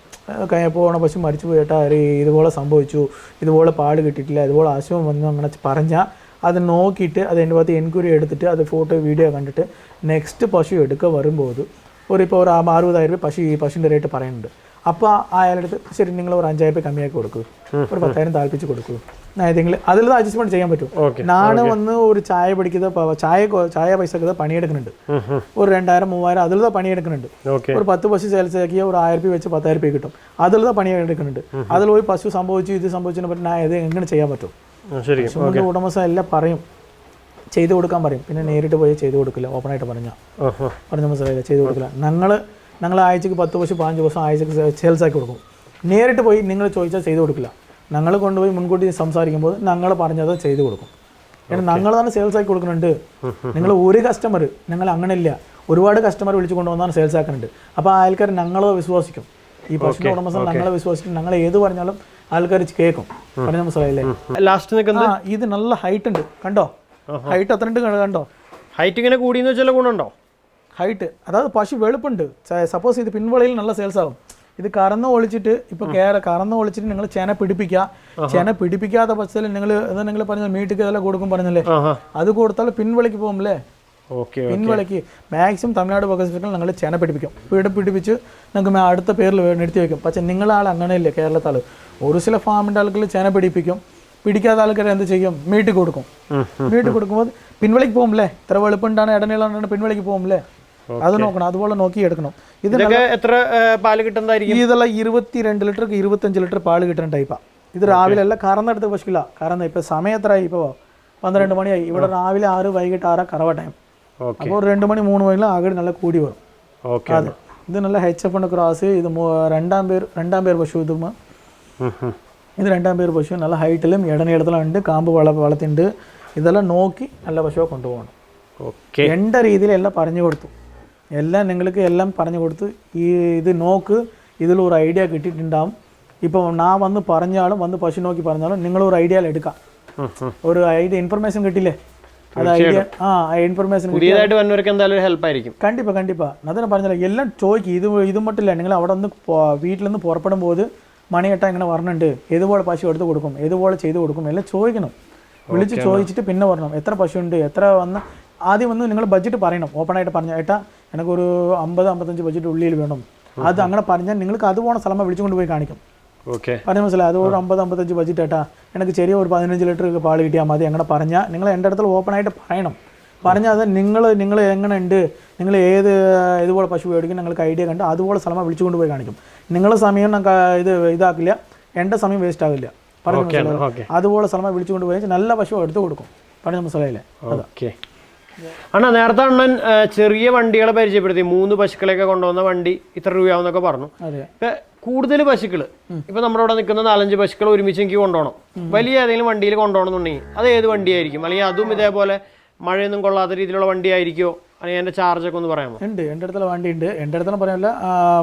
പോകണ പശു മരിച്ചു പോയിട്ടാ ഇതുപോലെ സംഭവിച്ചു, ഇതുപോലെ പാട് കിട്ടിയിട്ടില്ല, ഇതുപോലെ അസുഖം വന്നു അങ്ങനെ പറഞ്ഞാൽ അത് നോക്കിയിട്ട് അത് എൻ്റെ ഭാഗത്ത് എൻക്വയറി എടുത്തിട്ട് അത് ഫോട്ടോ വീഡിയോ കണ്ടിട്ട് നെക്സ്റ്റ് പശു എടുക്കുക വരുമ്പോൾ ഇപ്പോൾ ഒരു 60,000 രൂപ പശുവിൻ്റെ റേറ്റ് പറയുന്നുണ്ട്. അപ്പോൾ അയാളുടെ അടുത്ത് ശരി നിങ്ങൾ ഒരു 5,000 രൂപ കമ്മിയാക്കി കൊടുക്കൂ, ഒരു 10,000 താല്പിച്ച് കൊടുക്കൂ, ഏതെങ്കിലും അതിൽ അഡ്ജസ്റ്റ്മെന്റ് ചെയ്യാൻ പറ്റും. നാണ് വന്ന് ഒരു ചായ പിടിക്കുന്ന ചായ പൈസക്ക് പണിയെടുക്കുന്നുണ്ട്, ഒരു 2,000 3,000 അതിൽ പണിയെടുക്കുന്നുണ്ട്. ഒരു 10 പശു സെയിൽസ് ആക്കിയ ഒരു 1,000 രൂപ വെച്ച് 10,000 രൂപ കിട്ടും, അതിൽ പണിയെടുക്കുന്നുണ്ട്. അതിൽ പോയി പശു സംഭവിച്ചു ഇത് സംഭവിച്ചതിനെ പറ്റി ഞാൻ ഇത് എങ്ങനെ ചെയ്യാൻ പറ്റും? പശുവിൻ്റെ ഉടമസ്ഥ എല്ലാം പറയും, ചെയ്തു കൊടുക്കാൻ പറയും, പിന്നെ നേരിട്ട് പോയി ചെയ്തു കൊടുക്കില്ല. ഓപ്പണായിട്ട് പറഞ്ഞ മനസ്സിലായില്ല, ചെയ്തു കൊടുക്കില്ല. ഞങ്ങൾ ആഴ്ചക്ക് 10 പശു 15 ദിവസം ആഴ്ചക്ക് സെയിൽസ് ആക്കി കൊടുക്കും. നേരിട്ട് പോയി നിങ്ങൾ ചോദിച്ചാൽ ചെയ്തു കൊടുക്കില്ല. ഞങ്ങൾ കൊണ്ടുപോയി മുൻകൂട്ടി സംസാരിക്കുമ്പോൾ ഞങ്ങൾ പറഞ്ഞത് ചെയ്തു കൊടുക്കും. കാരണം ഞങ്ങൾ തന്നെ സെയിൽസ് ആക്കി കൊടുക്കുന്നുണ്ട്. നിങ്ങൾ ഒരു കസ്റ്റമർ, ഞങ്ങൾ അങ്ങനെയില്ല, ഒരുപാട് കസ്റ്റമർ വിളിച്ചു കൊണ്ടുവന്നാണ് സെയിൽസ് ആക്കുന്നുണ്ട്. അപ്പോൾ ആൾക്കാർ ഞങ്ങളെ വിശ്വസിക്കും. ഈ പശുവിൻ്റെ ഉടമസ്ഥൻ ഞങ്ങളെ വിശ്വസിക്കും. ഞങ്ങൾ ഏത് പറഞ്ഞാലും ആൾക്കാർ കേൾക്കും. പറഞ്ഞ മനസ്സിലായില്ലേ? ഇത് നല്ല ഹൈറ്റ് ഉണ്ട്, കണ്ടോ? ഹൈറ്റ് എത്ര ഉണ്ട് കണ്ടോ? ഹൈറ്റ് ഇങ്ങനെ കൂടിയെന്ന് വെച്ചാൽ ഗുണമുണ്ടോ? ഹൈറ്റ് അതായത് പശു വെളുപ്പുണ്ട്. സപ്പോസ് ഇത് പിൻവളയിൽ നല്ല സെയിൽസ് ആകും. ഇത് കറന്ന് ഒളിച്ചിട്ട് ഇപ്പോൾ കറന്ന് ഒളിച്ചിട്ട് നിങ്ങൾ ചെന പിടിപ്പിക്കുക. ചെന പിടിപ്പിക്കാത്ത പശുവിൽ നിങ്ങൾ പറഞ്ഞ മീട്ടിക്ക് ഇതെല്ലാം കൊടുക്കും പറഞ്ഞല്ലേ, അത് കൊടുത്താൽ പിൻവളിക്ക് പോകുമല്ലേ. പിൻവളിക്ക് മാക്സിമം തമിഴ്നാട് പകർച്ചകൾ ഞങ്ങൾ ചെന പിടിപ്പിക്കും. പിടിപ്പിച്ച് നിങ്ങൾക്ക് അടുത്ത പേരിൽ നിർത്തി വയ്ക്കും. പക്ഷേ നിങ്ങളാൾ അങ്ങനെയില്ലേ കേരളത്താൾ. ഒരു ചില ഫാമിൻ്റെ ആളുകൾ ചെന പിടിപ്പിക്കും, പിടിക്കാത്ത ആൾക്കാർ എന്ത് ചെയ്യും, മീട്ടി കൊടുക്കും. മീട്ടി കൊടുക്കുമ്പോൾ പിൻവളിക്ക് പോകുമല്ലേ, ഇത്ര വെളുപ്പുണ്ടാണ് ഇടനീളാണ് പിൻവളിക്ക് പോകുമല്ലേ, അത് നോക്കണം. അതുപോലെ നോക്കി എടുക്കണം. ഇതിനൊക്കെ എത്ര പാല് കിട്ടുന്നതായിരിക്കും? ഇതെല്ലാം 22 ലിറ്റർക്ക് 25 ലിറ്റർ പാല് കിട്ടുന്ന ടൈപ്പാണ്. ഇത് രാവിലെ അല്ല കറന്നെടുത്ത് പശുക്കില്ല. കറന്ന് ഇപ്പോൾ സമയം എത്രയായി? ഇപ്പോൾ 12 മണിയായി. ഇവിടെ രാവിലെ 6 വൈകിട്ട് 6 കറവ ടൈം. അപ്പോൾ 2 മണി 3 മണിയിൽ ആകെ നല്ല കൂടി വരും. അതെ, ഇത് നല്ല HF ഉണ്ട് ക്രോസ്. ഇത് രണ്ടാം പേർ പശു. ഇത് 2ാം പേർ പശു. നല്ല ഹൈറ്റിലും ഇടനീളത്തിലും ഉണ്ട്, കാമ്പ് വളർത്തിണ്ട്. ഇതെല്ലാം നോക്കി നല്ല പശുവെ കൊണ്ടുപോകണം. എൻ്റെ രീതിയിൽ എല്ലാം പറഞ്ഞു കൊടുത്തു. എല്ലാം നിങ്ങൾക്ക് എല്ലാം പറഞ്ഞു കൊടുത്തു. ഇത് നോക്ക്, ഇതിലൊരു ഐഡിയ കിട്ടിയിട്ടുണ്ടാവും. ഇപ്പോൾ ഞാൻ വന്ന് പറഞ്ഞാലും വന്ന് പശു നോക്കി പറഞ്ഞാലും നിങ്ങളൊരു ഐഡിയ എടുക്കാം. ഒരു ഐഡിയ ഇൻഫർമേഷൻ കിട്ടില്ലേ, അത് ഐഡിയ ഇൻഫർമേഷൻ എന്തായാലും ഹെൽപ്പ് ആയിരിക്കും. കണ്ടിപ്പാ അതിനെ പറഞ്ഞാൽ എല്ലാം ചോദിക്കും. ഇത് മട്ടില്ല, നിങ്ങൾ അവിടെ നിന്ന് വീട്ടിൽ നിന്ന് പുറപ്പെടുമ്പോൾ മണിയേട്ട ഇങ്ങനെ പറഞ്ഞിട്ടുണ്ട്, ഏതുപോലെ പശു എടുത്ത് കൊടുക്കും, ഏതുപോലെ ചെയ്ത് കൊടുക്കും, എല്ലാം ചോദിക്കണം. വിളിച്ച് ചോദിച്ചിട്ട് പിന്നെ പറയണം എത്ര പശു ഉണ്ട്, എത്ര വന്ന്. ആദ്യം വന്ന് നിങ്ങൾ ബഡ്ജറ്റ് പറയണം. ഓപ്പണായിട്ട് പറഞ്ഞാൽ ഏട്ടാ എനിക്കൊരു 50-55 ബഡ്ജറ്റ് ഉള്ളിൽ വേണം. അത് അങ്ങനെ പറഞ്ഞാൽ നിങ്ങൾക്ക് അത് പോണ സ്ഥലം വിളിച്ചുകൊണ്ട് പോയി കാണിക്കും. പറഞ്ഞ മനസ്സിലായി? അത് ഒരു 50-55 ബഡ്ജറ്റ് ഏട്ടാ എനിക്ക് ചെറിയ ഒരു 15 ലിറ്റർ പാല് കിട്ടിയാൽ മതി അങ്ങനെ പറഞ്ഞാൽ നിങ്ങൾ എൻ്റെ അടുത്തുള്ള ഓപ്പണായിട്ട് പറയണം. പറഞ്ഞാൽ അത് നിങ്ങൾ എങ്ങനെ ഉണ്ട്, നിങ്ങൾ ഇതുപോലെ പശു മേടിക്കും, നിങ്ങൾക്ക് ഐഡിയ കണ്ട് അതുപോലെ സ്ഥലം വിളിച്ചുകൊണ്ട് പോയി കാണിക്കും. നിങ്ങളുടെ സമയം ഇതാക്കില്ല, എൻ്റെ സമയം വേസ്റ്റ് ആകില്ല. പറഞ്ഞു മനസ്സിലായി? അതുപോലെ സ്ഥലം വിളിച്ചുകൊണ്ട് പോയി നല്ല പശു എടുത്തു കൊടുക്കും. പറഞ്ഞ മനസ്സിലായില്ലേ? അണ്ണാ നേരത്തെ അണ്ണൻ ചെറിയ വണ്ടികളെ പരിചയപ്പെടുത്തി, 3 പശുക്കളെയൊക്കെ കൊണ്ടുവന്ന വണ്ടി ഇത്ര രൂപയാവുന്നൊക്കെ പറഞ്ഞു. ഇപ്പൊ കൂടുതൽ പശുക്കൾ ഇപ്പൊ നമ്മുടെ ഇവിടെ നിൽക്കുന്ന 4-5 പശുക്കൾ ഒരുമിച്ച് എനിക്ക് കൊണ്ടുപോകണം, വലിയ ഏതെങ്കിലും വണ്ടിയിൽ കൊണ്ടുപോകണമെന്നുണ്ടെങ്കിൽ അത് ഏത് വണ്ടിയായിരിക്കും? അല്ലെങ്കിൽ അതും ഇതേപോലെ മഴയൊന്നും കൊള്ളാത്ത രീതിയിലുള്ള വണ്ടി ആയിരിക്കുമോ? അല്ലെങ്കിൽ എൻ്റെ ചാർജൊക്കെ ഒന്ന് പറയാമോ? ഉണ്ട്, എൻ്റെ അടുത്തുള്ള വണ്ടി ഉണ്ട്. എൻ്റെ അടുത്തുള്ള പറയാനില്ല,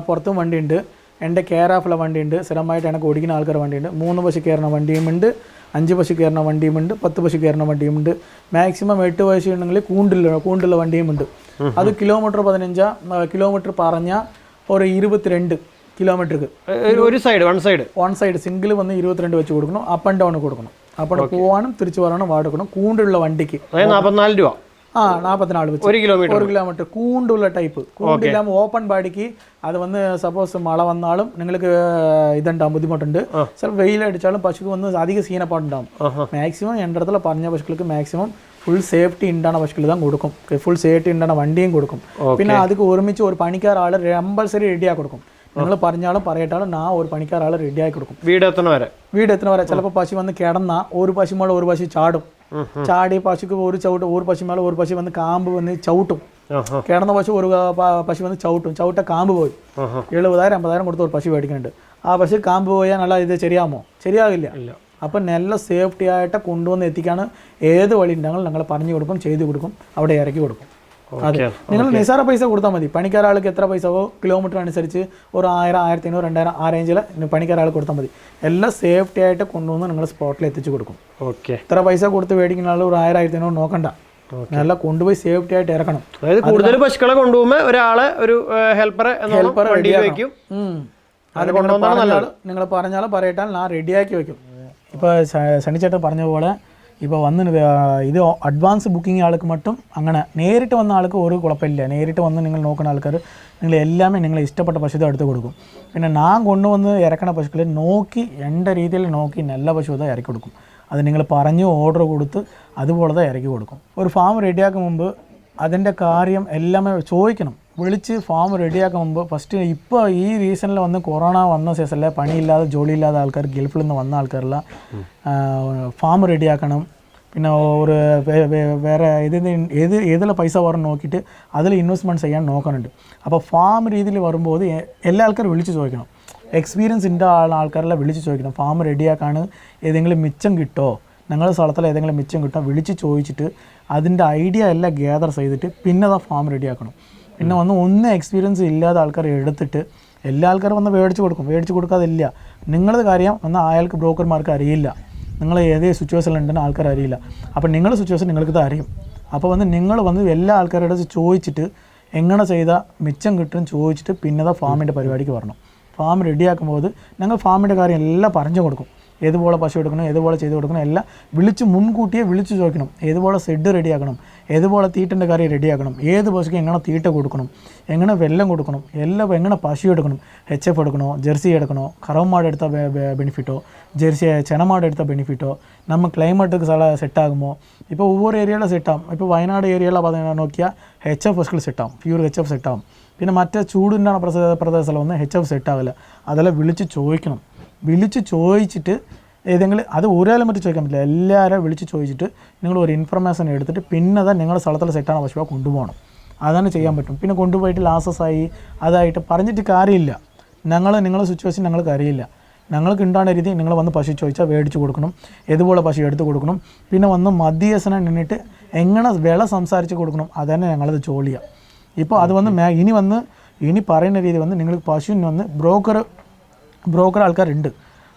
പുറത്തും വണ്ടി ഉണ്ട്. എൻ്റെ കെയർ ഓഫുള്ള വണ്ടി ഉണ്ട്. സ്ഥിരമായിട്ട് എനിക്ക് ഓടിക്കുന്ന ആൾക്കാർ വണ്ടിയുണ്ട്. 3 പശു കയറുന്ന വണ്ടിയും ഉണ്ട്, 5 പശു കയറുന്ന വണ്ടിയുമുണ്ട്, 10 പശു കയറുന്ന വണ്ടിയുമുണ്ട്. മാക്സിമം 8 പശു ഉണ്ടെങ്കിൽ കൂണ്ടുള്ള വണ്ടിയുമുണ്ട്. അത് കിലോമീറ്റർ 15 കിലോമീറ്റർ പറഞ്ഞാൽ ഒരു 22 കിലോമീറ്റർക്ക് ഒരു സൈഡ് വൺ സൈഡ് സിംഗിൾ വന്ന് 22 വെച്ച് കൊടുക്കണം. അപ്പ് ആൻഡ് ഡൗൺ കൊടുക്കണം. അപ്പോൾ പോകാനും തിരിച്ചു വരാനും വാടക്കണം. കൂണ്ടുള്ള വണ്ടിക്ക് 44 രൂപ. 44 വെച്ച് 1 കിലോമീറ്റർ കൂണ്ടുള്ള ടൈപ്പ്. കൂണ്ടില്ലാமல் ഓപ്പൺ ബാഡിക്ക് അത് വന്ന് സപ്പോസ് മഴ വന്നാലും നിങ്ങൾക്ക് ഇതുണ്ടാവും, ബുദ്ധിമുട്ടുണ്ട്. ചില വെയിലടിച്ചാലും പശുക്ക് വന്ന് അധികം സീനപ്പാടുണ്ടാവും. മാക്സിമം എൻ്റെ അടുത്തുള്ള പറഞ്ഞ പശുക്കൾക്ക് മാക്സിമം ഫുൾ സേഫ്റ്റി ഉണ്ടാன പശുക്കൾ தான் கொடுக்கும் ഫുൾ സേഫ്റ്റി ഉണ്ടാன വണ്ടിയും കൊടുക്കും പിന്നെ அதுக்கு ഒരുമിച്ച് ഒരു പണിക്കാർ ആൾ കമ്പൽസറി റെഡിയാക്കി കൊടുക്കും നിങ്ങൾ പറഞ്ഞാലും പറയട്ടാലും ഞാൻ ഒരു പണിക്കാർ ആൾ റെഡിയാക്കി കൊടുക്കും വീട് എത്തുന്ന വരെ ചിലപ്പോൾ പശു വന്ന് കിടന്നാൽ ഒരു പശു മേലെ ഒരു പശു ചാടും ചാടി പശുക്ക് ഒരു ചവിട്ട് ഒരു പശു മേലെ ഒരു പശു വന്ന് കാമ്പ് വന്ന് ചവിട്ടും കിടന്ന പശു ഒരു പശു വന്ന് ചവിട്ട കാമ്പ് പോയി 70,000-50,000 കൊടുത്ത് ഒരു പശു മേടിക്കുന്നുണ്ട് ആ പശു കാമ്പ് പോയാൽ നല്ല ഇത് ശരിയാകില്ല അപ്പം നല്ല സേഫ്റ്റി ആയിട്ട് കൊണ്ടുവന്ന് എത്തിക്കാണ് ഏത് വഴി ഉണ്ടെങ്കിലും ഞങ്ങൾ പറഞ്ഞു കൊടുക്കും ചെയ്തു കൊടുക്കും അവിടെ ഇറക്കി കൊടുക്കും അതെ നിങ്ങൾ നിസാര പൈസ കൊടുത്താൽ മതി പണിക്കാരാൾക്ക് എത്ര പൈസവോ കിലോമീറ്റർ അനുസരിച്ച് ഒരു 1000, 1500, 2000 ആ റേഞ്ചിൽ പണിക്കാരാൾ കൊടുത്താൽ മതി എല്ലാം സേഫ്റ്റി ആയിട്ട് കൊണ്ടുവന്ന് നിങ്ങൾ സ്പോട്ടിൽ എത്തിച്ചു കൊടുക്കും ഇത്ര പൈസ കൊടുത്ത് മേടിക്കുന്ന ആൾ ഒരു 1000, 1500 നോക്കണ്ട നല്ല കൊണ്ടുപോയി സേഫ്റ്റി ആയിട്ട് ഇറക്കണം അതായത് കൂടുതൽ പശുക്കളെ കൊണ്ടുപോകുമ്പോൾ ഒരാളെ ഒരു ഹെൽപ്പർ വയ്ക്കും നിങ്ങൾ പറഞ്ഞാലും പറയട്ടാൽ ഞാൻ റെഡിയാക്കി വയ്ക്കും ഇപ്പോൾ സണ്ണിച്ചേട്ടൻ പറഞ്ഞ പോലെ ഇപ്പോൾ വന്ന് ഇത് അഡ്വാൻസ് ബുക്കിംഗ് ആൾക്ക് മറ്റും അങ്ങനെ നേരിട്ട് വന്ന ആൾക്ക് ഒരു കുഴപ്പമില്ല നേരിട്ട് വന്ന് നിങ്ങൾ നോക്കുന്ന ആൾക്കാർ നിങ്ങൾ എല്ലാമേ നിങ്ങൾ ഇഷ്ടപ്പെട്ട പശുത എടുത്ത് കൊടുക്കും പിന്നെ ഞാൻ കൊണ്ടുവന്ന് ഇറക്കണ പശുക്കളെ നോക്കി എൻ്റെ രീതിയിൽ നോക്കി നല്ല പശുത ഇറക്കി കൊടുക്കും അത് നിങ്ങൾ പറഞ്ഞു ഓർഡർ കൊടുത്ത് അതുപോലെ ഇറക്കി കൊടുക്കും ഒരു ഫാം റെഡിയാക്കും മുമ്പ് അതിൻ്റെ കാര്യം എല്ലാമേ ചോദിക്കണം വിളിച്ച് ഫാം റെഡിയാക്കും മുമ്പ് ഫസ്റ്റ് ഇപ്പോൾ ഈ റീസണിൽ വന്ന് കൊറോണ വന്ന ശേഷമല്ലേ പണിയില്ലാതെ ജോലിയില്ലാതെ ആൾക്കാർ ഗൾഫിൽ നിന്ന് വന്ന ആൾക്കാരെല്ലാം ഫാം റെഡിയാക്കണം പിന്നെ ഒരു വേറെ ഏതിലെ പൈസ വരും നോക്കിയിട്ട് അതിൽ ഇൻവെസ്റ്റ്മെൻറ്റ് ചെയ്യാൻ നോക്കുന്നുണ്ട് അപ്പോൾ ഫാം രീതിയിൽ വരുമ്പോൾ എല്ലാ ആൾക്കാരും വിളിച്ച് ചോദിക്കണം എക്സ്പീരിയൻസ് ഉണ്ട് ആൾക്കാരെല്ലാം വിളിച്ച് ചോദിക്കണം ഫാം റെഡിയാക്കാണ് ഏതെങ്കിലും മിച്ചം കിട്ടുമോ ഞങ്ങളുടെ സ്ഥലത്തിൽ ഏതെങ്കിലും മിച്ചം കിട്ടുമോ വിളിച്ച് ചോദിച്ചിട്ട് അതിൻ്റെ ഐഡിയ എല്ലാം ഗ്യാദർ ചെയ്തിട്ട് പിന്നെ ആ ഫാം റെഡിയാക്കണം പിന്നെ വന്ന് ഒന്നും എക്സ്പീരിയൻസ് ഇല്ലാത്ത ആൾക്കാർ എടുത്തിട്ട് എല്ലാ ആൾക്കാരും വന്ന് മേടിച്ച് കൊടുക്കാതില്ല നിങ്ങളത് കാര്യം വന്ന് അയാൾക്ക് ബ്രോക്കർമാർക്ക് അറിയില്ല നിങ്ങൾ ഏതേ സിറ്റുവേഷനിലുണ്ടെന്ന് ആൾക്കാർ അറിയില്ല അപ്പോൾ നിങ്ങളുടെ സിറ്റുവേഷൻ നിങ്ങൾക്കിത് അറിയും അപ്പോൾ വന്ന് നിങ്ങൾ വന്ന് എല്ലാ ആൾക്കാരുടെ ചോദിച്ചിട്ട് എങ്ങനെ ചെയ്താൽ മിച്ചം കിട്ടും ചോദിച്ചിട്ട് പിന്നെ ഫാമിൻ്റെ പരിപാടിക്ക് വരണം ഫാം റെഡിയാക്കുമ്പോൾ ഞങ്ങൾ ഫാമിൻ്റെ കാര്യം എല്ലാം പറഞ്ഞു കൊടുക്കും ഏതുപോലെ പശു എടുക്കണം ഏതുപോലെ ചെയ്ത് കൊടുക്കണം എല്ലാം മുൻകൂട്ടിയെ വിളിച്ച് ചോദിക്കണം ഏതുപോലെ ഷെഡ് റെഡിയാക്കണം ഏതുപോലെ തീറ്റൻ്റെ കാര്യം റെഡിയാക്കണം ഏത് പശുക്ക് എങ്ങനെ തീറ്റ കൊടുക്കണം എങ്ങനെ വെള്ളം കൊടുക്കണം എല്ലാം എങ്ങനെ പശു എടുക്കണം HF എടുക്കണോ ജെർസി എടുക്കണോ കറവമാട് എടുത്ത ബെനിഫിറ്റോ ജെർസി ചെനമാട് എടുത്ത ബെനിഫിറ്റോ നമ്മൾ ക്ലൈമറ്റ് സെറ്റാകുമോ ഇപ്പോൾ ഒവ്വൊരു ഏരിയയിലും സെറ്റാകും ഇപ്പോൾ വയനാട് ഏരിയയിലെ നോക്കിയാൽ HF പശുക്കൾ സെറ്റാകും പ്യൂർ HF സെറ്റാകും പിന്നെ മറ്റേ ചൂടുണ്ടാണ് പ്രദേശത്തിൽ വന്ന് HF സെറ്റാവില്ല അതെല്ലാം വിളിച്ച് ചോദിക്കണം വിളിച്ച് ചോദിച്ചിട്ട് ഏതെങ്കിലും അത് ഒരാളും മറ്റും ചോദിക്കാൻ പറ്റില്ല എല്ലാവരും വിളിച്ച് ചോദിച്ചിട്ട് നിങ്ങൾ ഒരു ഇൻഫർമേഷൻ എടുത്തിട്ട് പിന്നെ നിങ്ങളുടെ സ്ഥലത്തിൽ സെറ്റാണ് പശുവ കൊണ്ടുപോകണം അതാണ് ചെയ്യാൻ പറ്റും പിന്നെ കൊണ്ടുപോയിട്ട് ലാസസായി അതായിട്ട് പറഞ്ഞിട്ട് കാര്യമില്ല നിങ്ങളുടെ സിറ്റുവേഷൻ ഞങ്ങൾക്ക് അറിയില്ല ഞങ്ങൾക്ക് ഉണ്ടാകുന്ന രീതി നിങ്ങൾ വന്ന് പശു ചോദിച്ചാൽ മേടിച്ച് കൊടുക്കണം ഏതുപോലെ പശു എടുത്ത് കൊടുക്കണം പിന്നെ വന്ന് മധ്യസ്ഥനം നിന്നിട്ട് എങ്ങനെ വില സംസാരിച്ച് കൊടുക്കണം അതന്നെ ഞങ്ങളത് ജോലിയാണ് ഇപ്പോൾ അത് വന്ന് ഇനി പറയുന്ന രീതി വന്ന് നിങ്ങൾ പശുവിന് വന്ന് ബ്രോക്കർ ആൾക്കാരുണ്ട്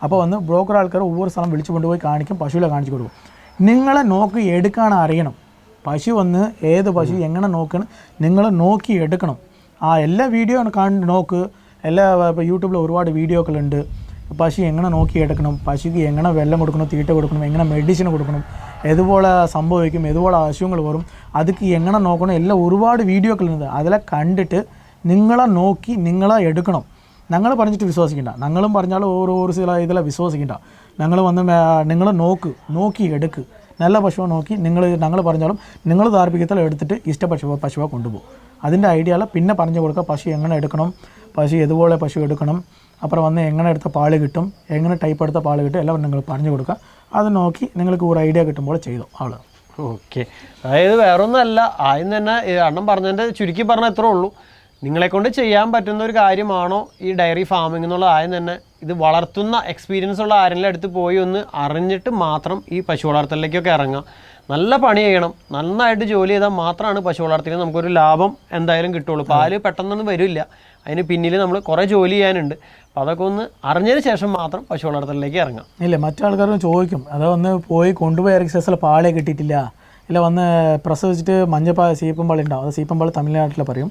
അപ്പോൾ വന്ന് ബ്രോക്കർ ആൾക്കാർ ഒவ்வொரு സ്ഥലം വിളിച്ചു കൊണ്ടുപോയി കാണിക്കും പശുവിലെ കാണിച്ചു കൊടുക്കും നിങ്ങളെ നോക്കി എടുക്കാൻ അറിയണം പശു വന്ന് ഏത് പശു എങ്ങനെ നോക്കണം നിങ്ങൾ നോക്കി എടുക്കണം ആ എല്ലാ വീഡിയോ നോക്ക് എല്ലാ ഇപ്പോൾ യൂട്യൂബിൽ ഒരുപാട് വീഡിയോകളുണ്ട് പശു എങ്ങനെ നോക്കി എടുക്കണം പശുക്ക് എങ്ങനെ വെള്ളം കൊടുക്കണം തീറ്റ കൊടുക്കണം എങ്ങനെ മെഡിസിൻ കൊടുക്കണം ഏതുപോലെ സംഭവിക്കും ഏതുപോലെ അസുഖങ്ങൾ വരും അതൊക്കെ എങ്ങനെ നോക്കണം എല്ലാം ഒരുപാട് വീഡിയോകളുണ്ട് അതെല്ലാം കണ്ടിട്ട് നിങ്ങളെ നോക്കി നിങ്ങളെ എടുക്കണം ഞങ്ങൾ പറഞ്ഞിട്ട് വിശ്വസിക്കണ്ട ഞങ്ങളും പറഞ്ഞാലും ഓരോ ചില ഇതെല്ലാം വിശ്വസിക്കണ്ട ഞങ്ങൾ വന്ന് നിങ്ങൾ നോക്കി എടുക്ക് നല്ല പശുവെ നോക്കി ഞങ്ങൾ പറഞ്ഞാലും നിങ്ങൾ താർപ്പിക്കത്തിൽ എടുത്തിട്ട് പശുവെ കൊണ്ടുപോകും അതിൻ്റെ ഐഡിയ പിന്നെ പറഞ്ഞു കൊടുക്കുക പശു എങ്ങനെ എടുക്കണം പശു ഏതുപോലെ പശു എടുക്കണം അപ്പുറം വന്ന് എങ്ങനെ എടുത്ത പാല് കിട്ടും എങ്ങനെ ടൈപ്പ് എടുത്ത പാല് കിട്ടും എല്ലാം നിങ്ങൾ പറഞ്ഞു കൊടുക്കുക അത് നോക്കി നിങ്ങൾക്ക് ഒരു ഐഡിയ കിട്ടുമ്പോൾ ചെയ്തു ആൾ ഓക്കെ അതായത് വേറൊന്നുമല്ല ആദ്യം തന്നെ അണ്ണൻ പറഞ്ഞതിൻ്റെ ചുരുക്കി പറഞ്ഞാൽ എത്രേ ഉള്ളൂ നിങ്ങളെക്കൊണ്ട് ചെയ്യാൻ പറ്റുന്ന ഒരു കാര്യമാണോ ഈ ഡയറി ഫാമിംഗ് എന്നുള്ള ആദ്യം തന്നെ ഇത് വളർത്തുന്ന എക്സ്പീരിയൻസ് ഉള്ള ആരെങ്കിലും അടുത്ത് പോയി ഒന്ന് അറിഞ്ഞിട്ട് മാത്രം ഈ പശു വളർത്തലിലേക്കൊക്കെ ഇറങ്ങുക നല്ല പണി ചെയ്യണം നന്നായിട്ട് ജോലി ചെയ്താൽ മാത്രമാണ് പശു വളർത്തലിൽ നമുക്കൊരു ലാഭം എന്തായാലും കിട്ടുള്ളൂ പാല് പെട്ടെന്നൊന്നും വരില്ല അതിന് പിന്നിൽ നമ്മൾ കുറേ ജോലി ചെയ്യാനുണ്ട് അപ്പോൾ അതൊക്കെ ഒന്ന് അറിഞ്ഞതിന് ശേഷം മാത്രം പശു വളർത്തലിലേക്ക് ഇറങ്ങാം ഇല്ല മറ്റാൾക്കാരും ചോദിക്കും അത് വന്ന് പോയി കൊണ്ടുപോയി ഇറക്കിയ ശേഷം പാലേ കിട്ടിയിട്ടില്ല ഇല്ല വന്ന് പ്രസവിച്ചിട്ട് മഞ്ഞപ്പാൽ സീപ്പമ്പാൽ ഉണ്ടാവും അത് സീപ്പമ്പാൽ തമിഴ്നാട്ടിൽ പറയും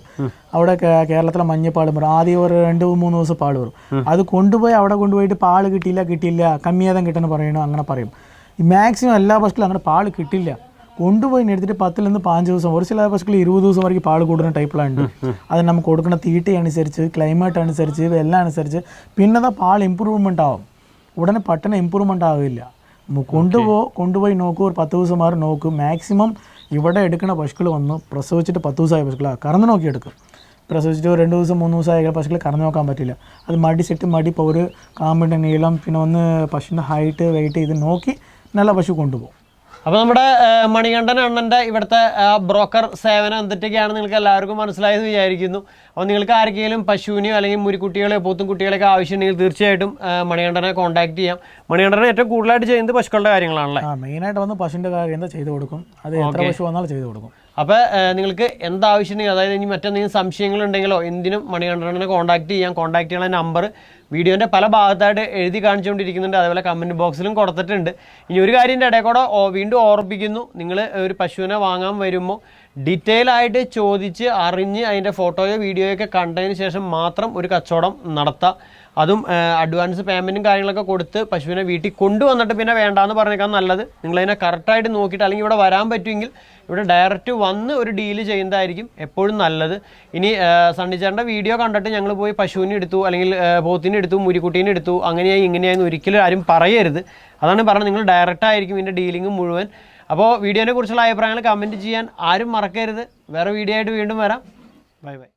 അവിടെ കേരളത്തിലെ മഞ്ഞപ്പാൽ പറയും ആദ്യം ഒരു 2-3 ദിവസം പാൽ വരും അത് കൊണ്ടുപോയി അവിടെ കൊണ്ടുപോയിട്ട് പാൽ കിട്ടിയില്ല കമ്മിയാതം കിട്ടുമെന്ന് പറയണോ അങ്ങനെ പറയും മാക്സിമം എല്ലാ പശുക്കളും അങ്ങനെ പാൽ കിട്ടില്ല കൊണ്ടുപോയി എടുത്തിട്ട് 10 നിന്ന് 15 ദിവസം ഒരു ചില പശുക്കൾ 20 ദിവസം വരെയും പാൽ കൂടുന്ന ടൈപ്പിലുണ്ട് അത് നമുക്ക് കൊടുക്കുന്ന തീറ്റ അനുസരിച്ച് ക്ലൈമറ്റ് അനുസരിച്ച് എല്ലാം അനുസരിച്ച് പിന്നെ പാൽ ഇമ്പ്രൂവ്മെൻ്റ് ആവും ഉടനെ പെട്ടെന്ന് ഇമ്പ്രൂവ്മെൻ്റ് ആവില്ല കൊണ്ടുപോയി നോക്കൂ, ഒരു 10 ദിവസം മാറി നോക്കൂ. മാക്സിമം ഇവിടെ എടുക്കുന്ന പശുക്കൾ വന്ന് പ്രസവിച്ചിട്ട് 10 ദിവസമായ പശുക്കളാണ് കറന്ന് നോക്കി എടുക്കും. പ്രസവിച്ചിട്ട് 2 ദിവസം 3 ദിവസമായ പശുക്കളെ കറന്ന് നോക്കാൻ പറ്റില്ല. അത് മടി ഇപ്പോൾ ഒരു കാമ്പിൻ്റെ നീളം, പിന്നെ ഒന്ന് പശുവിൻ്റെ ഹൈറ്റ്, വെയിറ്റ് ഇത് നോക്കി നല്ല പശു കൊണ്ടുപോകും. അപ്പോൾ നമ്മുടെ മണികണ്ഠൻ അണ്ണൻ്റെ ഇവിടുത്തെ ബ്രോക്കർ സേവനം എന്തൊക്കെയാണ് നിങ്ങൾക്ക് എല്ലാവർക്കും മനസ്സിലായെന്ന് വിചാരിക്കുന്നു. അപ്പോൾ നിങ്ങൾക്ക് ആർക്കെങ്കിലും പശുവിനെയോ അല്ലെങ്കിൽ മുരിക്കുട്ടികളെയോ പോത്തും കുട്ടികളെയൊക്കെ ആവശ്യമുണ്ടെങ്കിൽ തീർച്ചയായിട്ടും മണികണ്ഠനെ കോൺടാക്ട് ചെയ്യാം. മണികണ്ഠനെ ഏറ്റവും കൂടുതലായിട്ട് ചെയ്യുന്നത് പശുക്കളുടെ കാര്യങ്ങളാണല്ലേ? മെയിനായിട്ട് വന്ന് പശുവിൻ്റെ കാര്യം എന്താ ചെയ്തു കൊടുക്കും, അത് എത്ര പശു വന്നാലും ചെയ്തു കൊടുക്കും. അപ്പോൾ നിങ്ങൾക്ക് എന്താവശ്യമുണ്ടെങ്കിൽ, അതായത് ഇനി മറ്റെന്തെങ്കിലും സംശയങ്ങളുണ്ടെങ്കിലോ എന്തിനും മണികണ്ഠനെ കോൺടാക്ട് ചെയ്യാം. കോൺടാക്ട് ചെയ്യാനുള്ള നമ്പർ വീഡിയോൻ്റെ പല ഭാഗത്തായിട്ട് എഴുതി കാണിച്ചുകൊണ്ടിരിക്കുന്നുണ്ട്, അതേപോലെ കമൻറ്റ് ബോക്സിലും കൊടുത്തിട്ടുണ്ട്. ഇനി ഒരു കാര്യത്തിൻ്റെ ഇടയിൽ കൂടെ വീണ്ടും ഓർപ്പിക്കുന്നു, നിങ്ങൾ ഒരു പശുവിനെ വാങ്ങാൻ വരുമ്പോൾ ഡീറ്റെയിൽ ആയിട്ട് ചോദിച്ച് അറിഞ്ഞ് അതിൻ്റെ ഫോട്ടോയോ വീഡിയോയോ ഒക്കെ കണ്ടതിന് ശേഷം മാത്രം ഒരു കച്ചവടം നടത്താം. അതും അഡ്വാൻസ് പേയ്മെൻറ്റും കാര്യങ്ങളൊക്കെ കൊടുത്ത് പശുവിനെ വീട്ടിൽ കൊണ്ടുവന്നിട്ട് പിന്നെ വേണ്ടാന്ന് പറഞ്ഞേക്കാൻ നല്ലത്. നിങ്ങളതിനെ കറക്റ്റായിട്ട് നോക്കിയിട്ട്, അല്ലെങ്കിൽ ഇവിടെ വരാൻ പറ്റുമെങ്കിൽ ഇവിടെ ഡയറക്റ്റ് വന്ന് ഒരു ഡീല് ചെയ്യുന്നതായിരിക്കും എപ്പോഴും നല്ലത്. ഇനി സണ്ണിച്ചേട്ടൻ്റെ വീഡിയോ കണ്ടിട്ട് ഞങ്ങൾ പോയി പശുവിനെ എടുത്തു, അല്ലെങ്കിൽ പോത്തിനെ എടുത്തു, മുരിക്കുട്ടീനെ എടുത്തു, അങ്ങനെയായി ഇങ്ങനെയായിരുന്നു ഒരിക്കലും ആരും പറയരുത്. അതാണ് പറഞ്ഞത്, നിങ്ങൾ ഡയറക്റ്റായിരിക്കും ഇതിൻ്റെ ഡീലിംഗ് മുഴുവൻ. അപ്പോൾ വീഡിയോനെ കുറിച്ചുള്ള അഭിപ്രായങ്ങൾ കമൻറ്റ് ചെയ്യാൻ ആരും മറക്കരുത്. വേറെ വീഡിയോ ആയിട്ട് വീണ്ടും വരാം. Bye bye.